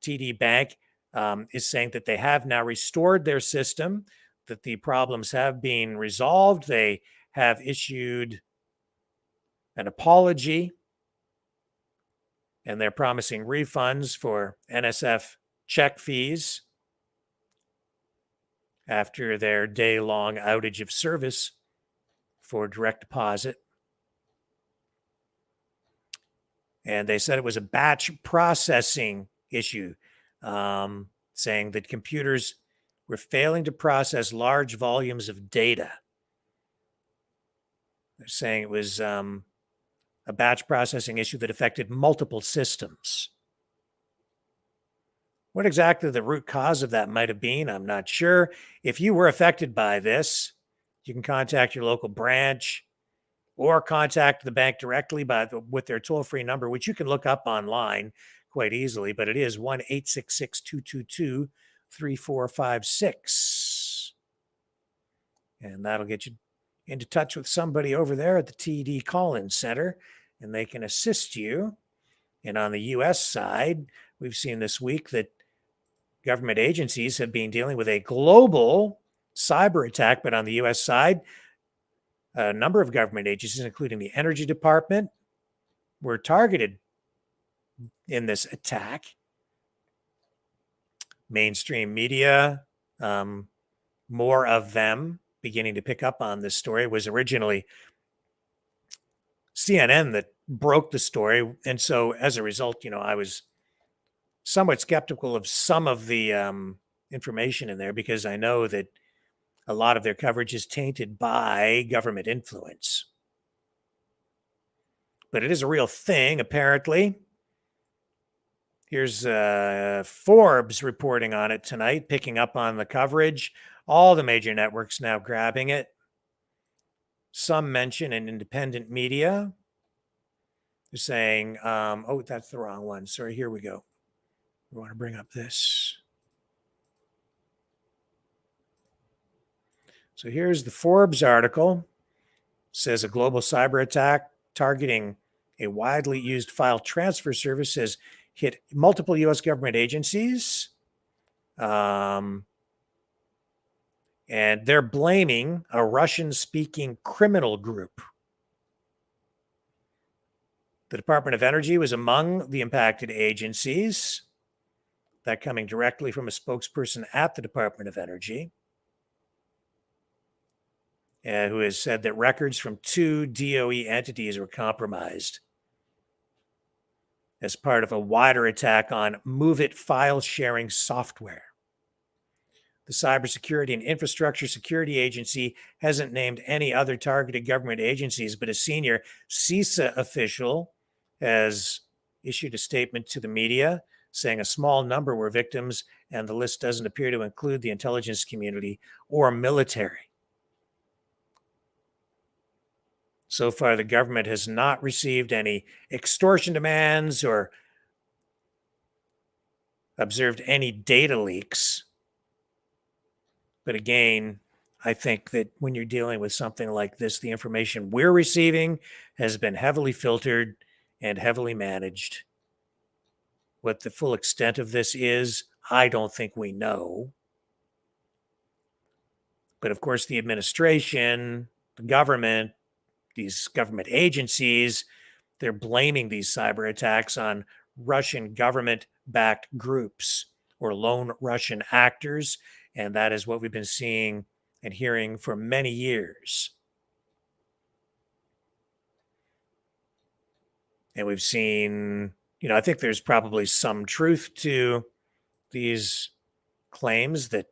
TD Bank is saying that they have now restored their system, that the problems have been resolved. They have issued an apology, and they're promising refunds for NSF check fees after their day-long outage of service for direct deposit. And they said it was a batch processing issue, saying that computers were failing to process large volumes of data. They're saying it was a batch processing issue that affected multiple systems. What exactly the root cause of that might have been, I'm not sure. If you were affected by this, you can contact your local branch or contact the bank directly with their toll-free number, which you can look up online quite easily, but it is 1-866-222-3456. And that'll get you into touch with somebody over there at the TD Call-In Center, and they can assist you. And on the U.S. side, we've seen this week that government agencies have been dealing with a global cyber attack, but on the U.S. side, a number of government agencies, including the Energy Department, were targeted in this attack. Mainstream media, more of them beginning to pick up on this story. It was originally CNN that broke the story. And so as a result, I was somewhat skeptical of some of the information in there because I know that a lot of their coverage is tainted by government influence. But it is a real thing, apparently. Here's Forbes reporting on it tonight, picking up on the coverage. All the major networks now grabbing it. Some mention in independent media. They're saying, oh, that's the wrong one. Sorry, here we go. We want to bring up this. So here's the Forbes article. It says a global cyber attack targeting a widely used file transfer service has hit multiple U.S. government agencies. And they're blaming a Russian-speaking criminal group. The Department of Energy was among the impacted agencies. That coming directly from a spokesperson at the Department of Energy, who has said that records from 2 DOE entities were compromised as part of a wider attack on MoveIt file sharing software. The Cybersecurity and Infrastructure Security Agency hasn't named any other targeted government agencies, but a senior CISA official has issued a statement to the media saying a small number were victims, and the list doesn't appear to include the intelligence community or military. So far, the government has not received any extortion demands or observed any data leaks. But again, I think that when you're dealing with something like this, the information we're receiving has been heavily filtered and heavily managed. What the full extent of this is, I don't think we know. But of course, the administration, the government, these government agencies, they're blaming these cyber attacks on Russian government-backed groups or lone Russian actors. And that is what we've been seeing and hearing for many years. And we've seen, I think there's probably some truth to these claims that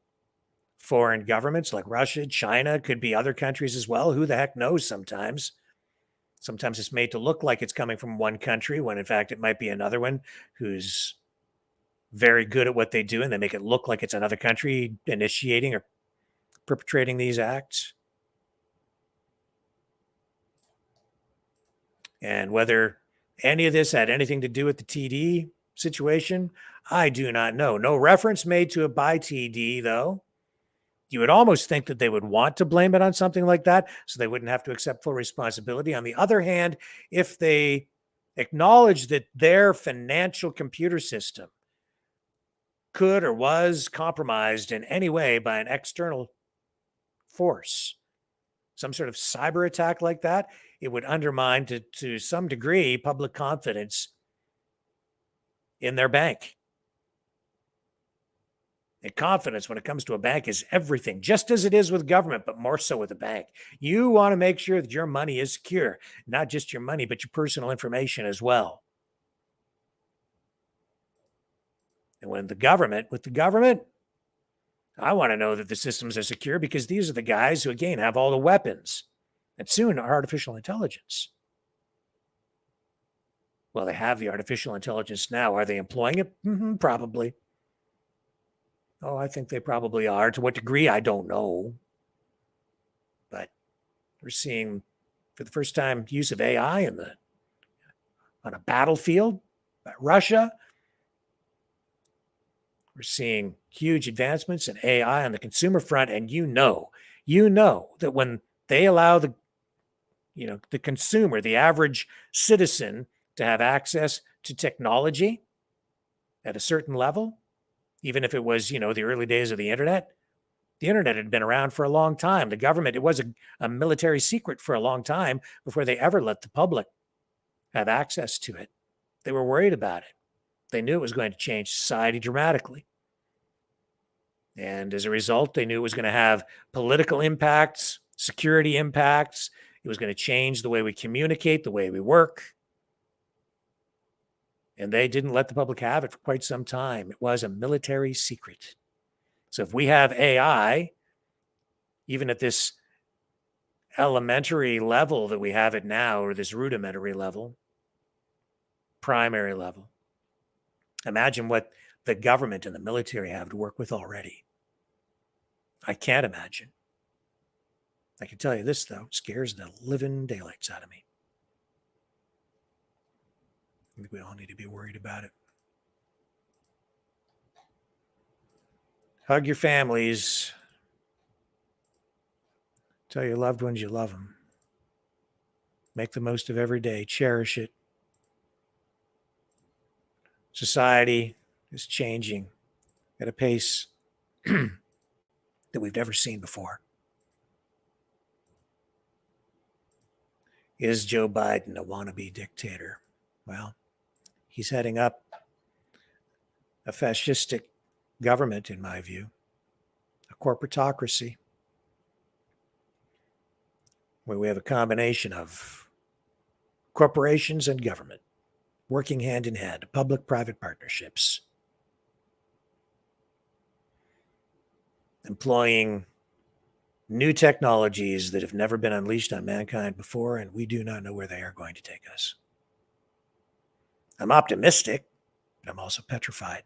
foreign governments like Russia, China, could be other countries as well. Who the heck knows sometimes? Sometimes it's made to look like it's coming from one country when in fact it might be another one who's very good at what they do, and they make it look like it's another country initiating or perpetrating these acts. And whether any of this had anything to do with the TD situation, I do not know. No reference made to it by TD, though. You would almost think that they would want to blame it on something like that so they wouldn't have to accept full responsibility. On the other hand, if they acknowledge that their financial computer system could or was compromised in any way by an external force, some sort of cyber attack like that, it would undermine to some degree public confidence in their bank. And confidence when it comes to a bank is everything, just as it is with government, but more so with a bank. You want to make sure that your money is secure, not just your money, but your personal information as well. And with the government, I want to know that the systems are secure because these are the guys who, again, have all the weapons. And soon, artificial intelligence. Well, they have the artificial intelligence now. Are they employing it? Mm-hmm, probably. Oh, I think they probably are. To what degree, I don't know. But we're seeing, for the first time, use of AI on a battlefield by Russia. We're seeing huge advancements in AI on the consumer front, and you know that when they allow the consumer, the average citizen, to have access to technology at a certain level, even if it was, the early days of the internet. The internet had been around for a long time. The government, it was a military secret for a long time before they ever let the public have access to it. They were worried about it. They knew it was going to change society dramatically. And as a result, they knew it was going to have political impacts, security impacts. It was going to change the way we communicate, the way we work. And they didn't let the public have it for quite some time. It was a military secret. So if we have AI, even at this elementary level that we have it now, or this rudimentary level, primary level, imagine what the government and the military have to work with already. I can't imagine. I can tell you this, though, it scares the living daylights out of me. I think we all need to be worried about it. Hug your families. Tell your loved ones you love them. Make the most of every day. Cherish it. Society is changing at a pace that we've never seen before. Is Joe Biden a wannabe dictator? Well, he's heading up a fascistic government, in my view, a corporatocracy, where we have a combination of corporations and government working hand in hand, public-private partnerships, employing new technologies that have never been unleashed on mankind before, and we do not know where they are going to take us. I'm optimistic, but I'm also petrified.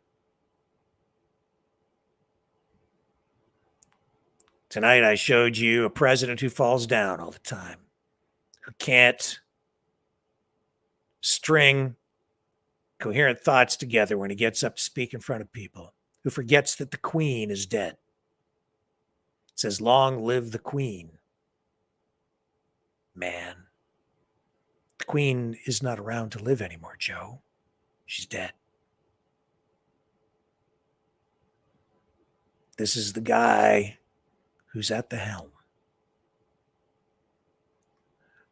Tonight, I showed you a president who falls down all the time, who can't string coherent thoughts together when he gets up to speak in front of people, who forgets that the Queen is dead. It says, "Long live the Queen." Man, the Queen is not around to live anymore, Joe. She's dead. This is the guy who's at the helm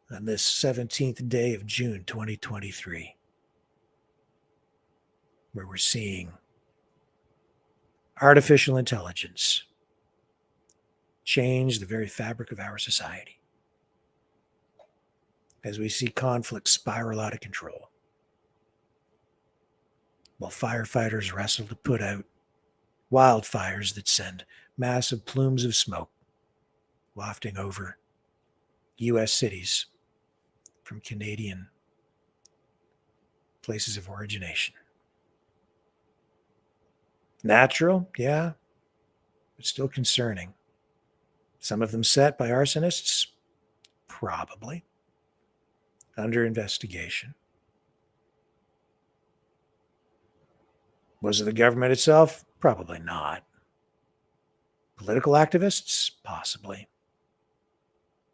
on this 17th day of June 2023, where we're seeing artificial intelligence change the very fabric of our society, as we see conflict spiral out of control, while firefighters wrestle to put out wildfires that send massive plumes of smoke wafting over U.S. cities from Canadian places of origination. Natural, yeah, but still concerning. Some of them set by arsonists, probably, under investigation. Was it the government itself? Probably not. Political activists? Possibly.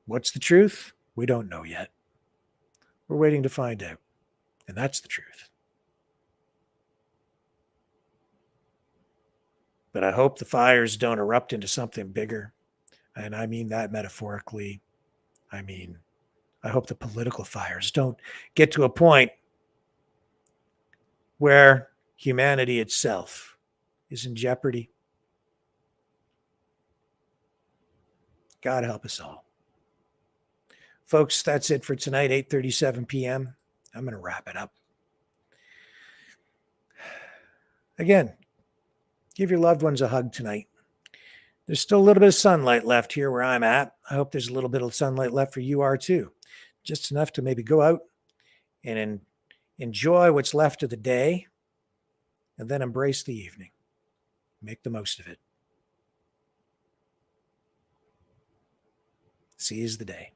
What's the truth? We don't know yet. We're waiting to find out. And that's the truth. But I hope the fires don't erupt into something bigger. And I mean that metaphorically. I hope the political fires don't get to a point where humanity itself is in jeopardy. God help us all. Folks, that's it for tonight, 8:37 p.m. I'm going to wrap it up. Again, give your loved ones a hug tonight. There's still a little bit of sunlight left here where I'm at. I hope there's a little bit of sunlight left for you are too. Just enough to maybe go out and enjoy what's left of the day and then embrace the evening. Make the most of it. Seize the day.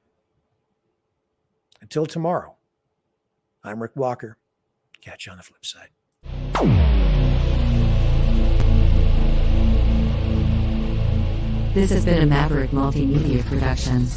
Until tomorrow, I'm Rick Walker. Catch you on the flip side. This has been a Maverick Multimedia production.